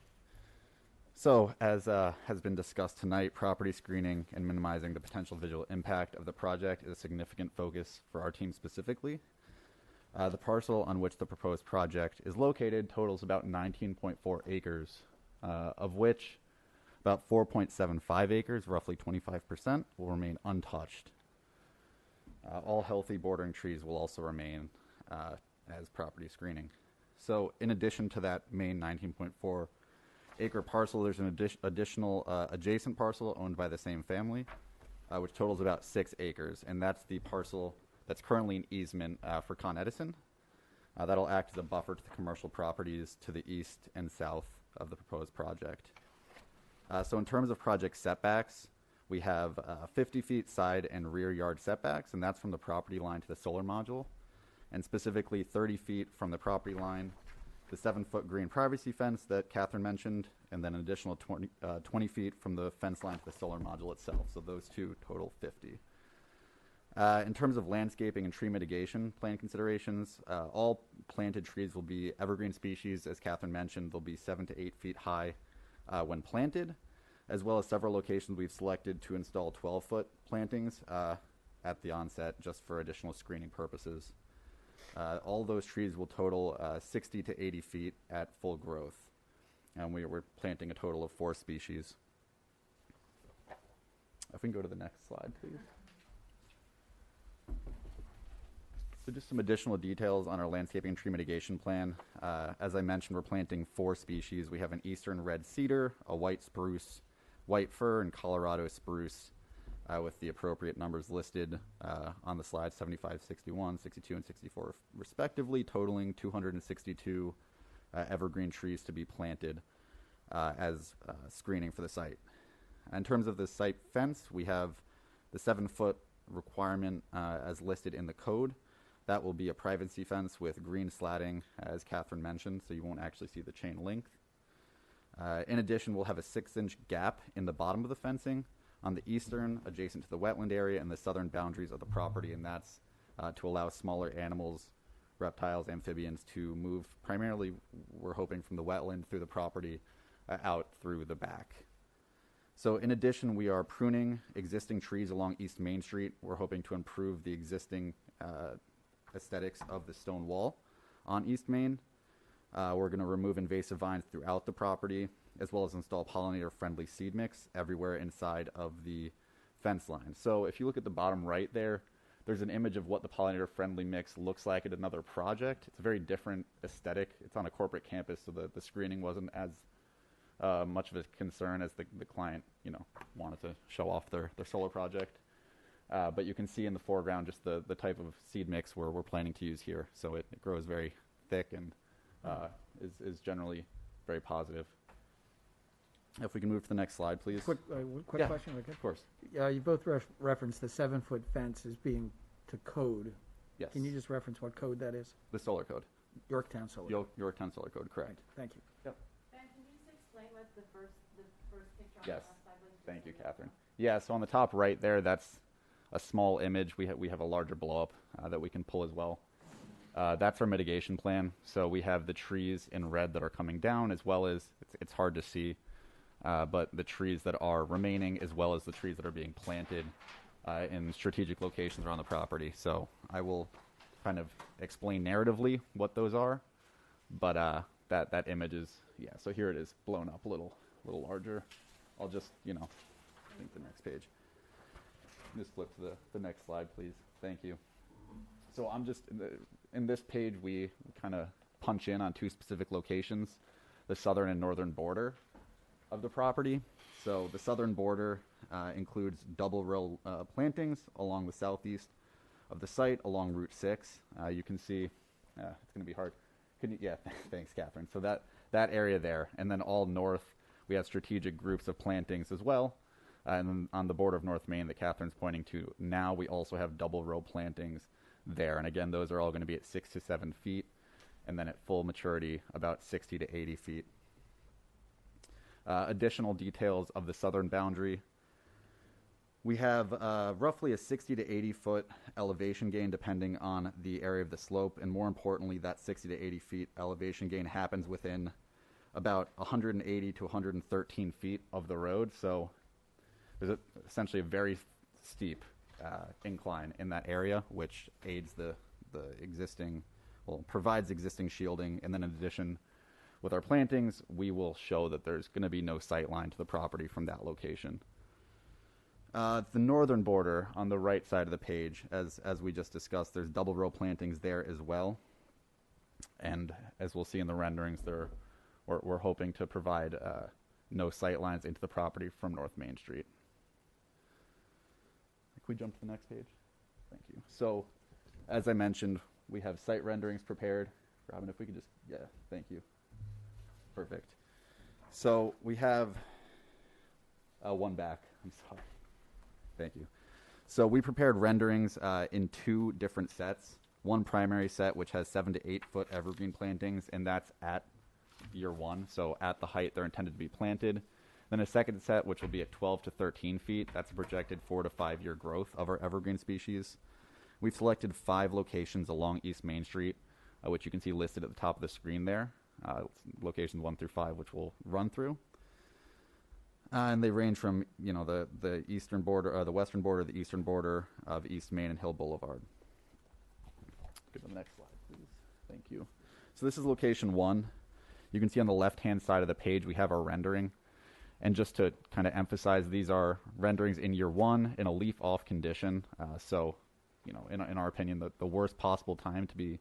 So, as has been discussed tonight, property screening and minimizing the potential visual impact of the project is a significant focus for our team specifically. The parcel on which the proposed project is located totals about 19.4 acres, of which about 4.75 acres, roughly 25%, will remain untouched. All healthy bordering trees will also remain as property screening. So in addition to that main 19.4 acre parcel, there's an additional adjacent parcel owned by the same family, which totals about 6 acres, and that's the parcel that's currently an easement for Con Edison. That'll act as a buffer to the commercial properties to the east and south of the proposed project. So in terms of project setbacks, we have 50 feet side and rear yard setbacks, and that's from the property line to the solar module, and specifically 30 feet from the property line, the 7-foot green privacy fence that Catherine mentioned, and then an additional 20 feet from the fence line to the solar module itself. So those two total 50. In terms of landscaping and tree mitigation plan considerations, all planted trees will be evergreen species. As Catherine mentioned, they'll be 7 to 8 feet high when planted, as well as several locations we've selected to install 12-foot plantings at the onset just for additional screening purposes. All those trees will total 60 to 80 feet at full growth, and we're planting a total of 4 species. If we can go to the next slide, please. So just some additional details on our landscaping and tree mitigation plan. As I mentioned, we're planting 4 species. We have an eastern red cedar, a white spruce, white fir, and Colorado spruce, with the appropriate numbers listed on the slide, 75, 61, 62, and 64 respectively, totaling 262 evergreen trees to be planted as screening for the site. In terms of the site fence, we have the 7-foot requirement as listed in the code. That will be a privacy fence with green slatting, as Catherine mentioned, so you won't actually see the chain length. In addition, we'll have a 6-inch gap in the bottom of the fencing on the eastern, adjacent to the wetland area, and the southern boundaries of the property, and that's to allow smaller animals, reptiles, amphibians to move. Primarily, we're hoping from the wetland through the property out through the back. So in addition, we are pruning existing trees along East Main Street. We're hoping to improve the existing aesthetics of the stone wall on East Main. We're going to remove invasive vines throughout the property, as well as install pollinator-friendly seed mix everywhere inside of the fence line. So if you look at the bottom right there, there's an image of what the pollinator-friendly mix looks like at another project. It's a very different aesthetic. It's on a corporate campus, so the screening wasn't as much of a concern as the client, wanted to show off their solar project. But you can see in the foreground just the type of seed mix we're planning to use here. So it grows very thick and is generally very positive. If we can move to the next slide, please. Quick question, okay? Of course. You both referenced the 7-foot fence as being to code. Yes. Can you just reference what code that is? The solar code. Yorktown Solar. Yorktown Solar Code, correct. Right. Thank you. Yep. Ben, can you just explain what the first picture on Yes. the left side was? Thank you, Catherine. Yeah, so on the top right there, that's a small image. We have a larger blow-up that we can pull as well. That's our mitigation plan. So we have the trees in red that are coming down, as well as, it's hard to see, but the trees that are remaining, as well as the trees that are being planted in strategic locations around the property. So I will kind of explain narratively what those are, but that image is, so here it is, blown up a little larger. I'll just, I think the next page. Just flip to the next slide, please. Thank you. So I'm just, in this page, we kind of punch in on 2 specific locations, the southern and northern border of the property. So the southern border includes double row plantings along the southeast of the site along Route 6. You can see, it's going to be hard. Thanks, Catherine. So that area there, and then all north, we have strategic groups of plantings as well. And then on the border of North Main that Catherine's pointing to now, we also have double row plantings there. And again, those are all going to be at 6 to 7 feet, and then at full maturity, about 60 to 80 feet. Additional details of the southern boundary. We have roughly a 60 to 80 foot elevation gain depending on the area of the slope, and more importantly, that 60 to 80 feet elevation gain happens within about 180 to 113 feet of the road. So there's essentially a very steep incline in that area, which aids the existing, provides existing shielding. And then in addition, with our plantings, we will show that there's going to be no sight line to the property from that location. The northern border on the right side of the page, as we just discussed, there's double row plantings there as well. And as we'll see in the renderings, we're hoping to provide no sight lines into the property from North Main Street. Can we jump to the next page? Thank you. So, as I mentioned, we have site renderings prepared. Robin, if we could just, yeah, thank you. Perfect. So we have one back. I'm sorry. Thank you. So we prepared renderings in two different sets. One primary set, which has 7 to 8 foot evergreen plantings, and that's at year one. So at the height they're intended to be planted. Then a second set, which will be at 12 to 13 feet. That's a projected 4 to 5 year growth of our evergreen species. We've selected 5 locations along East Main Street, which you can see listed at the top of the screen there. Locations 1 through 5, which we'll run through. And they range from, you know, the eastern border, the western border, the eastern border of East Main and Hill Boulevard. Go to the next slide, please. Thank you. So this is location 1. You can see on the left-hand side of the page we have our rendering. And just to kind of emphasize, these are renderings in year 1 in a leaf-off condition. So, you know, in our opinion, the worst possible time to be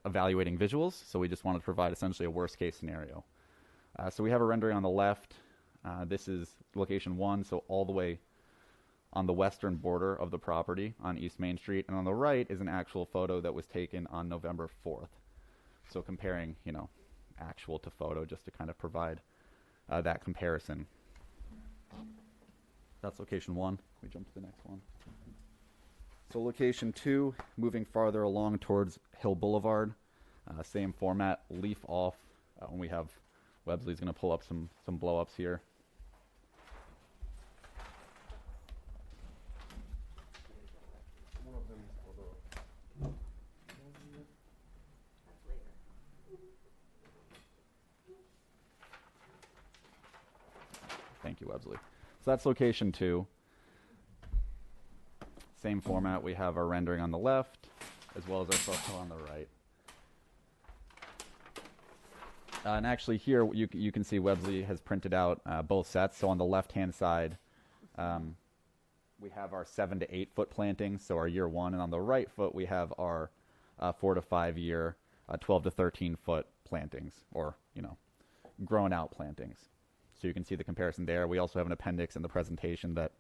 evaluating visuals. So we just wanted to provide essentially a worst-case scenario. So we have a rendering on the left. This is location 1, so all the way on the western border of the property on East Main Street. And on the right is an actual photo that was taken on November 4th. So comparing, you know, actual to photo just to kind of provide that comparison. That's location 1. We jump to the next one. So location 2, moving farther along towards Hill Boulevard. Same format, leaf off. When we have Websley's going to pull up some blow-ups here. Thank you, Websley. So that's location 2. Same format. We have our rendering on the left, as well as our photo on the right. And actually here, you can see Websley has printed out both sets. So on the left-hand side, we have our 7 to 8 foot plantings, so our year 1. And on the right foot, we have our 4 to 5 year, 12 to 13 foot plantings, or, you know, grown out plantings. So you can see the comparison there. We also have an appendix in the presentation that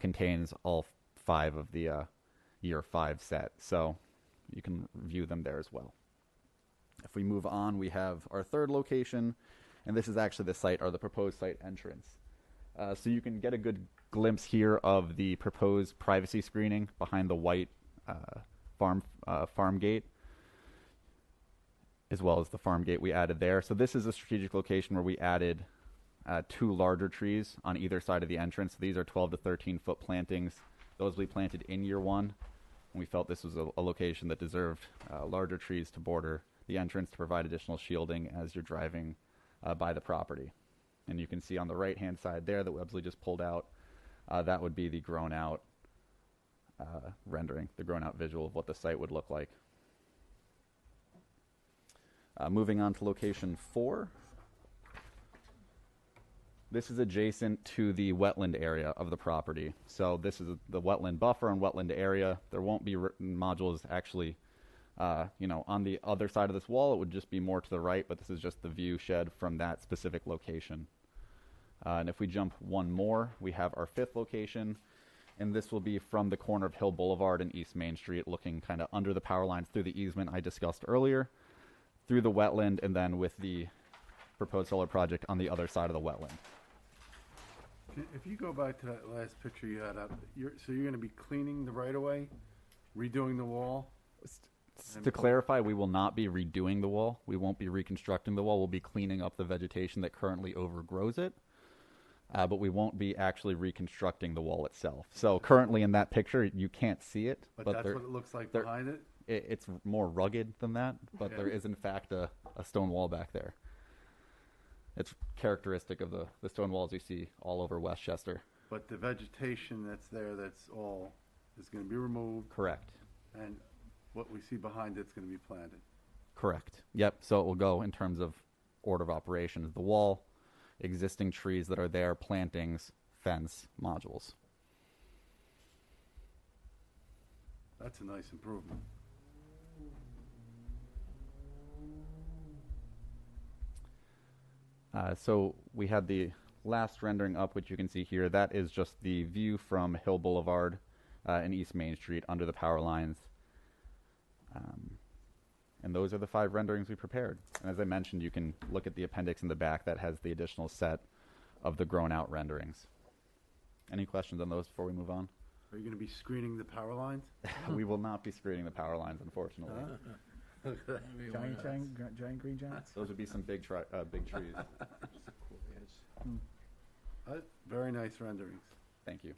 contains all 5 of the year 5 set. So you can view them there as well. If we move on, we have our third location, and this is actually the site, or the proposed site entrance. So you can get a good glimpse here of the proposed privacy screening behind the white farm gate, as well as the farm gate we added there. So this is a strategic location where we added 2 larger trees on either side of the entrance. These are 12 to 13 foot plantings. Those we planted in year 1. And we felt this was a location that deserved larger trees to border the entrance to provide additional shielding as you're driving by the property. And you can see on the right-hand side there that Websley just pulled out, that would be the grown-out rendering, the grown-out visual of what the site would look like. Moving on to location 4. This is adjacent to the wetland area of the property. So this is the wetland buffer and wetland area. There won't be modules actually, you know, on the other side of this wall. It would just be more to the right, but this is just the view shed from that specific location. And if we jump one more, we have our 5th location, and this will be from the corner of Hill Boulevard and East Main Street, looking kind of under the power lines through the easement I discussed earlier, through the wetland, and then with the proposed solar project on the other side of the wetland. If you go back to that last picture you had up, so you're going to be cleaning the right-of-way, redoing the wall? To clarify, we will not be redoing the wall. We won't be reconstructing the wall. We'll be cleaning up the vegetation that currently overgrows it, but we won't be actually reconstructing the wall itself. So currently in that picture, you can't see it. But that's what it looks like behind it? It's more rugged than that, but there is in fact a stone wall back there. It's characteristic of the stone walls you see all over Westchester. But the vegetation that's there, that's all, is going to be removed. Correct. And what we see behind it's going to be planted. Correct. Yep. So it will go in terms of order of operations. The wall, existing trees that are there, plantings, fence, modules. That's a nice improvement. So we had the last rendering up, which you can see here. That is just the view from Hill Boulevard and East Main Street under the power lines. And those are the 5 renderings we prepared. And as I mentioned, you can look at the appendix in the back that has the additional set of the grown out renderings. Any questions on those before we move on? Are you going to be screening the power lines? We will not be screening the power lines, unfortunately. Giant green giants? Those would be some big trees. Very nice renderings. Thank you.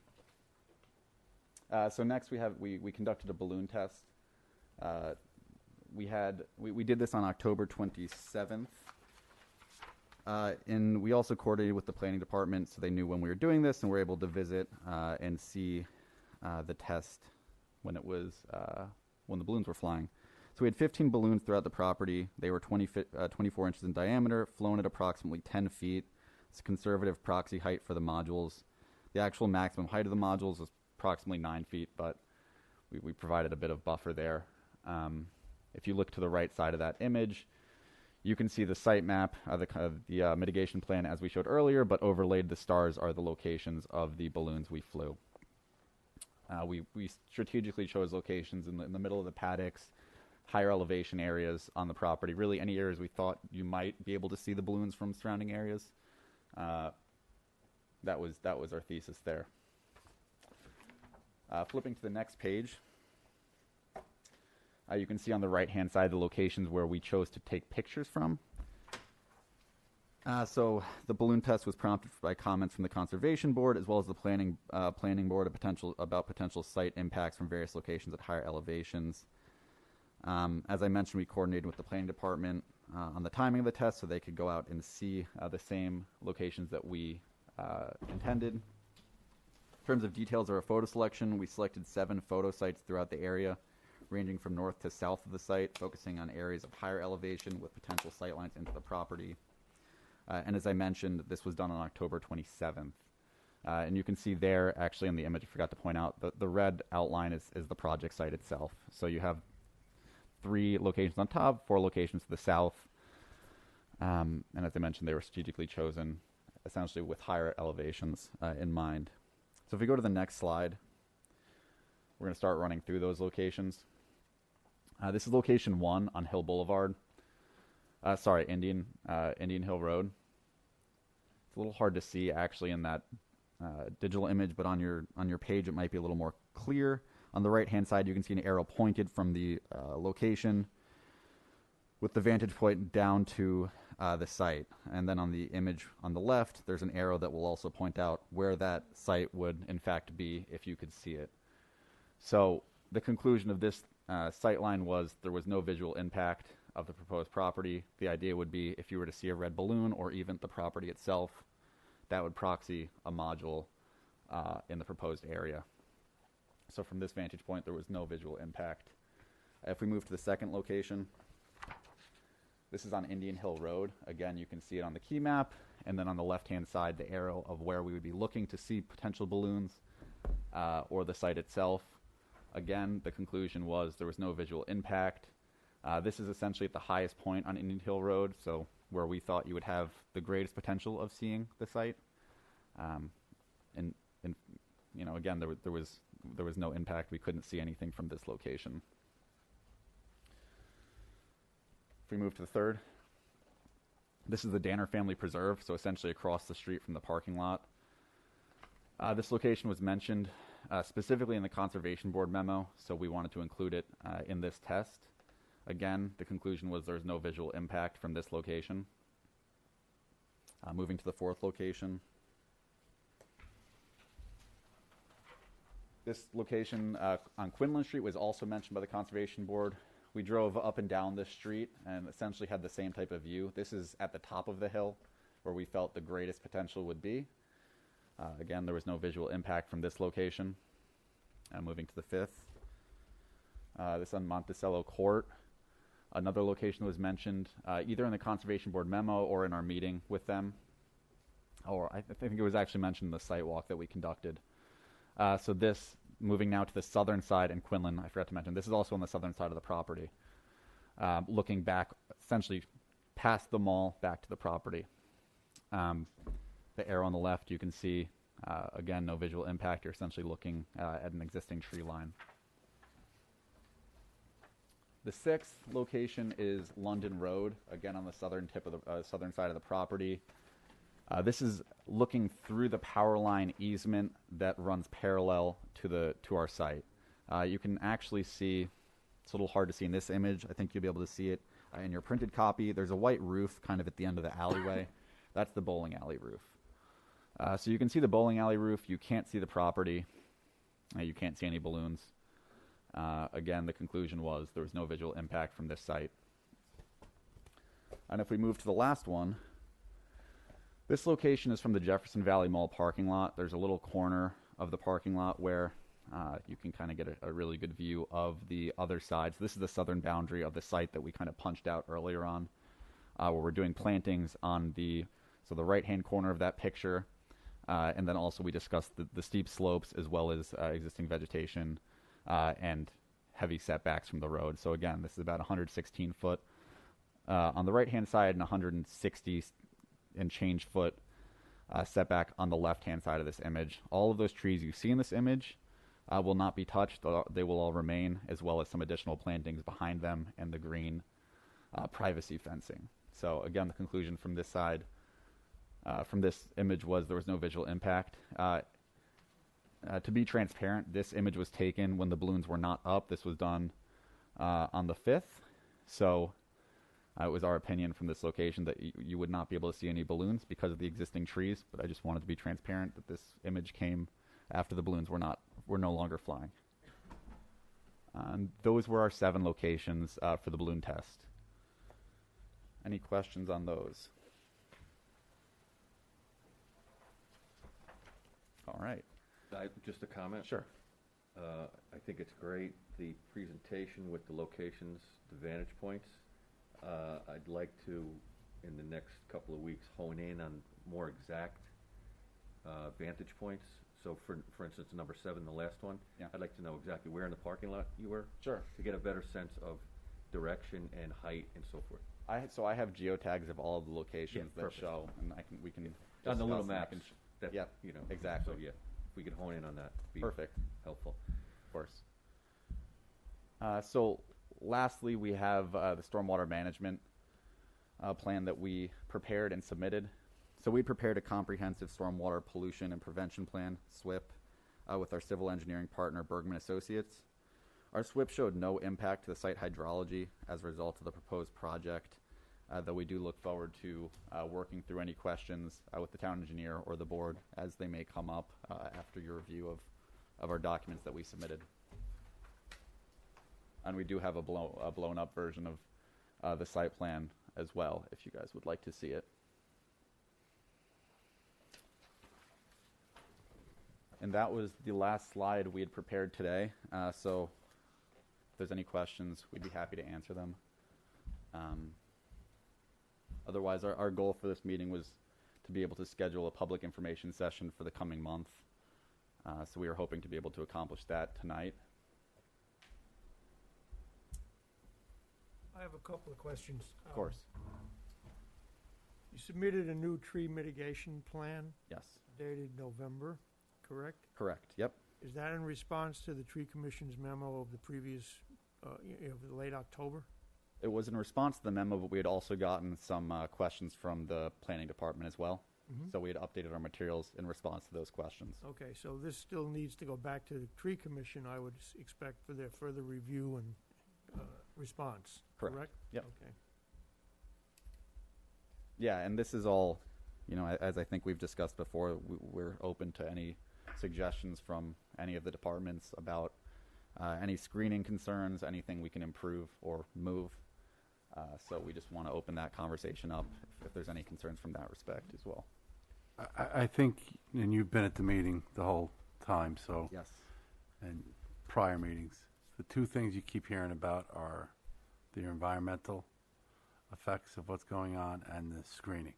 So next we conducted a balloon test. We did this on October 27th. And we also coordinated with the planning department so they knew when we were doing this and were able to visit and see the test when the balloons were flying. So we had 15 balloons throughout the property. They were 24 inches in diameter, flown at approximately 10 feet. It's a conservative proxy height for the modules. The actual maximum height of the modules is approximately 9 feet, but we provided a bit of buffer there. If you look to the right side of that image, you can see the site map, the mitigation plan as we showed earlier, but overlaid the stars are the locations of the balloons we flew. We strategically chose locations in the middle of the paddocks, higher elevation areas on the property, really any areas we thought you might be able to see the balloons from surrounding areas. That was our thesis there. Flipping to the next page, you can see on the right-hand side the locations where we chose to take pictures from. So the balloon test was prompted by comments from the Conservation Board as well as the Planning Board about potential site impacts from various locations at higher elevations. As I mentioned, we coordinated with the Planning Department on the timing of the test so they could go out and see the same locations that we intended. In terms of details of our photo selection, we selected 7 photo sites throughout the area, ranging from north to south of the site, focusing on areas of higher elevation with potential sightlines into the property. And as I mentioned, this was done on October 27th. And you can see there, actually in the image, I forgot to point out, the red outline is the project site itself. So you have 3 locations on top, 4 locations to the south. And as I mentioned, they were strategically chosen essentially with higher elevations in mind. So if we go to the next slide, we're going to start running through those locations. This is location 1 on Hill Boulevard. Indian Hill Road. It's a little hard to see actually in that digital image, but on your page it might be a little more clear. On the right-hand side, you can see an arrow pointed from the location with the vantage point down to the site. And then on the image on the left, there's an arrow that will also point out where that site would in fact be if you could see it. So the conclusion of this sight line was there was no visual impact of the proposed property. The idea would be if you were to see a red balloon or even the property itself, that would proxy a module in the proposed area. So from this vantage point, there was no visual impact. If we move to the second location, this is on Indian Hill Road. Again, you can see it on the key map, and then on the left-hand side, the arrow of where we would be looking to see potential balloons or the site itself. Again, the conclusion was there was no visual impact. This is essentially at the highest point on Indian Hill Road, so where we thought you would have the greatest potential of seeing the site. And you know, again, there was no impact. We couldn't see anything from this location. If we move to the third, this is the Danner Family Preserve, so essentially across the street from the parking lot. This location was mentioned specifically in the Conservation Board memo, so we wanted to include it in this test. Again, the conclusion was there's no visual impact from this location. Moving to the fourth location. This location on Quinlan Street was also mentioned by the Conservation Board. We drove up and down this street and essentially had the same type of view. This is at the top of the hill where we felt the greatest potential would be. Again, there was no visual impact from this location. Moving to the fifth. This on Monticello Court. Another location was mentioned either in the Conservation Board memo or in our meeting with them. Or I think it was actually mentioned in the site walk that we conducted. So this, moving now to the southern side in Quinlan, I forgot to mention, this is also on the southern side of the property. Looking back, essentially past the mall, back to the property. The arrow on the left, you can see, again, no visual impact. You're essentially looking at an existing tree line. The sixth location is London Road, again on the southern tip of the southern side of the property. This is looking through the power line easement that runs parallel to our site. You can actually see, it's a little hard to see in this image. I think you'll be able to see it in your printed copy. There's a white roof kind of at the end of the alleyway. That's the bowling alley roof. So you can see the bowling alley roof. You can't see the property. You can't see any balloons. Again, the conclusion was there was no visual impact from this site. And if we move to the last one, this location is from the Jefferson Valley Mall parking lot. There's a little corner of the parking lot where you can kind of get a really good view of the other side. So this is the southern boundary of the site that we kind of punched out earlier on, where we're doing plantings on the right-hand corner of that picture. And then also we discussed the steep slopes as well as existing vegetation and heavy setbacks from the road. So again, this is about 116 foot on the right-hand side and 160 and change foot setback on the left-hand side of this image. All of those trees you see in this image will not be touched. They will all remain, as well as some additional plantings behind them and the green privacy fencing. So again, the conclusion from this side, from this image, was there was no visual impact. To be transparent, this image was taken when the balloons were not up. This was done on the 5th. So it was our opinion from this location that you would not be able to see any balloons because of the existing trees. But I just wanted to be transparent that this image came after the balloons were no longer flying. Those were our 7 locations for the balloon test. Any questions on those? All right. Just a comment. Sure. I think it's great, the presentation with the locations, the vantage points. I'd like to, in the next couple of weeks, hone in on more exact vantage points. So, for instance, number 7, the last one, yeah. I'd like to know exactly where in the parking lot you were. Sure. To get a better sense of direction and height and so forth. I have geotags of all of the locations that perfect. show, and we can On the little discuss and I maps. can That, yeah, you know, exactly. So yeah, if we could hone in on that, it'd be perfect, helpful. Of course. So, lastly, we have the stormwater management plan that we prepared and submitted. So we prepared a comprehensive stormwater pollution and prevention plan, SWIP, with our civil engineering partner, Bergman Associates. Our SWIP showed no impact to the site hydrology as a result of the proposed project, though we do look forward to working through any questions with the town engineer or the board as they may come up after your review of our documents that we submitted. And we do have a blown up version of the site plan as well, if you guys would like to see it. And that was the last slide we had prepared today. So if there's any questions, we'd be happy to answer them. Otherwise, our goal for this meeting was to be able to schedule a public information session for the coming month. So we are hoping to be able to accomplish that tonight. I have a couple of questions. Of course. You submitted a new tree mitigation plan? Yes. Dated November, correct? Correct, yep. Is that in response to the tree commission's memo of the previous, the late October? It was in response to the memo, but we had also gotten some questions from the planning department as well. So we had updated our materials in response to those questions. Okay, so this still needs to go back to the tree commission, I would expect, for their further review and response, correct? Yep. Okay. Yeah, and this is all, as I think we've discussed before, we're open to any suggestions from any of the departments about any screening concerns, anything we can improve or move. So we just want to open that conversation up if there's any concerns from that respect as well. I think, and you've been at the meeting the whole time, so. Yes. And prior meetings, the 2 things you keep hearing about are the environmental effects of what's going on and the screening.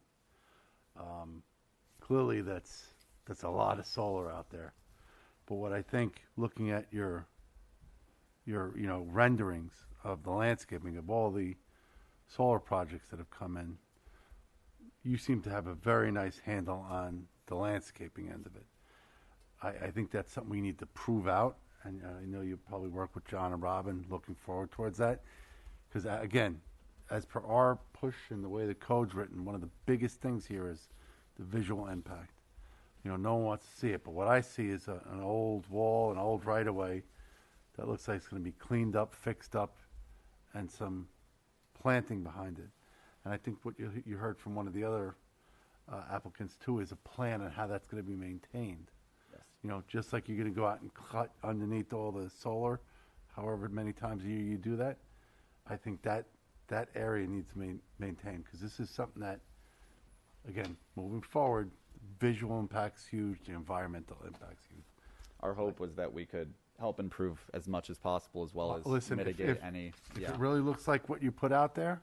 Clearly, that's a lot of solar out there. But what I think, looking at your renderings of the landscaping of all the solar projects that have come in, you seem to have a very nice handle on the landscaping end of it. I think that's something we need to prove out, and I know you probably work with John and Robin, looking forward towards that. Because again, as per our push and the way the code's written, one of the biggest things here is the visual impact. You know, no one wants to see it, but what I see is an old wall, an old right-of-way that looks like it's going to be cleaned up, fixed up, and some planting behind it. And I think what you heard from one of the other applicants too is a plan on how that's going to be maintained. Yes. You know, just like you're going to go out and cut underneath all the solar, however many times a year you do that, I think that area needs to be maintained, because this is something that, again, moving forward, visual impact's huge, the environmental impact's huge. Our hope was that we could help improve as much as possible, as well as Listen, mitigate if any. it really looks like what you put out there,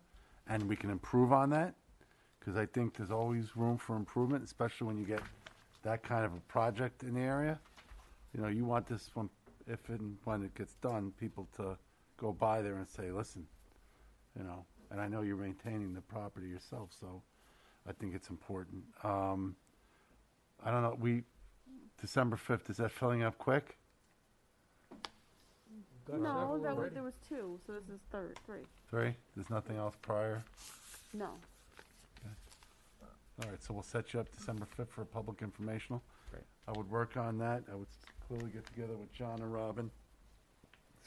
and we can improve on that, because I think there's always room for improvement, especially when you get that kind of a project in the area. You know, you want this one, if and when it gets done, people to go by there and say, listen, you know, and I know you're maintaining the property yourself, so I think it's important. I don't know, December 5th, is that filling up quick? No, there was two, so this is three. 3? There's nothing else prior? No. All right, so we'll set you up December 5th for a public informational. Great. I would work on that. I would clearly get together with John and Robin,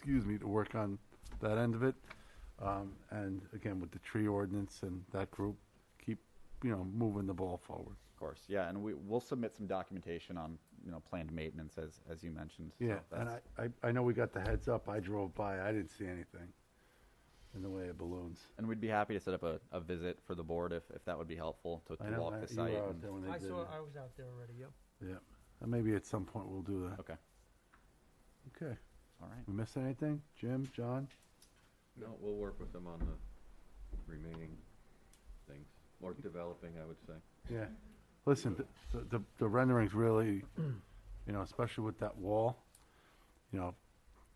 to work on that end of it. And again, with the tree ordinance and that group, keep, moving the ball forward. Of course, yeah, and we'll submit some documentation on, planned maintenance as you mentioned. so Yeah, that's- and I know we got the heads up. I drove by. I didn't see anything in the way of balloons. And we'd be happy to set up a visit for the board if that would be helpful to I know, walk the you site. were out and- there when they I did saw, it. I was out there already, yep. Yeah, and maybe at some point we'll do that. Okay, Okay. all right. We miss anything? Jim, John? No, we'll work with them on the remaining things, or developing, I would say. Yeah. Listen, the renderings really, especially with that wall,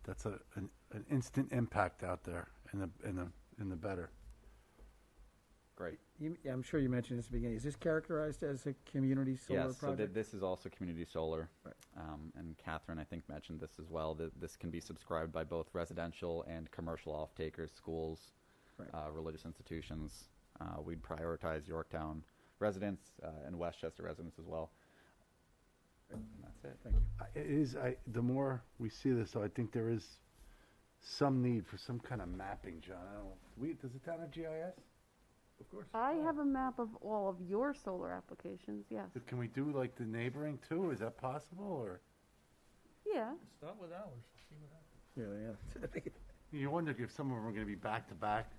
that's an instant impact out there in the better. Great. I'm sure you mentioned this at the beginning. Is this characterized as a community solar Yes, so project? this is also community solar. Right. And Catherine, I think, mentioned this as well, that this can be subscribed by both residential and commercial off-takers, schools, Right. religious institutions. We'd prioritize Yorktown residents and Westchester residents as well. And that's it. Thank you. It is, the more we see this, though, I think there is some need for some kind of mapping, John. I don't, does the town have GIS? Of course. I have a map of all of your solar applications, yes. So can we do like the neighboring too? Is that possible, or? Yeah. Start with ours, see what happens. Yeah. You wonder if some of them are going to be back to back,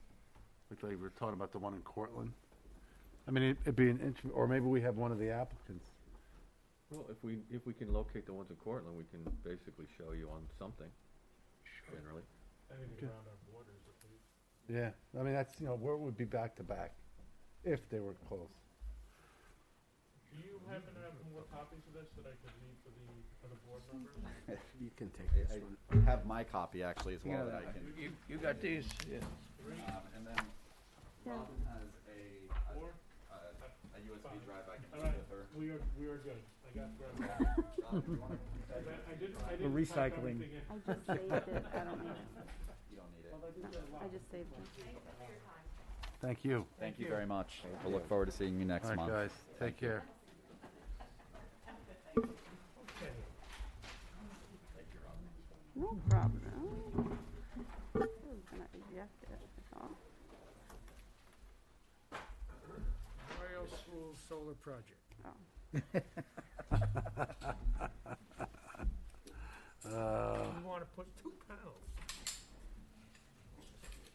like we were talking about the one in Cortland. I mean, it'd be or maybe we have one of the applicants. Well, if we can locate the ones in Cortland, we can basically show you on something, generally. Anything around our borders, at least. Yeah, I mean that's where it would be back to back, if they were close. Do you happen to have more copies of this that I could read for the board members? You can take I have my copy actually as well that I can. You got these? Yeah. And then Yeah. Robin has a USB drive I can All share right, with her. we are good. I got Robin, if you wanna- I didn't We're type recycling. everything in. I just saved it. I don't need it. You don't need it. No, I just saved it. Thank you. Thank you very much. We'll look forward to seeing you next All right, month. guys, take care. No problem. I was gonna eject it, I thought. Royal School Solar Project. We want to put 2 panels.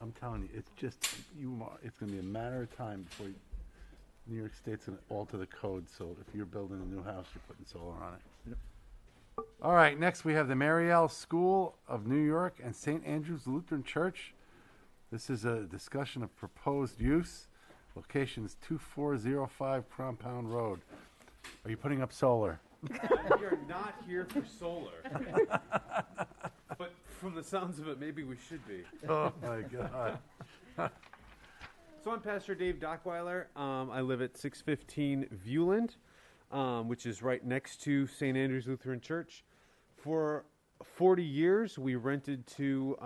I'm telling you, it's just it's going to be a matter of time before New York State's going to alter the code. So if you're building a new house, you're putting solar on it. Yep. All right, next we have the Mariel School of New York and St. Andrew's Lutheran Church. This is a discussion of proposed use. Location is 2405 Compound Road. Are you putting up solar? We are not here for solar. But from the sounds of it, maybe we should be. Oh my God. So I'm Pastor Dave Dockweiler. I live at 615 Viewland, which is right next to St. Andrew's Lutheran Church. For 40 years, we rented to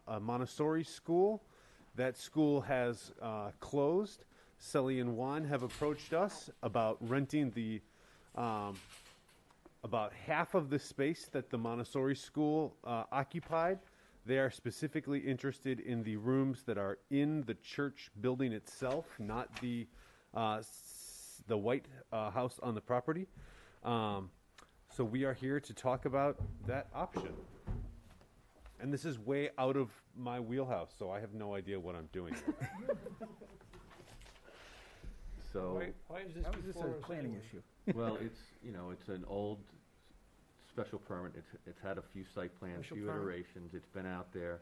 a Montessori school. That school has closed. Sully and Juan have approached us about renting the about half of the space that the Montessori school occupied. They are specifically interested in the rooms that are in the church building itself, not the white house on the property. So we are here to talk about that option. And this is way out of my wheelhouse, so I have no idea what I'm doing. So, Why is this How is this before a us planning anyway? issue? well, it's an old special permit. It's had a few site plans, Special few permit. iterations. It's been out there,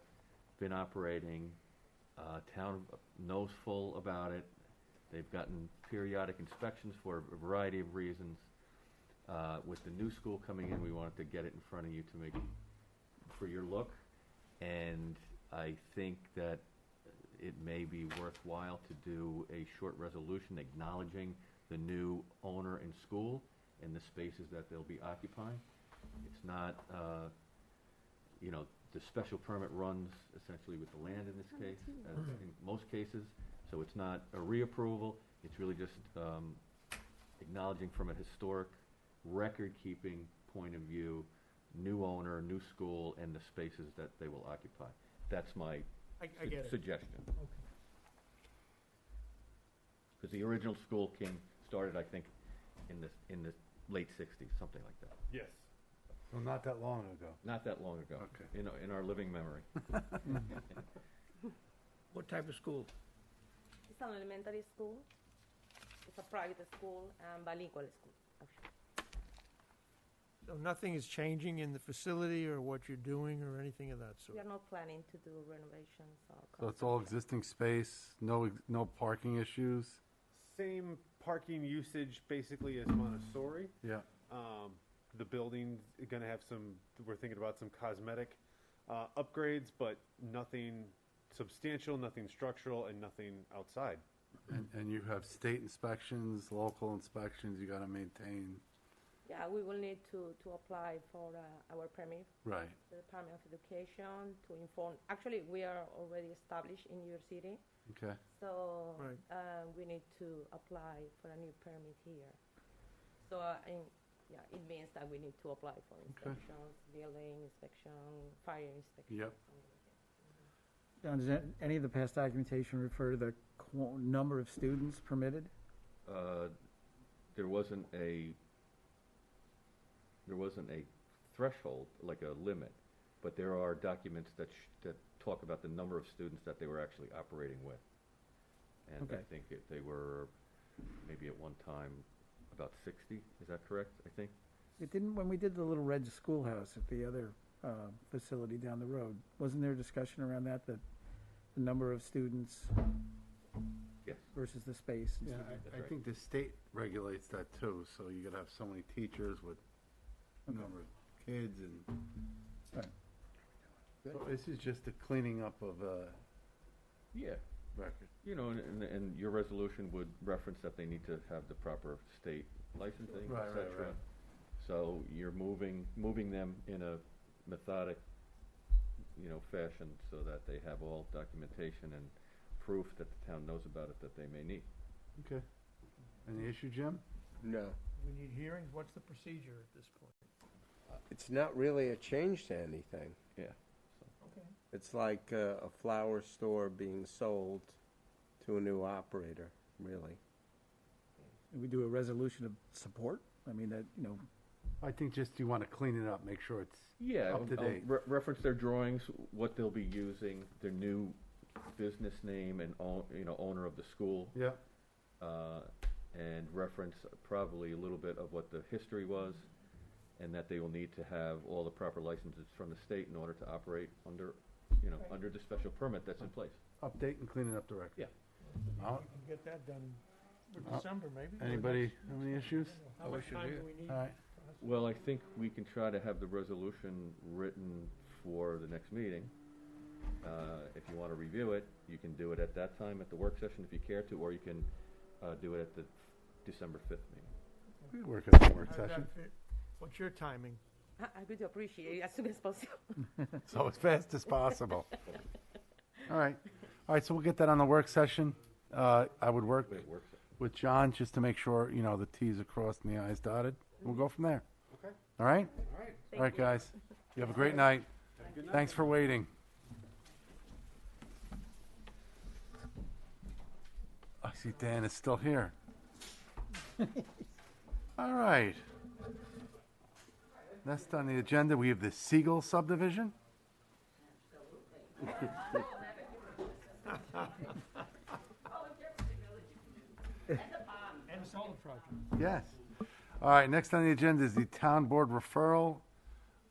been operating. Town knows full about it. They've gotten periodic inspections for a variety of reasons. With the new school coming in, we wanted to get it in front of you to make for your look, and I think that it may be worthwhile to do a short resolution acknowledging the new owner and school and the spaces that they'll be occupying. It's not, the special permit runs essentially with the land in this case, as in most cases, so it's not a reapproval. It's really just acknowledging from a historic record-keeping point of view, new owner, new school, and the spaces that they will occupy. That's my I get it. suggestion. Okay. Because the original school started, I think, in the late '60s, something like that. Yes. Well, not that long ago. Not that long ago. Okay. In our living memory. What type of school? It's an elementary school. It's a private school and bilingual school, actually. So nothing is changing in the facility or what you're doing or anything of that We sort? are not planning to do renovations or. So it's all existing space, no parking issues? Same parking usage basically as Montessori. Yeah. The building's going to have we're thinking about some cosmetic upgrades, but nothing substantial, nothing structural, and nothing outside. And you have state inspections, local inspections you got to maintain. Yeah, we will need to apply for our permit. Right. The Department of Education to inform. Actually, we are already established in your city. Okay. So Right. we need to apply for a new permit here. So it means that we need to apply for inspections, building inspection, fire inspection. Yep. John, does any of the past documentation refer to the number of students permitted? There wasn't a threshold, like a limit, but there are documents that talk about the number of students that they were actually operating with. And I Okay. think they were maybe at one time about 60. Is that correct? I think. It didn't, when we did the little red schoolhouse at the other facility down the road, wasn't there a discussion around that, the number of students Yes. versus the space? Yeah, I think the state regulates that too, so you gotta have so many teachers with a number of kids and. Right. So this is just a cleaning up of Yeah. record. And your resolution would reference that they need to have the proper state licensing, Right, et right, cetera. right. So you're moving them in a methodic, fashion so that they have all documentation and proof that the town knows about it that they may need. Okay. Any issue, Jim? No. We need hearings. What's the procedure at this point? It's not really a change to anything. Yeah. Okay. It's like a flower store being sold to a new operator, really. We do a resolution of support? I mean, I think just you want to clean it up, make sure it's Yeah, up to I'll date. reference their drawings, what they'll be using, their new business name and owner of the school. Yeah. And reference probably a little bit of what the history was, and that they will need to have all the proper licenses from the state in order to operate under the special permit that's in place. Update and cleaning up the record. Yeah. We can get that done for December, maybe. Anybody have any issues? How much time do we need? All right. Well, I think we can try to have the resolution written for the next meeting. If you want to review it, you can do it at that time at the work session if you care to, or you can do it at the December 5th meeting. We work at the work How does that session. fit? What's your timing? I would appreciate it as soon as possible. So as fast as possible. All right. All right, so we'll get that on the work session. I would work with John just to make sure, the T's are crossed and the I's dotted. We'll go from there. Okay. All right? All right. All right, guys. You have a great night. Have a good night. Thanks for waiting. I see Dan is still here. All right. Next on the agenda, we have the Siegel subdivision. And the solar project. Yes. All right, next on the agenda is the town board referral.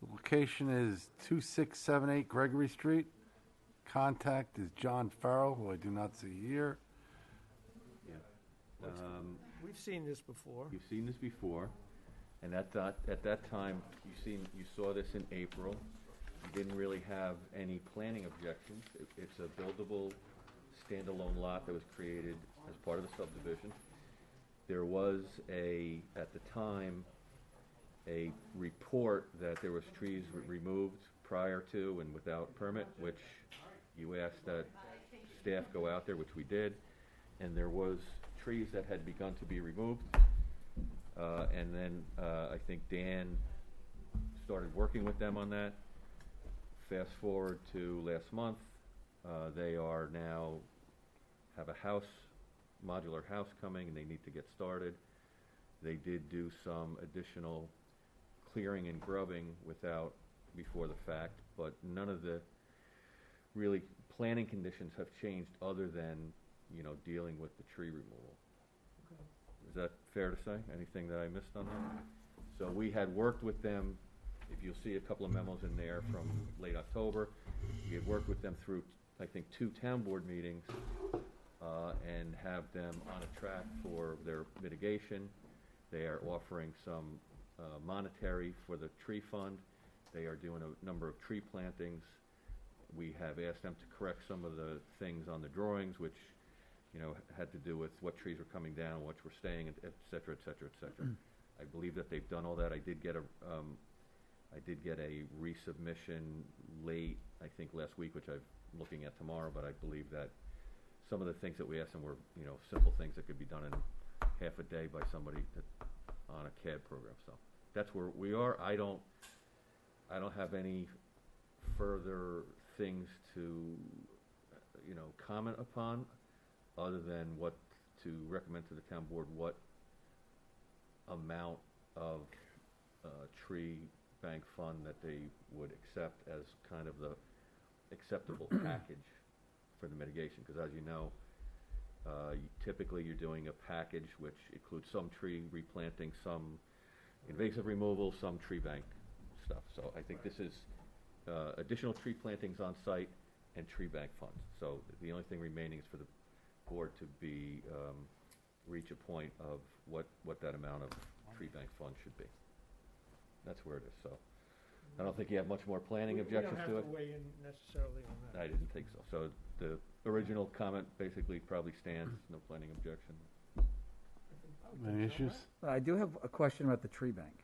The location is 2678 Gregory Street. Contact is John Farrell, who I do not see here. We've seen this before. You've seen this before, and at that time, you saw this in April. You didn't really have any planning objections. It's a buildable, standalone lot that was created as part of the subdivision. There was at the time, a report that there was trees removed prior to and without permit, which you asked that staff go out there, which we did, and there was trees that had begun to be removed. And then I think Dan started working with them on that. Fast forward to last month, they are now have a modular house coming, and they need to get started. They did do some additional clearing and grubbing before the fact, but none of the really planning conditions have changed other than dealing with the tree removal. Is that fair to say? Anything that I missed on that? So we had worked with them. If you'll see a couple of memos in there from late October, we had worked with them through, I think, 2 town board meetings and have them on a track for their mitigation. They are offering some monetary for the tree fund. They are doing a number of tree plantings. We have asked them to correct some of the things on the drawings, which had to do with what trees were coming down, which were staying, et cetera, et cetera, et cetera. I believe that they've done all that. I did get a resubmission late, I think last week, which I'm looking at tomorrow, but I believe that some of the things that we asked them were, simple things that could be done in half a day by somebody on a CAD program. So that's where we are. I don't have any further things to, comment upon, other than what to recommend to the town board what amount of tree bank fund that they would accept as kind of the acceptable package for the mitigation. Because as you know, typically you're doing a package which includes some tree replanting, some invasive removal, some tree bank stuff. So I think this is additional tree plantings on site and tree bank funds. So the only thing remaining is for the board to reach a point of what that amount of tree bank fund should be. That's where it is. So I don't think you have much more planning objections to it. We don't have to weigh in necessarily on that. I didn't think so. So the original comment basically probably stands. No planning objection. Any issues? I do have a question about the tree bank.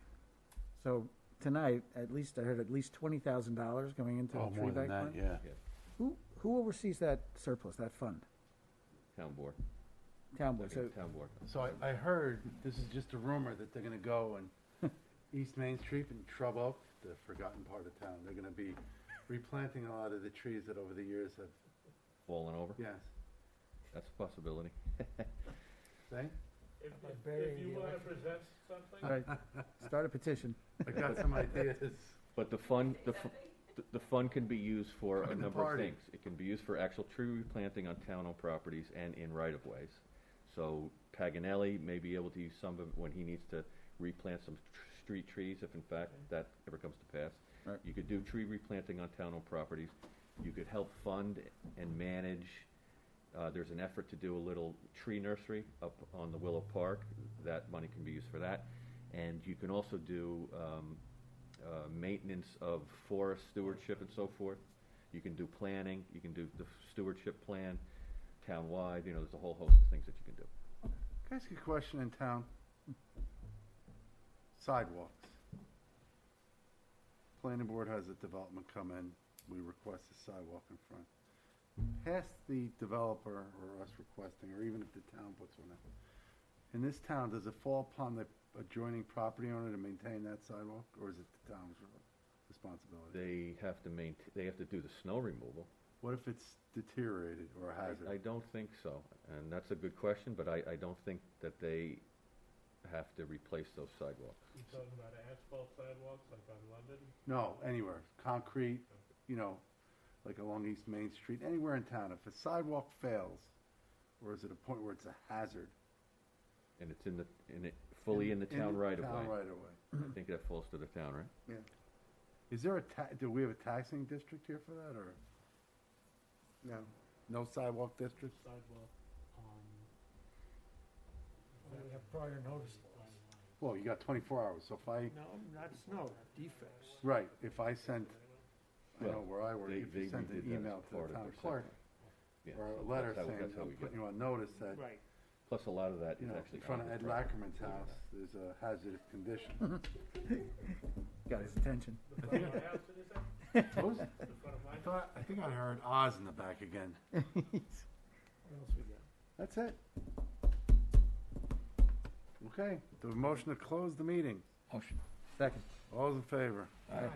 So tonight, at least I heard at least $20,000 going into the tree more than bank that, fund. yeah. Who oversees that surplus, that fund? Town board. Town board. So Town board. So I heard, this is just a rumor, that they're going to go and East Main Street and Shrub Oak, the forgotten part of town, they're going to be replanting a lot of the trees that over the years have Fallen over? Yes. That's a possibility. Say? If you want to present something? all right, start a petition. I got some ideas. But the fund can be used for a number of party. things. It can be used for actual tree replanting on town-owned properties and in right-of-ways. So Paganelli may be able to use some of it when he needs to replant some street trees, if in fact that ever comes to pass. Right. You could do tree replanting on town-owned properties. You could help fund and manage. There's an effort to do a little tree nursery up on the Willow Park. That money can be used for that. And you can also do maintenance of forest stewardship and so forth. You can do planning, you can do the stewardship plan, town-wide, you know, there's a whole host of things that you can do. Can I ask you a question in town? Sidewalks. Planning board has a development come in, we request a sidewalk in front. Past the developer or us requesting, or even if the town puts one in. In this town, does it fall upon the adjoining property owner to maintain that sidewalk, or is it the town's responsibility? They have to do the snow removal. What if it's deteriorated or a hazard? I don't think so, and that's a good question, but I don't think that they have to replace those sidewalks. You talking about asphalt sidewalks like on London? No, anywhere. Concrete, you know, like along East Main Street, anywhere in town. If a sidewalk fails, or is it a point where it's a hazard? And it's fully in the town right of way. Town right of way. I think that falls to the town, right? Yeah. Is there do we have a taxing district here for that, or? No. No sidewalk district? Sidewalk, We have prior notice. Well, you got 24 hours, so if I, No, that's no defects. right, if I sent, I know Well, where I work, if they you sent an redid that as email to part the of town their clerk, Yeah, or so a letter that's saying, how I'm we get putting it. you on notice that, Plus, a lot of that you is know, actually in front of on Ed the property. Lackerman's house, there's a hazardous condition. Got his attention. the front of my house, did you say? Who's- The front of my I think I heard Oz in the back again. What else we got? That's it. Okay, the motion to close the meeting. Motion. Second. All those in favor? Aye.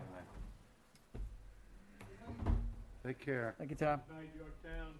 Take care. Thank you, Tom. Night, Yorktown.